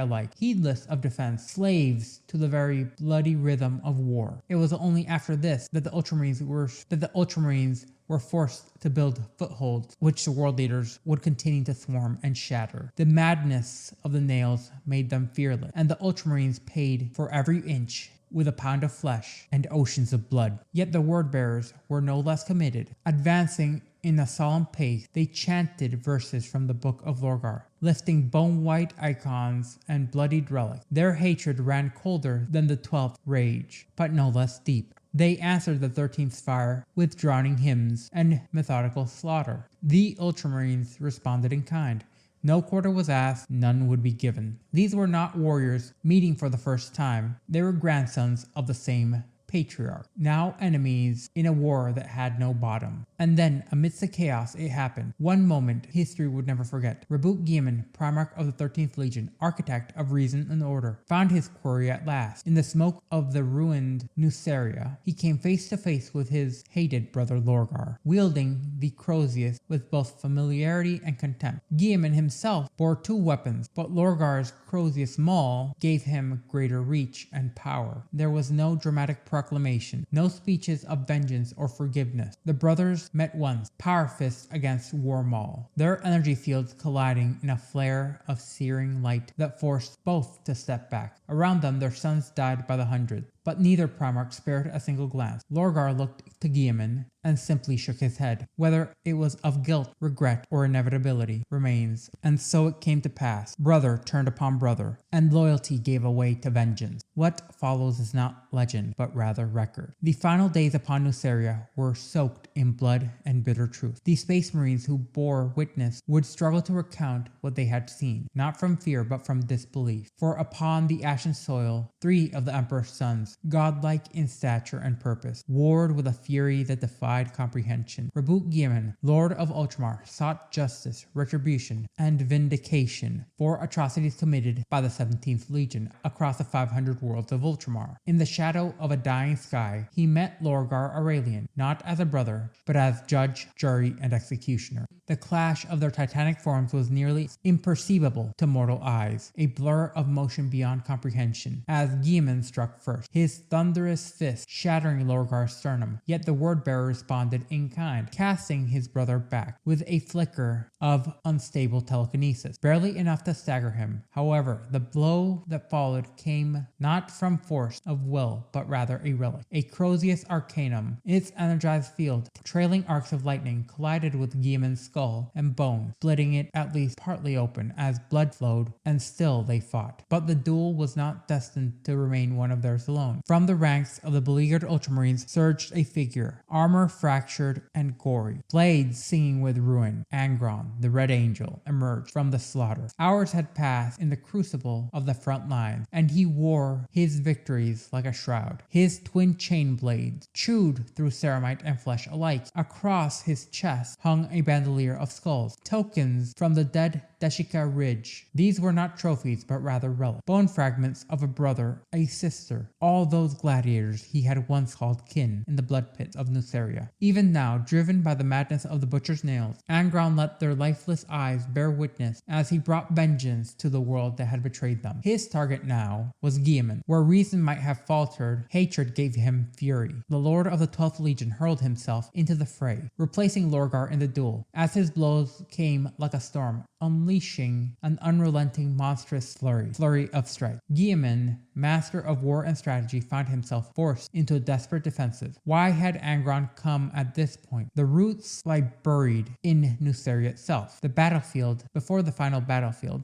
alike, heedless of defense, slaves to the very bloody rhythm of war. It was only after this that the Ultramarines were forced to build footholds, which the world leaders would continue to swarm and shatter. The madness of the nails made them fearless, and the Ultramarines paid for every inch with a pound of flesh and oceans of blood. Yet the word bearers were no less committed. Advancing in a solemn pace, they chanted verses from the Book of Lorgar, lifting bone-white icons and bloodied relics. Their hatred ran colder than the 12th rage, but no less deep. They answered the 13th's fire with drowning hymns and methodical slaughter. The Ultramarines responded in kind. No quarter was asked, none would be given. These were not warriors meeting for the first time. They were grandsons of the same patriarch, now enemies in a war that had no bottom. And then, amidst the chaos, it happened. One moment history would never forget. Rebut Guilliman, Primarch of the 13th Legion, architect of reason and order, found his quarry at last. In the smoke of the ruined Nuceria, he came face to face with his hated brother Lorgar, wielding the Crozius with both familiarity and contempt. Guilliman himself bore two weapons, but Lorgar's Crozius Maul gave him greater reach and power. There was no dramatic proclamation, no speeches of vengeance or forgiveness. The brothers met once, power fists against War Maul, their energy fields colliding in a flare of searing light that forced both to step back. Around them, their sons died by the hundreds, but neither Primarch spared a single glance. Lorgar looked to Guilliman and simply shook his head. Whether it was of guilt, regret, or inevitability remains. And so it came to pass. Brother turned upon brother, and loyalty gave way to vengeance. What follows is not legend, but rather record. The final days upon Nuceria were soaked in blood and bitter truth. The Space Marines who bore witness would struggle to recount what they had seen, not from fear, but from disbelief. For upon the ashen soil, 3 of the Emperor's sons, godlike in stature and purpose, warred with a fury that defied comprehension. Rebut Guilliman, Lord of Ultramar, sought justice, retribution, and vindication for atrocities committed by the 17th Legion across the 500 worlds of Ultramar. In the shadow of a dying sky, he met Lorgar Aurelian, not as a brother, but as judge, jury, and executioner. The clash of their titanic forms was nearly imperceivable to mortal eyes, a blur of motion beyond comprehension, as Guilliman struck first, his thunderous fist shattering Lorgar's sternum. Yet the word-bearer responded in kind, casting his brother back with a flicker of unstable telekinesis, barely enough to stagger him. However, the blow that followed came not from force of will, but rather a relic, a Crozius Arcanum. Its energized field, trailing arcs of lightning, collided with Guilliman's skull and bone, splitting it at least partly open as blood flowed, and still they fought. But the duel was not destined to remain one of theirs alone. From the ranks of the beleaguered Ultramarines surged a figure, armor fractured and gory, blades singing with ruin. Angron, the Red Angel, emerged from the slaughter. Hours had passed in the crucible of the front lines, and he wore his victories like a shroud. His twin chain blades chewed through ceramite and flesh alike. Across his chest hung a bandolier unclear of skulls, tokens from the dead Deshika Ridge. These were not trophies, but rather relics, bone fragments of a brother, a sister, all those gladiators he had once called kin in the blood pits of Nuceria. Even now, driven by the madness of the butcher's nails, Angron let their lifeless eyes bear witness as he brought vengeance to the world that had betrayed them. His target now was Guilliman. Where reason might have faltered, hatred gave him fury. The Lord of the 12th Legion hurled himself into the fray, replacing Lorgar in the duel, as his blows came like a storm, unleashing an unrelenting monstrous flurry of strike. Guilliman, master of war and strategy, found himself forced into a desperate defensive. Why had Angron come at this point? The roots lie buried in Nuceria itself. The battlefield, before the final battle,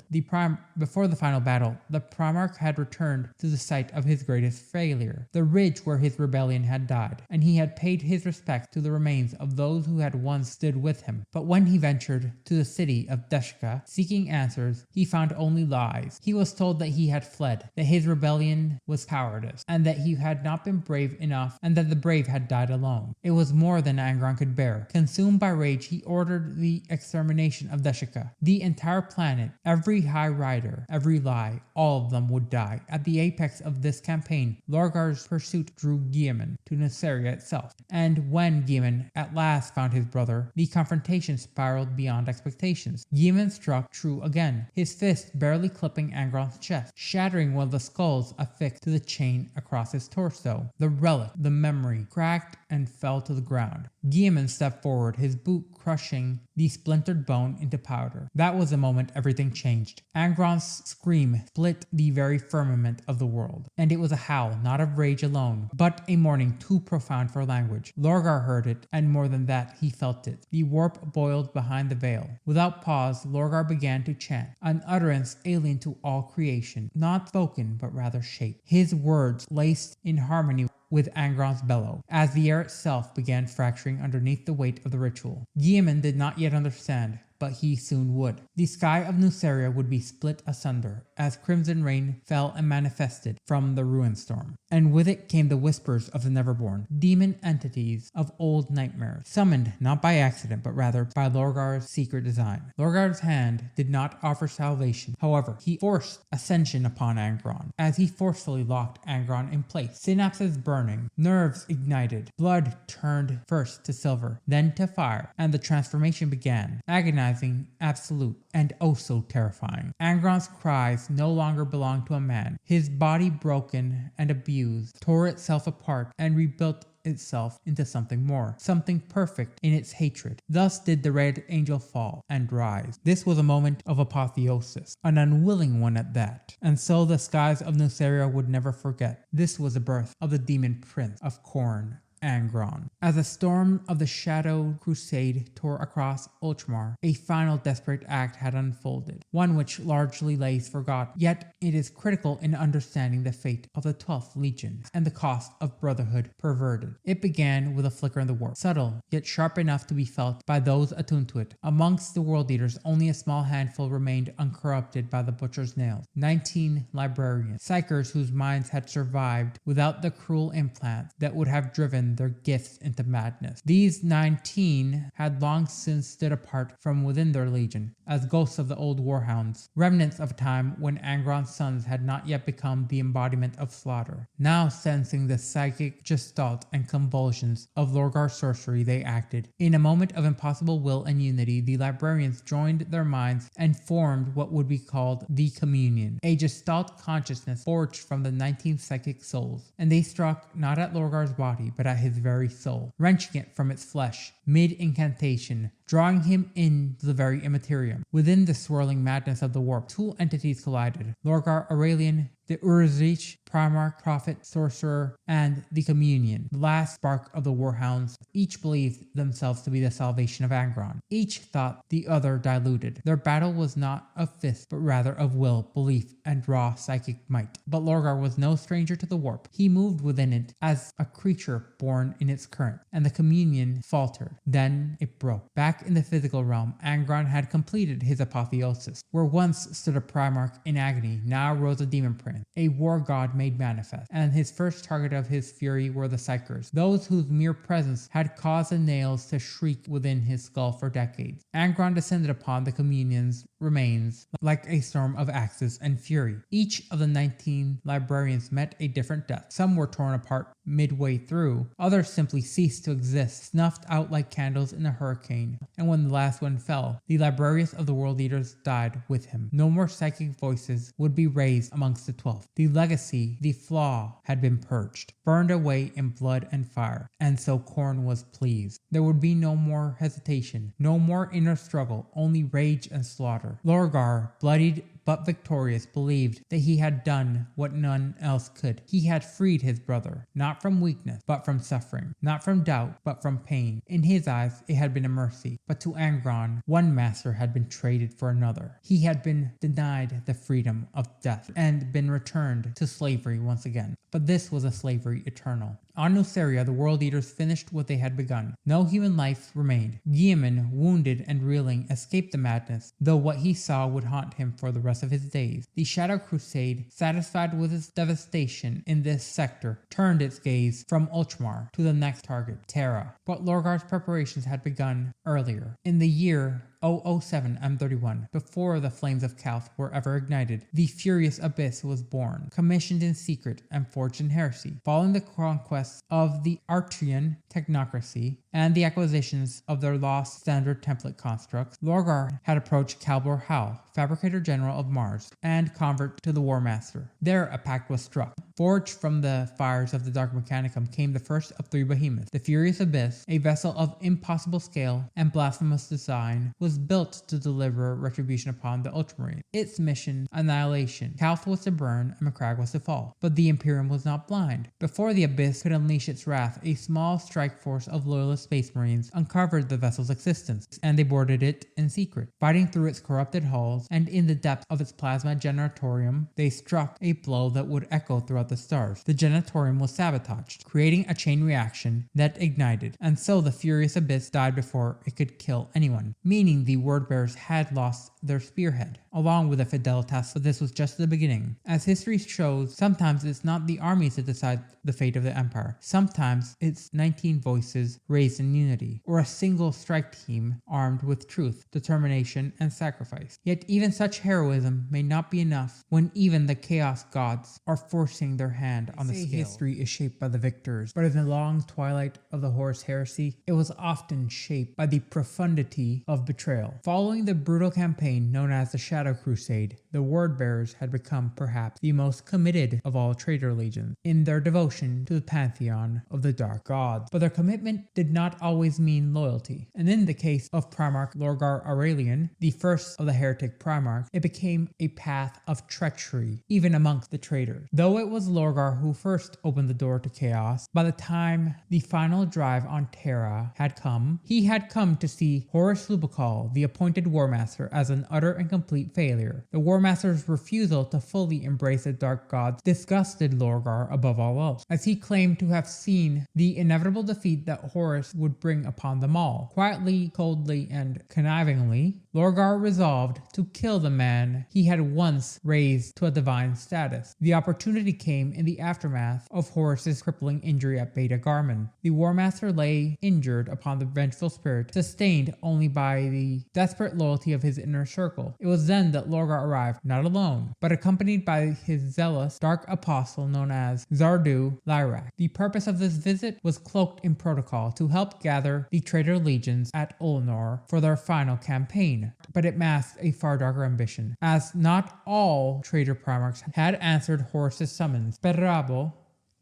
the Primarch had returned to the site of his greatest failure, the ridge where his rebellion had died, and he had paid his respects to the remains of those who had once stood with him. But when he ventured to the city of Deshka, seeking answers, he found only lies. He was told that he had fled, that his rebellion was cowardice, and that he had not been brave enough, and that the brave had died alone. It was more than Angron could bear. Consumed by rage, he ordered the extermination of Deshka. The entire planet, every high rider, every lie, all of them would die. At the apex of this campaign, Lorgar's pursuit drew Guilliman to Nuceria itself. And when Guilliman at last found his brother, the confrontation spiraled beyond expectations. Guilliman struck true again, his fist barely clipping Angron's chest, shattering one of the skulls affixed to the chain across his torso. The relic, the memory, cracked and fell to the ground. Guilliman stepped forward, his boot crushing the splintered bone into powder. That was the moment everything changed. Angron's scream split the very firmament of the world, and it was a howl, not of rage alone, but a mourning too profound for language. Lorgar heard it, and more than that, he felt it. The warp boiled behind the veil. Without pause, Lorgar began to chant, an utterance alien to all creation, not spoken but rather shaped. His words laced in harmony with Angron's bellow, as the air itself began fracturing underneath the weight of the ritual. Guilliman did not yet understand, but he soon would. The sky of Nuceria would be split asunder as crimson rain fell and manifested from the ruin storm. And with it came the whispers of the Neverborn, demon entities of old nightmares, summoned not by accident but rather by Lorgar's secret design. Lorgar's hand did not offer salvation. However, he forced ascension upon Angron, as he forcefully locked Angron in place. Synapses burning, nerves ignited, blood turned first to silver, then to fire, and the transformation began. Agonizing, absolute, and oh so terrifying. Angron's cries no longer belonged to a man. His body, broken and abused, tore itself apart and rebuilt itself into something more, something perfect in its hatred. Thus did the red angel fall and rise. This was a moment of apotheosis, an unwilling one at that. And so the skies of Nuceria would never forget. This was the birth of the demon prince of Khorne, Angron. As a storm of the Shadow Crusade tore across Ultramar, a final desperate act had unfolded, one which largely lays forgotten. Yet it is critical in understanding the fate of the 12th Legion and the cost of brotherhood perverted. It began with a flicker in the warp, subtle yet sharp enough to be felt by those attuned to it. Amongst the world leaders, only a small handful remained uncorrupted by the butcher's nails. 19 librarians, psychers whose minds had survived without the cruel implants that would have driven their gifts into madness. These 19 had long since stood apart from within their legion, as ghosts of the old warhounds, remnants of a time when Angron's sons had not yet become the embodiment of slaughter. Now sensing the psychic gestalt and convulsions of Lorgar's sorcery, they acted. In a moment of impossible will and unity, the librarians joined their minds and formed what would be called the Communion, a gestalt consciousness forged from the 19 psychic souls. And they struck not at Lorgar's body, but at his very soul, wrenching it from its flesh, mid-incantation, drawing him into the very immaterium. Within the swirling madness of the warp, two entities collided. Lorgar Aurelian, the Urzich, Primarch, Prophet, Sorcerer, and the Communion, the last spark of the Warhounds. Each believed themselves to be the salvation of Angron. Each thought the other diluted. Their battle was not of fist, but rather of will, belief, and raw psychic might. But Lorgar was no stranger to the warp. He moved within it as a creature born in its current, and the Communion faltered. Then it broke. Back in the physical realm, Angron had completed his apotheosis. Where once stood a Primarch in agony, now rose a demon prince, Aurelian, a war god made manifest, and his first target of his fury were the Psychers, those whose mere presence had caused the nails to shriek within his skull for decades. Angron descended upon the Communion's remains like a storm of axes and fury. Each of the 19 librarians met a different death. Some were torn apart midway through, others simply ceased to exist, snuffed out like candles in a hurricane, and when the last one fell, the librarians of the world leaders died with him. No more psychic voices would be raised amongst the 12. The legacy, the flaw, had been purged, burned away in blood and fire, and so Khorne was pleased. There would be no more hesitation, no more inner struggle, only rage and slaughter. Lorgar, bloodied but victorious, believed that he had done what none else could. He had freed his brother, not from weakness, but from suffering, not from doubt, but from pain. In his eyes, it had been a mercy, but to Angron, one master had been traded for another. He had been denied the freedom of death and been returned to slavery once again. But this was a slavery eternal. On Nuceria, the world leaders finished what they had begun. No human life remained. Guilliman, wounded and reeling, escaped the madness, though what he saw would haunt him for the rest of his days. The Shadow Crusade, satisfied with its devastation in this sector, turned its gaze from Ultramar to the next target, Terra. But Lorgar's preparations had begun earlier. In the year 007 M31, before the flames of Calth were ever ignited, the Furious Abyss was born, commissioned in secret and forged in heresy. Following the conquests of the Artrian technocracy and the acquisitions of their lost standard template constructs, Lorgar had approached Calbor Hal, Fabricator General of Mars, and convert to the War Master. There a pact was struck. Forged from the fires of the Dark Mechanicum came the first of 3 behemoths. The Furious Abyss, a vessel of impossible scale and blasphemous design, was built to deliver retribution upon the Ultramarine. Its mission, annihilation. Calth was to burn and Macragge was to fall. But the Imperium was not blind. Before the Abyss could unleash its wrath, a small strike force of loyalist space marines uncovered the vessel's existence, and they boarded it in secret. Fighting through its corrupted hulls and in the depths of its plasma generatorium, they struck a blow that would echo throughout the stars. The generatorium was sabotaged, creating a chain reaction that ignited, and so the Furious Abyss died before it could kill anyone, meaning the Wordbearers had lost their spearhead, along with the Fidelitas, but this was just the beginning. As history shows, sometimes it's not the armies that decide the fate of the Empire. Sometimes it's 19 voices raised in unity, or a single strike team armed with truth, determination, and sacrifice. Yet even such heroism may not be enough when even the Chaos Gods are forcing their hand on the scale. History is shaped by the victors, but in the long twilight of the Horus Heresy, it was often shaped by the profundity of betrayal. Following the brutal campaign known as the Shadow Crusade, the Wordbearers had become perhaps the most committed of all traitor legions in their devotion to the pantheon of the Dark Gods. But their commitment did not always mean loyalty. And in the case of Primarch Lorgar Aurelian, the first of the heretic Primarchs, it became a path of treachery, even amongst the traitors. Though it was Lorgar who first opened the door to chaos, by the time the final drive on Terra had come, he had come to see Horus Lubicol, the appointed War Master, as an utter and complete failure. The War Master's refusal to fully embrace the Dark Gods disgusted Lorgar above all else, as he claimed to have seen the inevitable defeat that Horus would bring upon them all. Quietly, coldly, and connivingly, Lorgar resolved to kill the man he had once raised to a divine status. The opportunity came in the aftermath of Horus's crippling injury at Beta Garman. The War Master lay injured upon the vengeful spirit, sustained only by the desperate loyalty of his inner circle. It was then that Lorgar arrived, not alone, but accompanied by his zealous dark apostle known as Zardu Lyrak. The purpose of this visit was cloaked in protocol to help gather the traitor legions at Ulnor for their final campaign, but it masked a far darker ambition, as not all traitor Primarchs had answered Horus's summons. Perrabo,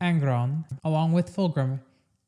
Angron, along with Fulgrim,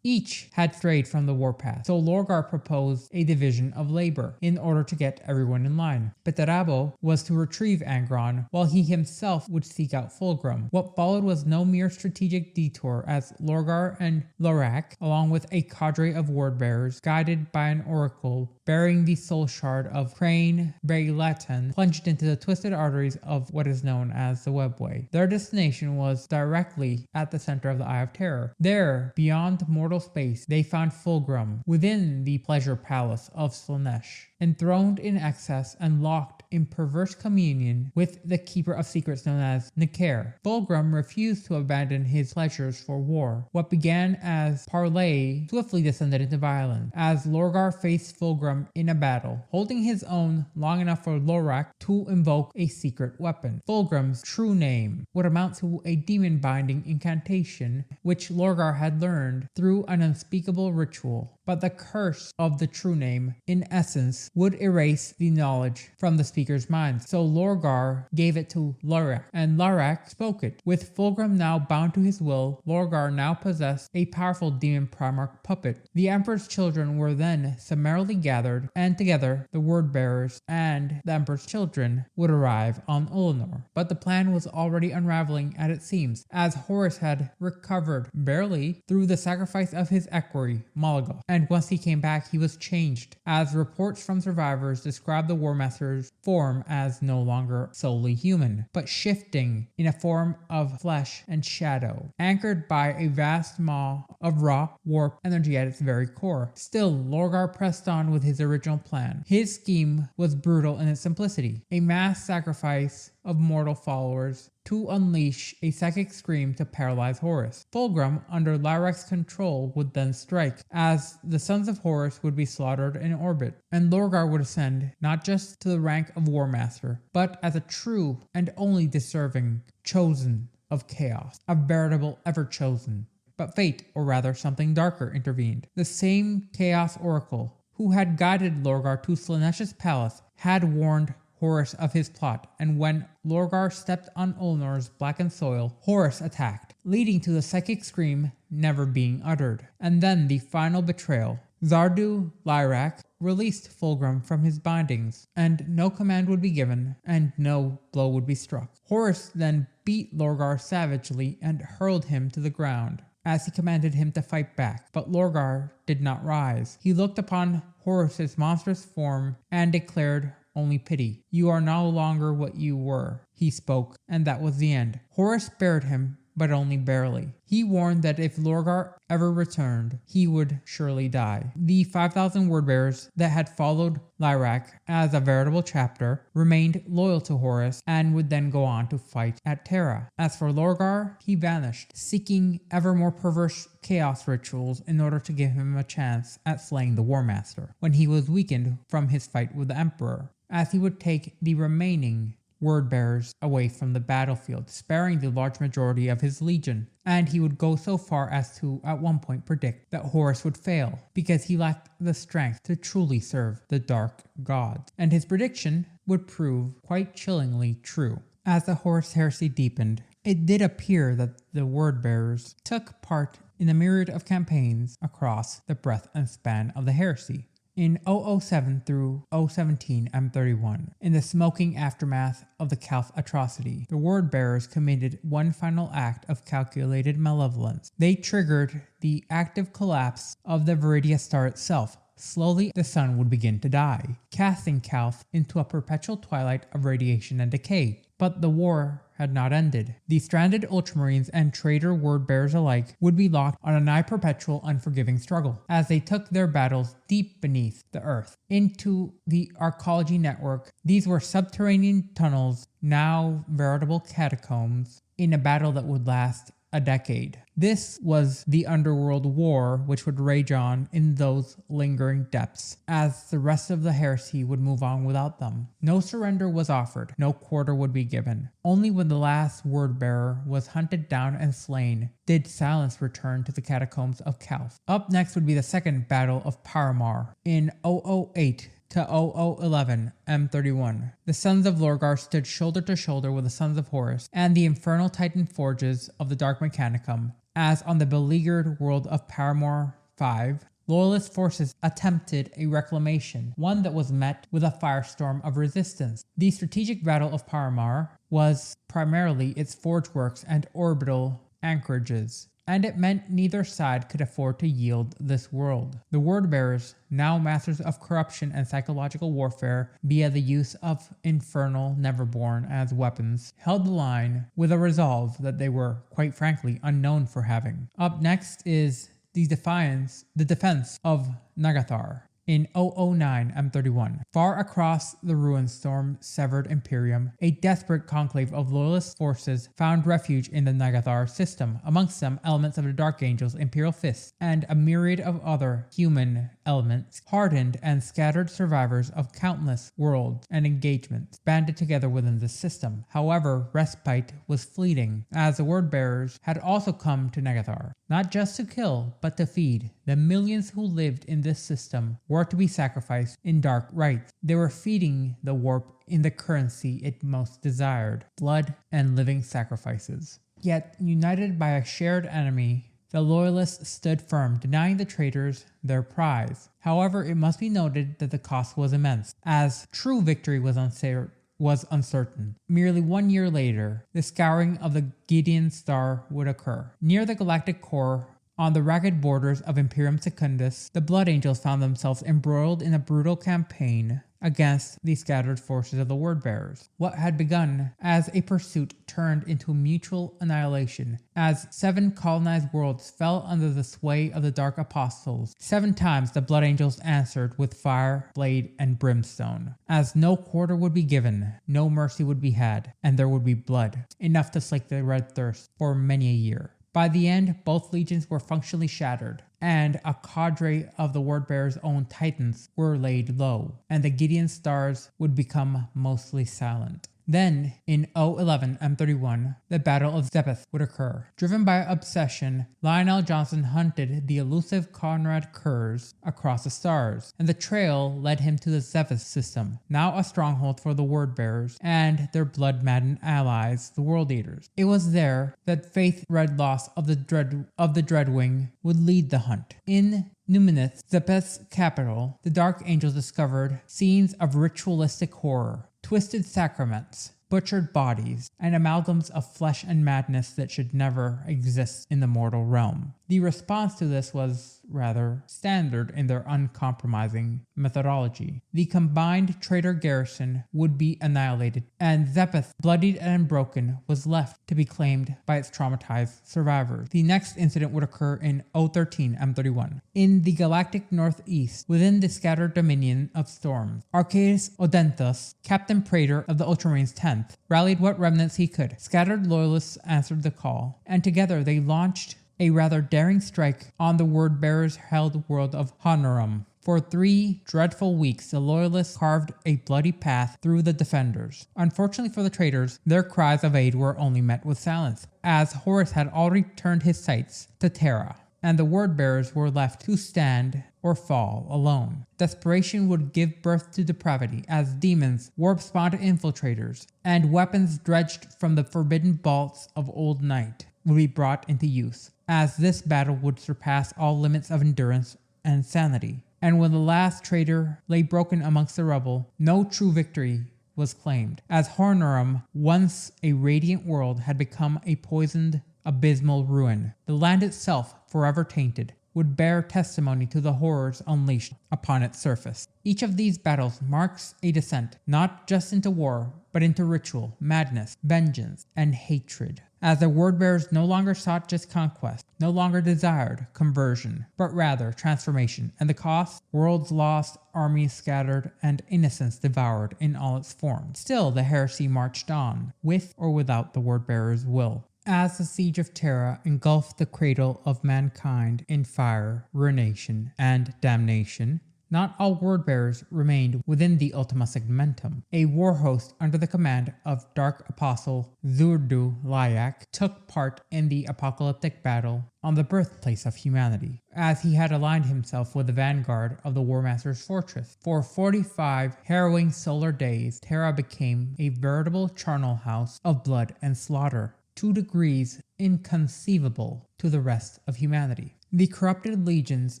each had strayed from the warpath, so Lorgar proposed a division of labor in order to get everyone in line. Petarabo was to retrieve Angron, while he himself would seek out Fulgrim. What followed was no mere strategic detour, as Lorgar and Lorak, along with a cadre of wordbearers, guided by an oracle bearing the soul shard of Crane Berylatan, plunged into the twisted arteries of what is known as the Webway. Their destination was directly at the center of the Eye of Terror. There, beyond mortal space, they found Fulgrim within the pleasure palace of Slaanesh, enthroned in excess and locked in perverse communion with the keeper of secrets known as Nikare. Fulgrim refused to abandon his pleasures for war. What began as parley swiftly descended into violence as Lorgar faced Fulgrim in a battle, holding his own long enough for Lorak to invoke a secret weapon. Fulgrim's true name would amount to a demon-binding incantation which Lorgar had learned through an unspeakable ritual. But the curse of the true name, in essence, would erase the knowledge from the speaker's mind. So Lorgar gave it to Lorak, and Lorak spoke it. With Fulgrim now bound to his will, Lorgar now possessed a powerful demon Primarch puppet. The Emperor's children were then summarily gathered, and together the word-bearers and the Emperor's children would arrive on Ullanor. But the plan was already unraveling at it seems, as Horus had recovered, barely, through the sacrifice of his equerry, Malagoth. And once he came back, he was changed, as reports from survivors described the War Master's form as no longer solely human, but shifting in a form of flesh and shadow, anchored by a vast maw of raw, warp energy at its very core. Still, Lorgar pressed on with his original plan. His scheme was brutal in its simplicity, a mass sacrifice of mortal followers to unleash a psychic scream to paralyze Horus. Fulgrim, under Lyrak's control, would then strike, as the sons of Horus would be slaughtered in orbit, and Lorgar would ascend not just to the rank of War Master, but as a true and only deserving chosen of chaos, a veritable ever-chosen. But fate, or rather something darker, intervened. The same Chaos Oracle who had guided Lorgar to Slaaneish's palace had warned Horus of his plot, and when Lorgar stepped on Ulnor's blackened soil, Horus attacked, leading to the psychic scream never being uttered. And then the final betrayal. Zardu Lyrak released Fulgrim from his bindings, and no command would be given, and no blow would be struck. Horus then beat Lorgar savagely and hurled him to the ground, as he commanded him to fight back. But Lorgar did not rise. He looked upon Horus's monstrous form and declared only pity. "You are no longer what you were," he spoke, and that was the end. Horus spared him, but only barely. He warned that if Lorgar ever returned, he would surely die. The 5,000 wordbearers that had followed Lyrak as a veritable chapter remained loyal to Horus and would then go on to fight at Terra. As for Lorgar, he vanished, seeking ever more perverse chaos rituals in order to give him a chance at slaying the War Master when he was weakened from his fight with the Emperor, as he would take the remaining word-bearers away from the battlefield, sparing the large majority of his legion. And he would go so far as to at one point predict that Horus would fail because he lacked the strength to truly serve the dark gods. And his prediction would prove quite chillingly true. As the Horus Heresy deepened, it did appear that the word-bearers took part in a myriad of campaigns across the breadth and span of the heresy. In 007 through 017 M31, in the smoking aftermath of the Calth atrocity, the word-bearers committed one final act of calculated malevolence. They triggered the active collapse of the Viridia star itself. Slowly, the sun would begin to die, casting Calth into a perpetual twilight of radiation and decay. But the war had not ended. The stranded Ultramarines and traitor word-bearers alike would be locked on a nigh-perpetual unforgiving struggle, as they took their battles deep beneath the earth, into the arcology network. These were subterranean tunnels, now veritable catacombs, in a battle that would last a decade. This was the underworld war which would rage on in those lingering depths, as the rest of the heresy would move on without them. No surrender was offered, no quarter would be given. Only when the last word-bearer was hunted down and slain did silence return to the catacombs of Calth. Up next would be the second Battle of Paramar in 008 to 0011 M31. The Sons of Lorgar stood shoulder to shoulder with the Sons of Horus and the infernal titan forges of the Dark Mechanicum, as on the beleaguered world of Paramar 5, Loyalist forces attempted a reclamation, one that was met with a firestorm of resistance. The strategic Battle of Paramar was primarily its forge works and orbital anchorages, and it meant neither side could afford to yield this world. The word-bearers, now masters of corruption and psychological warfare via the use of infernal Neverborn as weapons, held the line with a resolve that they were, quite frankly, unknown for having. Up next is the defense of Nagathar In 009 M31, far across the ruin-storm severed Imperium, a desperate conclave of loyalist forces found refuge in the Nagathar system, amongst them elements of the Dark Angels, Imperial Fists, and a myriad of other human elements, hardened and scattered survivors of countless worlds and engagements, banded together within the system. However, respite was fleeting, as the word-bearers had also come to Nagathar, not just to kill, but to feed. The millions who lived in this system were to be sacrificed in dark rites. They were feeding the warp in the currency it most desired, blood and living sacrifices. Yet, united by a shared enemy, the loyalists stood firm, denying the traitors their prize. However, it must be noted that the cost was immense, as true victory was uncertain. Merely 1 year later, the scouring of the Gideon Star would occur. Near the galactic core, on the ragged borders of Imperium Secundus, the Blood Angels found themselves embroiled in a brutal campaign against the scattered forces of the Word-Bearers. What had begun as a pursuit turned into mutual annihilation, as 7 colonized worlds fell under the sway of the Dark Apostles. 7 times the Blood Angels answered with fire, blade, and brimstone, as no quarter would be given, no mercy would be had, and there would be blood, enough to slake the red thirst for many a year. By the end, both legions were functionally shattered, and a cadre of the Word-Bearers' own titans were laid low, and the Gideon Stars would become mostly silent. Then, in 011 M31, the Battle of Zepeth would occur. Driven by obsession, Lionel Johnson hunted the elusive Conrad Kurz across the stars, and the trail led him to the Zepeth system, now a stronghold for the Word-Bearers and their blood-maddened allies, the World Eaters. It was there that Faith Red Loss of the Dreadwing would lead the hunt. In Numinith, Zepeth's capital, the Dark Angels discovered scenes of ritualistic horror, twisted sacraments, butchered bodies, and amalgams of flesh and madness that should never exist in the mortal realm. The response to this was rather standard in their uncompromising methodology. The combined traitor garrison would be annihilated, and Zepeth, bloodied and broken, was left to be claimed by its traumatized survivors. The next incident would occur in 013 M31. In the galactic northeast, within the scattered dominion of storms, Arceus Odenthus, Captain Praetor of the Ultramarines 10th, rallied what remnants he could. Scattered loyalists answered the call, and together they launched a rather daring strike on the Word-Bearers held world of Honorum. For 3 dreadful weeks, the Loyalists carved a bloody path through the defenders. Unfortunately for the traitors, their cries of aid were only met with silence, as Horus had already turned his sights to Terra, and the Word-Bearers were left to stand or fall alone. Desperation would give birth to depravity, as demons, warp-spawned infiltrators, and weapons dredged from the forbidden vaults of old night would be brought into use, as this battle would surpass all limits of endurance and sanity. And when the last traitor lay broken amongst the rubble, no true victory was claimed, as Honorum, once a radiant world, had become a poisoned, abysmal ruin. The land itself, forever tainted, would bear testimony to the horrors unleashed upon its surface. Each of these battles marks a descent, not just into war, but into ritual, madness, vengeance, and hatred, as the Word-Bearers no longer sought just conquest, no longer desired conversion, but rather transformation, and the cost: worlds lost, armies scattered, and innocence devoured in all its forms. Still, the heresy marched on, with or without the Word-Bearers' will. As the siege of Terra engulfed the cradle of mankind in fire, ruination, and damnation, not all Word-Bearers remained within the Ultima Segmentum. A war host under the command of Dark Apostle Zurdu Layak took part in the apocalyptic battle on the birthplace of humanity, as he had aligned himself with the vanguard of the War Master's fortress. For 45 harrowing solar days, Terra became a veritable charnel house of blood and slaughter, to degrees inconceivable to the rest of humanity. The corrupted legions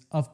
of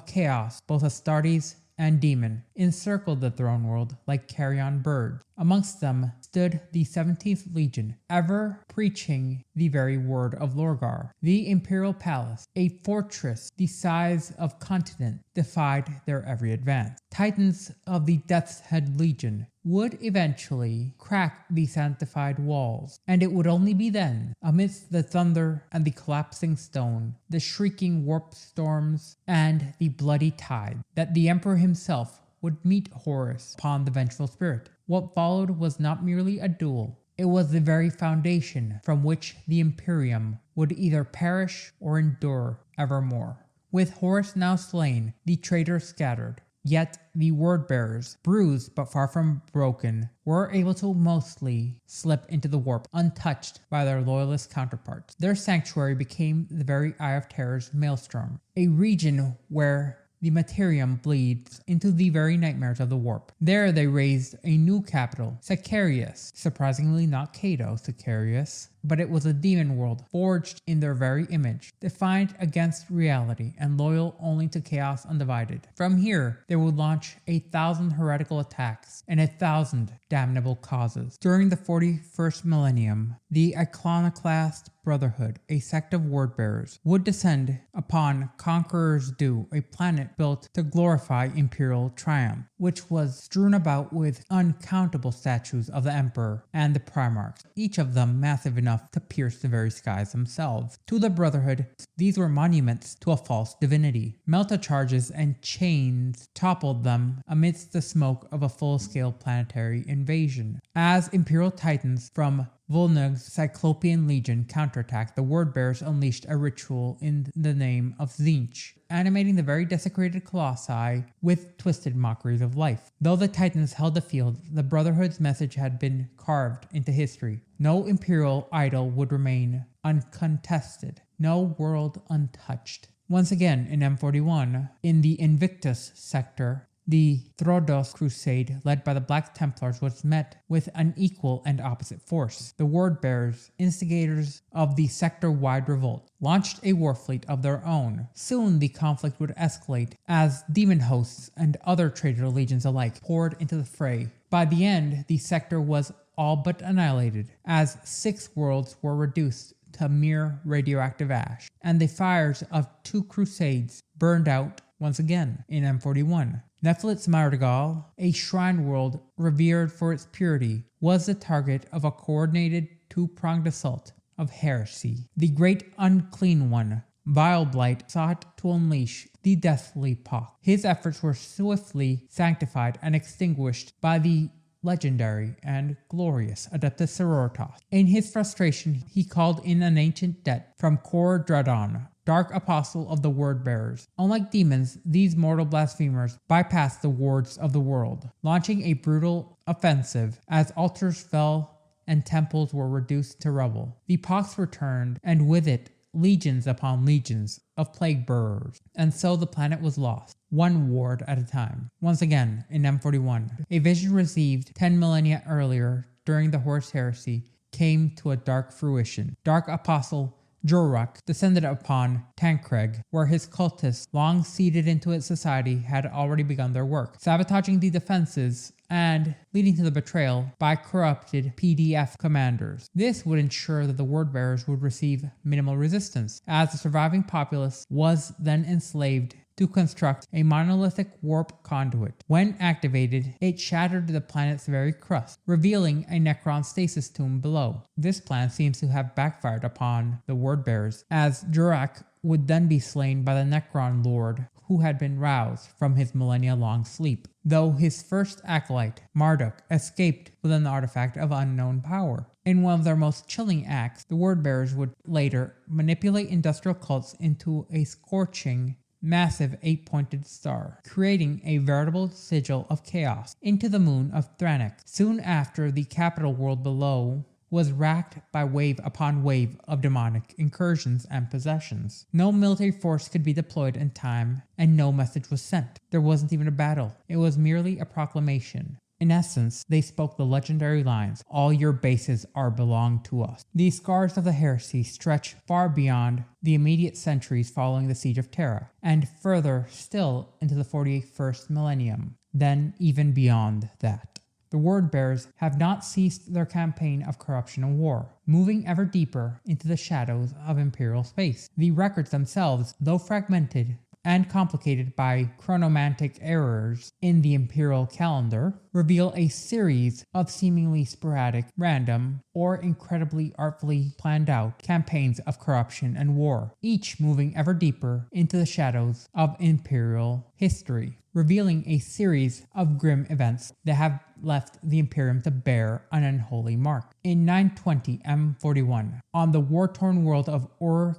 chaos, both Astartes and demon, encircled the throne world like carrion birds. Amongst them stood the 17th Legion, ever preaching the very word of Lorgar. The Imperial Palace, a fortress the size of continent, defied their every advance. Titans of the Death's Head Legion would eventually crack the sanctified walls, and it would only be then, amidst the thunder and the collapsing stone, the shrieking warp storms, and the bloody tide, that the Emperor himself would meet Horus upon the vengeful spirit. What followed was not merely a duel, it was the very foundation from which the Imperium would either perish or endure evermore. With Horus now slain, the traitors scattered. Yet the word-bearers, bruised but far from broken, were able to mostly slip into the warp untouched by their loyalist counterparts. Their sanctuary became the very Eye of Terror's maelstrom, a region where the materium bleeds into the very nightmares of the warp. There they raised a new capital, Sicarius. Surprisingly not Cato Sicarius, but it was a demon world forged in their very image, defiant against reality and loyal only to Chaos Undivided. From here, they would launch 1,000 heretical attacks and 1,000 damnable causes. During the 41st millennium, the Iconoclast Brotherhood, a sect of wordbearers, would descend upon Conqueror's Dew, a planet built to glorify imperial triumph, which was strewn about with uncountable statues of the Emperor and the Primarchs, each of them massive enough to pierce the very skies themselves. To the Brotherhood, these were monuments to a false divinity. Melta charges and chains toppled them amidst the smoke of a full-scale planetary invasion. As Imperial Titans from Volnug's Cyclopean Legion counterattacked, the word-bearers unleashed a ritual in the name of Tzeentch, animating the very desecrated colossi with twisted mockeries of life. Though the Titans held the field, the Brotherhood's message had been carved into history. No imperial idol would remain uncontested, no world untouched. Once again, in M41, in the Invictus sector, the Throdos Crusade, led by the Black Templars, was met with an equal and opposite force. The Word-bearers, instigators of the sector-wide revolt, launched a warfleet of their own. Soon the conflict would escalate as demon hosts and other traitor legions alike poured into the fray. By the end, the sector was all but annihilated, as 6 worlds were reduced to mere radioactive ash, and the fires of 2 crusades burned out once again in M41. Nephlitz Mardigal, a shrine world revered for its purity, was the target of a coordinated 2-pronged assault of heresy. The great unclean one, Vile Blight, sought to unleash the deathly Pock. His efforts were swiftly sanctified and extinguished by the legendary and glorious Adeptus Sororitas. In his frustration, he called in an ancient debt from Kor Dradon, Dark Apostle of the Word-bearers. Unlike demons, these mortal blasphemers bypassed the wards of the world, launching a brutal offensive as altars fell and temples were reduced to rubble. The pox returned, and with it, legions upon legions of plague bearers, and so the planet was lost, one ward at a time. Once again, in M41, a vision received 10 millennia earlier during the Horus Heresy came to a dark fruition. Dark Apostle Joruk descended upon Tancreg, where his cultists, long seeded into its society, had already begun their work, sabotaging the defenses and leading to the betrayal by corrupted PDF commanders. This would ensure that the word-bearers would receive minimal resistance, as the surviving populace was then enslaved to construct a monolithic warp conduit. When activated, it shattered the planet's very crust, revealing a Necron stasis tomb below. This plan seems to have backfired upon the word-bearers, as Jurak would then be slain by the Necron Lord, who had been roused from his millennia-long sleep, though his first acolyte, Marduk, escaped with an artifact of unknown power. In one of their most chilling acts, the word-bearers would later manipulate industrial cults into a scorching, massive 8-pointed star, creating a veritable sigil of chaos into the moon of Thranek. Soon after, the capital world below was racked by wave upon wave of demonic incursions and possessions. No military force could be deployed in time, and no message was sent. There wasn't even a battle. It was merely a proclamation. In essence, they spoke the legendary lines, "All your bases are belong to us." The scars of the heresy stretch far beyond the immediate centuries following the Siege of Terra, and further still into the 41st millennium, then even beyond that. The word-bearers have not ceased their campaign of corruption and war, moving ever deeper into the shadows of imperial space. The records themselves, though fragmented, and complicated by chronomantic errors in the imperial calendar, reveal a series of seemingly sporadic, random, or incredibly artfully planned out campaigns of corruption and war, each moving ever deeper into the shadows of imperial history, revealing a series of grim events that have left the Imperium to bear an unholy mark. In 920 M41, on the war-torn world of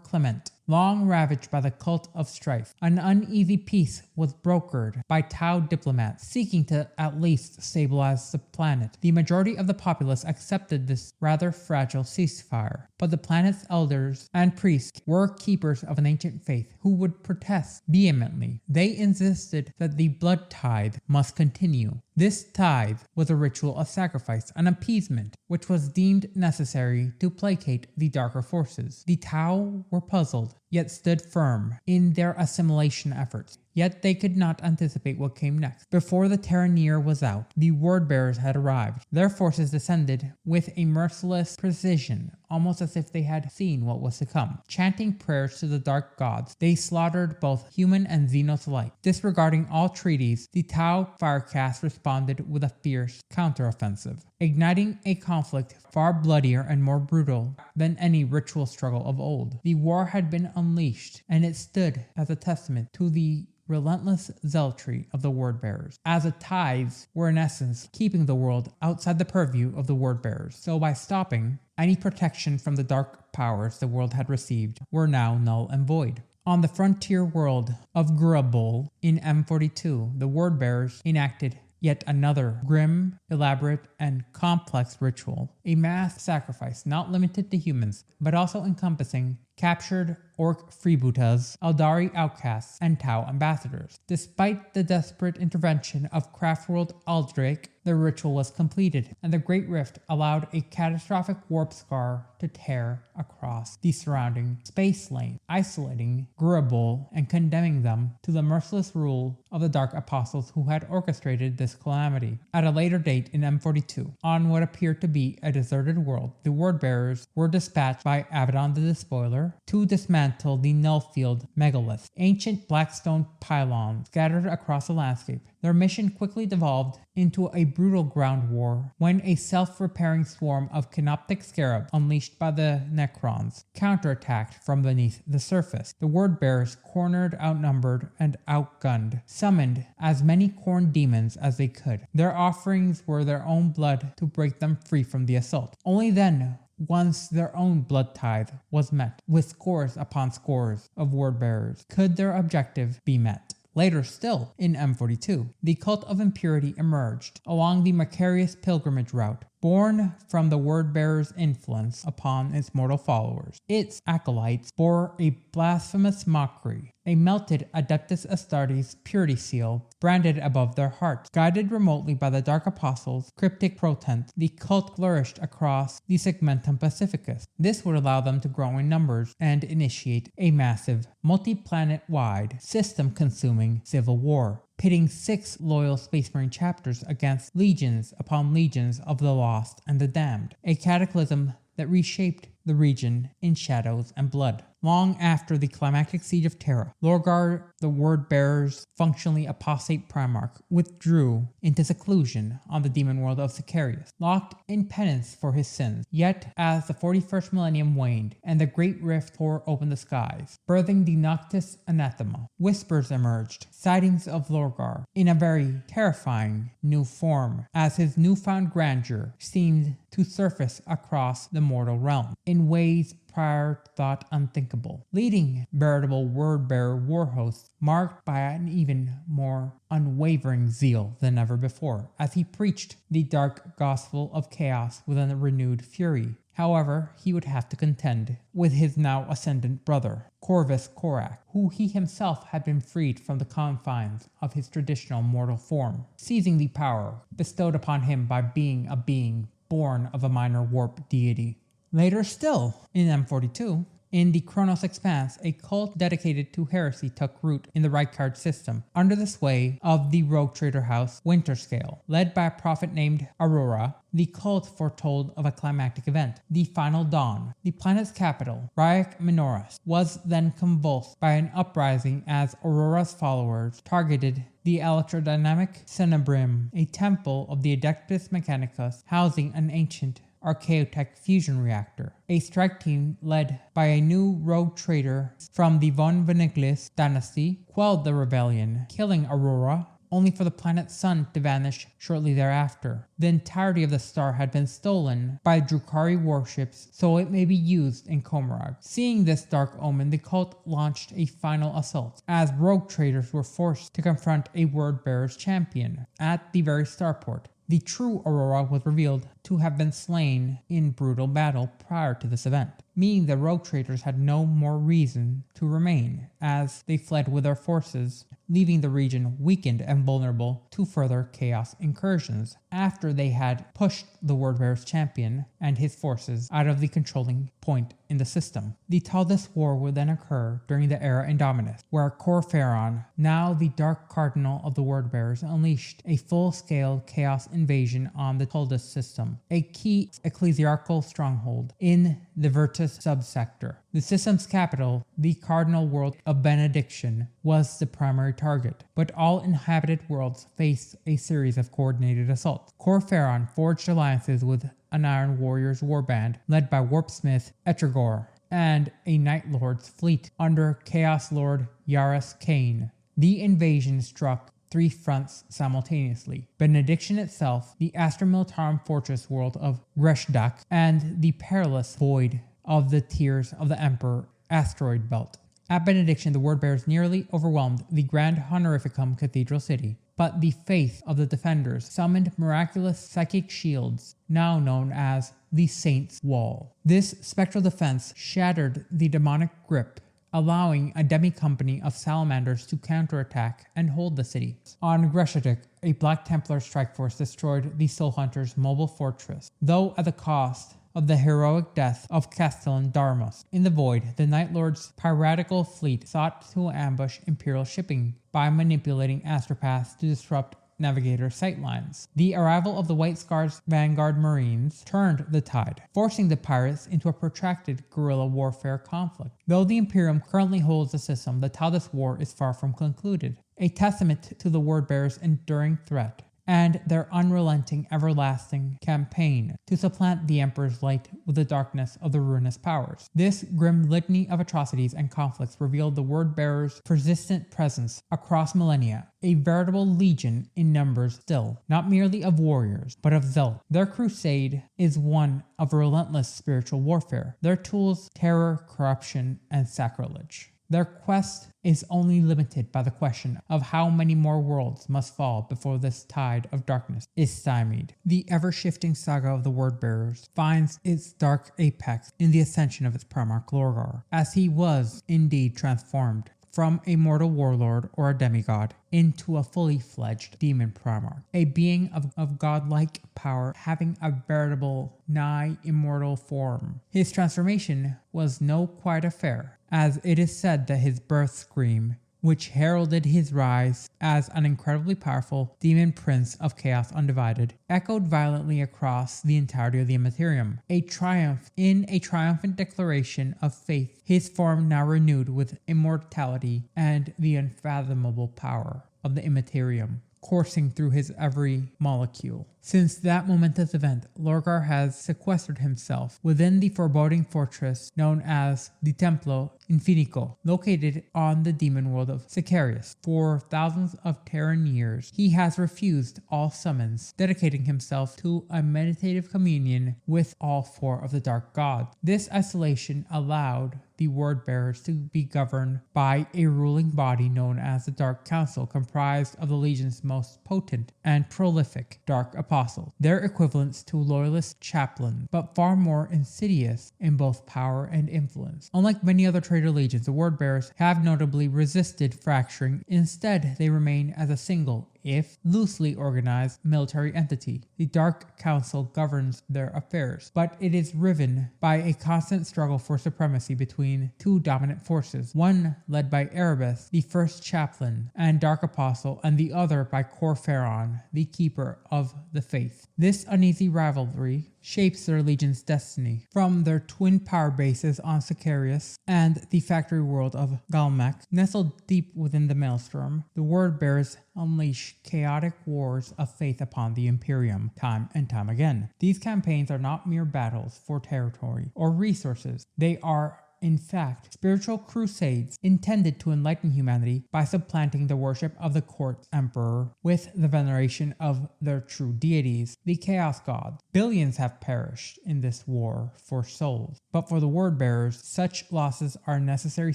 Clement, long ravaged by the cult of strife, an uneasy peace was brokered by Tau diplomats seeking to at least stabilize the planet. The majority of the populace accepted this rather fragile ceasefire, but the planet's elders and priests were keepers of an ancient faith who would protest vehemently. They insisted that the blood tithe must continue. This tithe was a ritual of sacrifice, an appeasement, which was deemed necessary to placate the darker forces. The Tau were puzzled, yet stood firm in their assimilation efforts. Yet they could not anticipate what came next. Before the Terran year was out, the word-bearers had arrived. Their forces descended with a merciless precision, almost as if they had seen what was to come. Chanting prayers to the dark gods, they slaughtered both human and Xenos alike. Disregarding all treaties, the Tau Firecast responded with a fierce counteroffensive, igniting a conflict far bloodier and more brutal than any ritual struggle of old. The war had been unleashed, and it stood as a testament to the relentless zealotry of the word-bearers, as the tithes were in essence keeping the world outside the purview of the word-bearers. So by stopping any protection from the dark powers the world had received were now null and void. On the frontier world of Grubol in M42, the word-bearers enacted yet another grim, elaborate, and complex ritual, a mass sacrifice not limited to humans, but also encompassing captured Orc freebooters, Eldari outcasts, and Tau ambassadors. Despite the desperate intervention of Craftworld Aldrake, the ritual was completed, and the Great Rift allowed a catastrophic warp scar to tear across the surrounding space lane, isolating Gurabol and condemning them to the merciless rule of the Dark Apostles who had orchestrated this calamity. At a later date in M42, on what appeared to be a deserted world, the word-bearers were dispatched by Abaddon the Despoiler to dismantle the Nullfield megaliths, ancient blackstone pylons scattered across the landscape. Their mission quickly devolved into a brutal ground war when a self-repairing swarm of canoptic scarabs unleashed by the Necrons counterattacked from beneath the surface. The word-bearers, cornered, outnumbered, and outgunned, summoned as many corn demons as they could. Their offerings were their own blood to break them free from the assault. Only then, once their own blood tithe was met, with scores upon scores of word-bearers, could their objective be met. Later still, in M42, the cult of impurity emerged along the Macarius pilgrimage route, born from the word-bearer's influence upon its mortal followers. Its acolytes bore a blasphemous mockery, a melted Adeptus Astartes purity seal branded above their hearts. Guided remotely by the Dark Apostles' cryptic protent, the cult flourished across the Segmentum Pacificus. This would allow them to grow in numbers and initiate a massive, multi-planet-wide, system-consuming civil war, pitting 6 loyal Space Marine chapters against legions upon legions of the lost and the damned, a cataclysm that reshaped the region in shadows and blood. Long after the climactic siege of Terra, Lorgar, the word-bearer's functionally apostate Primarch, withdrew into seclusion on the demon world of Sicarius, locked in penance for his sins. Yet, as the 41st millennium waned and the Great Rift tore open the skies, birthing the Noctis Anathema, whispers emerged, sightings of Lorgar in a very terrifying new form, as his newfound grandeur seemed to surface across the mortal realm in ways prior thought unthinkable, leading veritable word-bearer war hosts marked by an even more unwavering zeal than ever before, as he preached the dark gospel of chaos with a renewed fury. However, he would have to contend with his now ascendant brother, Corvus Corax, who he himself had been freed from the confines of his traditional mortal form, seizing the power bestowed upon him by being a being born of a minor warp deity. Later still, in M42, In the Chronos Expanse, a cult dedicated to heresy took root in the Reichard system, under the sway of the rogue trader house Winterscale. Led by a prophet named Aurora, the cult foretold of a climactic event, the final dawn. The planet's capital, Ryak Minoris, was then convulsed by an uprising as Aurora's followers targeted the electrodynamic Cenabrim, a temple of the Adeptus Mechanicus housing an ancient Archaeotech fusion reactor. A strike team led by a new rogue trader from the von Veniglis dynasty quelled the rebellion, killing Aurora, only for the planet's sun to vanish shortly thereafter. The entirety of the star had been stolen by Drukhari warships, so it may be used in Komarag. Seeing this dark omen, the cult launched a final assault, as rogue traders were forced to confront a word-bearer's champion at the very starport. The true Aurora was revealed to have been slain in brutal battle prior to this event, meaning the rogue traders had no more reason to remain, as they fled with their forces, leaving the region weakened and vulnerable to further chaos incursions after they had pushed the Wordbearer's champion and his forces out of the controlling point in the system. The Taldus War would then occur during the era Indominus, where Kor Phaeron, now the Dark Cardinal of the Wordbearers, unleashed a full-scale chaos invasion on the Taldus system, a key ecclesiarchal stronghold in the Virtus subsector. The system's capital, the cardinal world of Benediction, was the primary target, but all inhabited worlds faced a series of coordinated assaults. Kor Phaeron forged alliances with an Iron Warriors warband led by warpsmith Etrigor and a Night Lord's fleet under Chaos Lord Yaris Kane. The invasion struck three fronts simultaneously: Benediction itself, the Astra Militarum fortress world of Greshdak, and the perilous void of the Tears of the Emperor asteroid belt. At Benediction, the Wordbearers nearly overwhelmed the Grand Honorificum Cathedral City, but the faith of the defenders summoned miraculous psychic shields, now known as the Saint's Wall. This spectral defense shattered the demonic grip, allowing a demi-company of salamanders to counterattack and hold the city. On Greshdak, a Black Templar strike force destroyed the Soul Hunters' mobile fortress, though at the cost of the heroic death of Castellan Darmus. In the void, the Night Lord's piratical fleet sought to ambush Imperial shipping by manipulating astropaths to disrupt navigator sightlines. The arrival of the White Scar's Vanguard Marines turned the tide, forcing the pirates into a protracted guerrilla warfare conflict. Though the Imperium currently holds the system, the Taldus War is far from concluded, a testament to the Wordbearers' enduring threat and their unrelenting, everlasting campaign to supplant the Emperor's light with the darkness of the ruinous powers. This grim litany of atrocities and conflicts revealed the Wordbearers' persistent presence across millennia, a veritable legion in numbers still, not merely of warriors, but of zealot. Their crusade is one of relentless spiritual warfare, their tools terror, corruption, and sacrilege. Their quest is only limited by the question of how many more worlds must fall before this tide of darkness is stymied. The ever-shifting saga of the Wordbearers finds its dark apex in the ascension of its Primarch Lorgar, as he was indeed transformed from a mortal warlord or a demigod into a fully fledged demon Primarch, a being of godlike power having a veritable, nigh immortal form. His transformation was no quiet affair, as it is said that his birth scream, which heralded his rise as an incredibly powerful demon prince of Chaos Undivided, echoed violently across the entirety of the Immaterium, a triumphant declaration of faith, his form now renewed with immortality and the unfathomable power of the Immaterium coursing through his every molecule. Since that momentous event, Lorgar has sequestered himself within the foreboding fortress known as the Templo Infinico, located on the demon world of Sicarius. For thousands of Terran years, he has refused all summons, dedicating himself to a meditative communion with all four of the dark gods. This isolation allowed the Wordbearers to be governed by a ruling body known as the Dark Council, comprised of the Legion's most potent and prolific Dark Apostles, their equivalents to loyalist chaplains, but far more insidious in both power and influence. Unlike many other traitor legions, the Wordbearers have notably resisted fracturing. Instead, they remain as a single, if loosely organized, military entity. The Dark Council governs their affairs, but it is riven by a constant struggle for supremacy between two dominant forces, one led by Erebus, the first chaplain and Dark Apostle, and the other by Kor Phaeron, the keeper of the faith. This uneasy rivalry shapes their legion's destiny. From their twin power bases on Sicarius and the factory world of Galmec, nestled deep within the maelstrom, the word-bearers unleash chaotic wars of faith upon the Imperium, time and time again. These campaigns are not mere battles for territory or resources. They are in fact, spiritual crusades intended to enlighten humanity by supplanting the worship of the court emperor with the veneration of their true deities, the Chaos gods. Billions have perished in this war for souls, but for the word-bearers, such losses are a necessary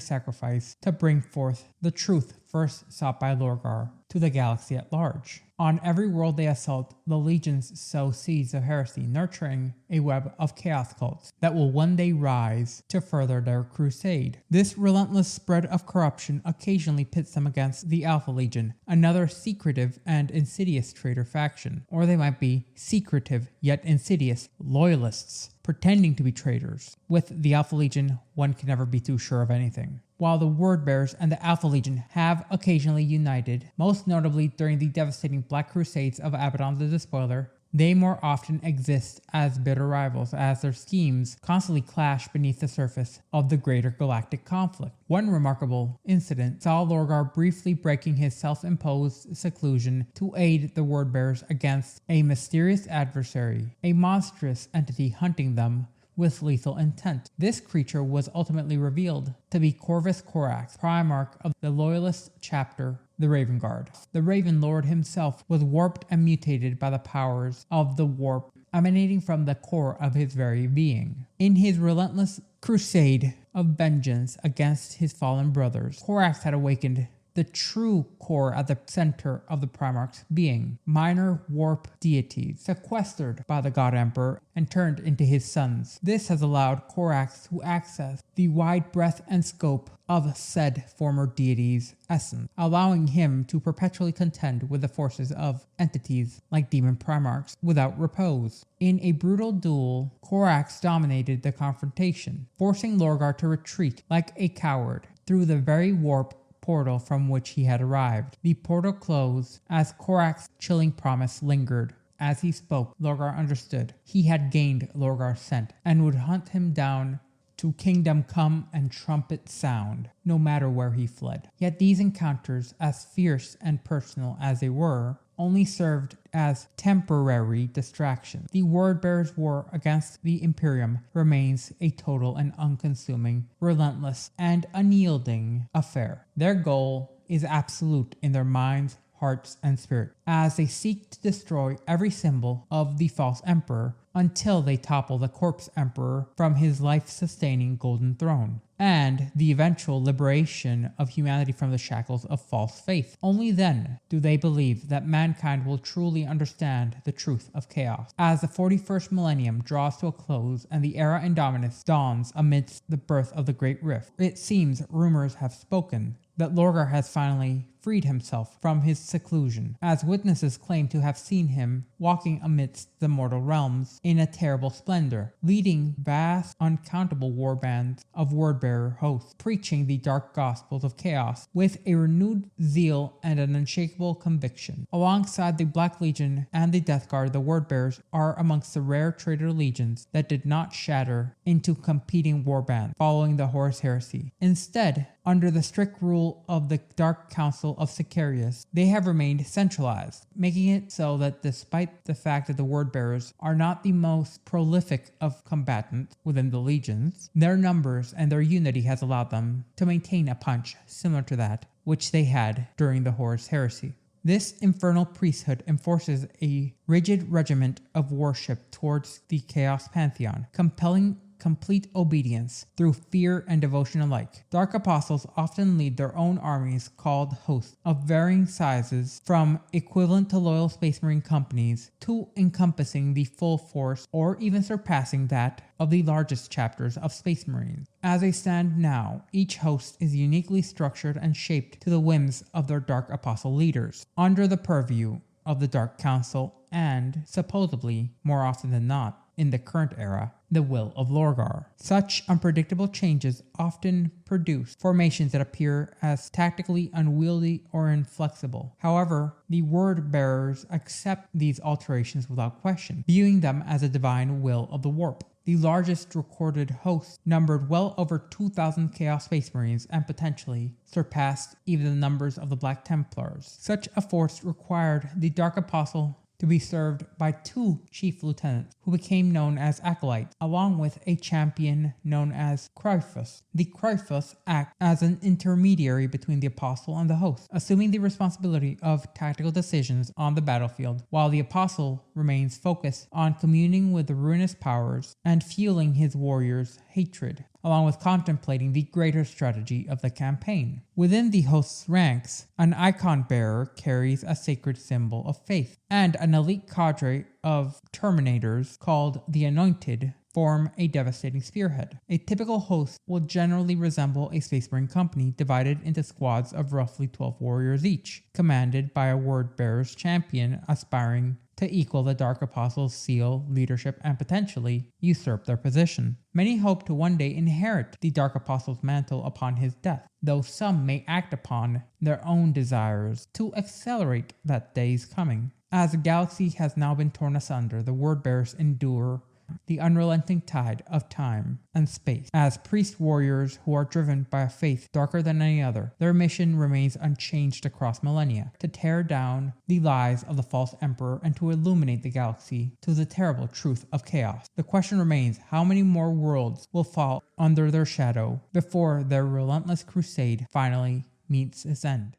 sacrifice to bring forth the truth first sought by Lorgar to the galaxy at large. On every world they assault, the legions sow seeds of heresy, nurturing a web of chaos cults that will one day rise to further their crusade. This relentless spread of corruption occasionally pits them against the Alpha Legion, another secretive and insidious traitor faction. Or they might be secretive yet insidious loyalists, pretending to be traitors. With the Alpha Legion, one can never be too sure of anything. While the Word-Bearers and the Alpha Legion have occasionally united, most notably during the devastating Black Crusades of Abaddon the Despoiler, they more often exist as bitter rivals as their schemes constantly clash beneath the surface of the greater galactic conflict. One remarkable incident saw Lorgar briefly breaking his self-imposed seclusion to aid the Word-Bearers against a mysterious adversary, a monstrous entity hunting them with lethal intent. This creature was ultimately revealed to be Corvus Corax, Primarch of the Loyalist chapter, the Raven Guard. The Raven Lord himself was warped and mutated by the powers of the warp emanating from the core of his very being. In his relentless crusade of vengeance against his fallen brothers, Corax had awakened the true core at the center of the Primarch's being, minor warp deities sequestered by the God Emperor and turned into his sons. This has allowed Corax to access the wide breadth and scope of said former deity's essence, allowing him to perpetually contend with the forces of entities like demon Primarchs without repose. In a brutal duel, Corax dominated the confrontation, forcing Lorgar to retreat like a coward through the very warp portal from which he had arrived. The portal closed as Corax's chilling promise lingered. As he spoke, Lorgar understood. He had gained Lorgar's scent and would hunt him down to kingdom come and trumpet sound, no matter where he fled. Yet these encounters, as fierce and personal as they were, only served as temporary distractions. The Word-Bearers' war against the Imperium remains a total and unconsuming, relentless, and unyielding affair. Their goal is absolute in their minds, hearts, and spirit, as they seek to destroy every symbol of the false emperor until they topple the corpse emperor from his life-sustaining golden throne, and the eventual liberation of humanity from the shackles of false faith. Only then do they believe that mankind will truly understand the truth of chaos. As the 41st millennium draws to a close and the era Indominus dawns amidst the birth of the Great Rift, it seems rumors have spoken that Lorgar has finally freed himself from his seclusion, as witnesses claim to have seen him walking amidst the mortal realms in a terrible splendor, leading vast, uncountable warbands of word-bearer hosts, preaching the dark gospels of chaos with a renewed zeal and an unshakable conviction. Alongside the Black Legion and the Death Guard, the word-bearers are amongst the rare traitor legions that did not shatter into competing warbands following the Horus Heresy. Instead, under the strict rule of the Dark Council of Sicarius, they have remained centralized, making it so that despite the fact that the word-bearers are not the most prolific of combatants within the legions, their numbers and their unity has allowed them to maintain a punch similar to that which they had during the Horus Heresy. This infernal priesthood enforces a rigid regiment of worship towards the Chaos Pantheon, compelling complete obedience through fear and devotion alike. Dark Apostles often lead their own armies called hosts of varying sizes, from equivalent to loyal Space Marine companies to encompassing the full force or even surpassing that of the largest chapters of Space Marines. As they stand now, each host is uniquely structured and shaped to the whims of their Dark Apostle leaders, under the purview of the Dark Council and, supposedly, more often than not, in the current era, the will of Lorgar. Such unpredictable changes often produce formations that appear as tactically unwieldy or inflexible. However, the word bearers accept these alterations without question, viewing them as a divine will of the warp. The largest recorded host numbered well over 2,000 Chaos Space Marines and potentially surpassed even the numbers of the Black Templars. Such a force required the Dark Apostle to be served by 2 chief lieutenants who became known as acolytes, along with a champion known as Kryphus. The Kryphus act as an intermediary between the apostle and the host, assuming the responsibility of tactical decisions on the battlefield, while the apostle remains focused on communing with the ruinous powers and fueling his warriors' hatred, along with contemplating the greater strategy of the campaign. Within the host's ranks, an icon bearer carries a sacred symbol of faith, and an elite cadre of Terminators called the Anointed form a devastating spearhead. A typical host will generally resemble a Space Marine company divided into squads of roughly 12 warriors each, commanded by a word-bearer's champion aspiring to equal the Dark Apostles' seal, leadership, and potentially usurp their position. Many hope to one day inherit the Dark Apostle's mantle upon his death, though some may act upon their own desires to accelerate that day's coming. As the galaxy has now been torn asunder, the word-bearers endure the unrelenting tide of time and space. As priest warriors who are driven by a faith darker than any other, their mission remains unchanged across millennia: to tear down the lies of the false emperor and to illuminate the galaxy to the terrible truth of chaos. The question remains, how many more worlds will fall under their shadow before their relentless crusade finally meets its end?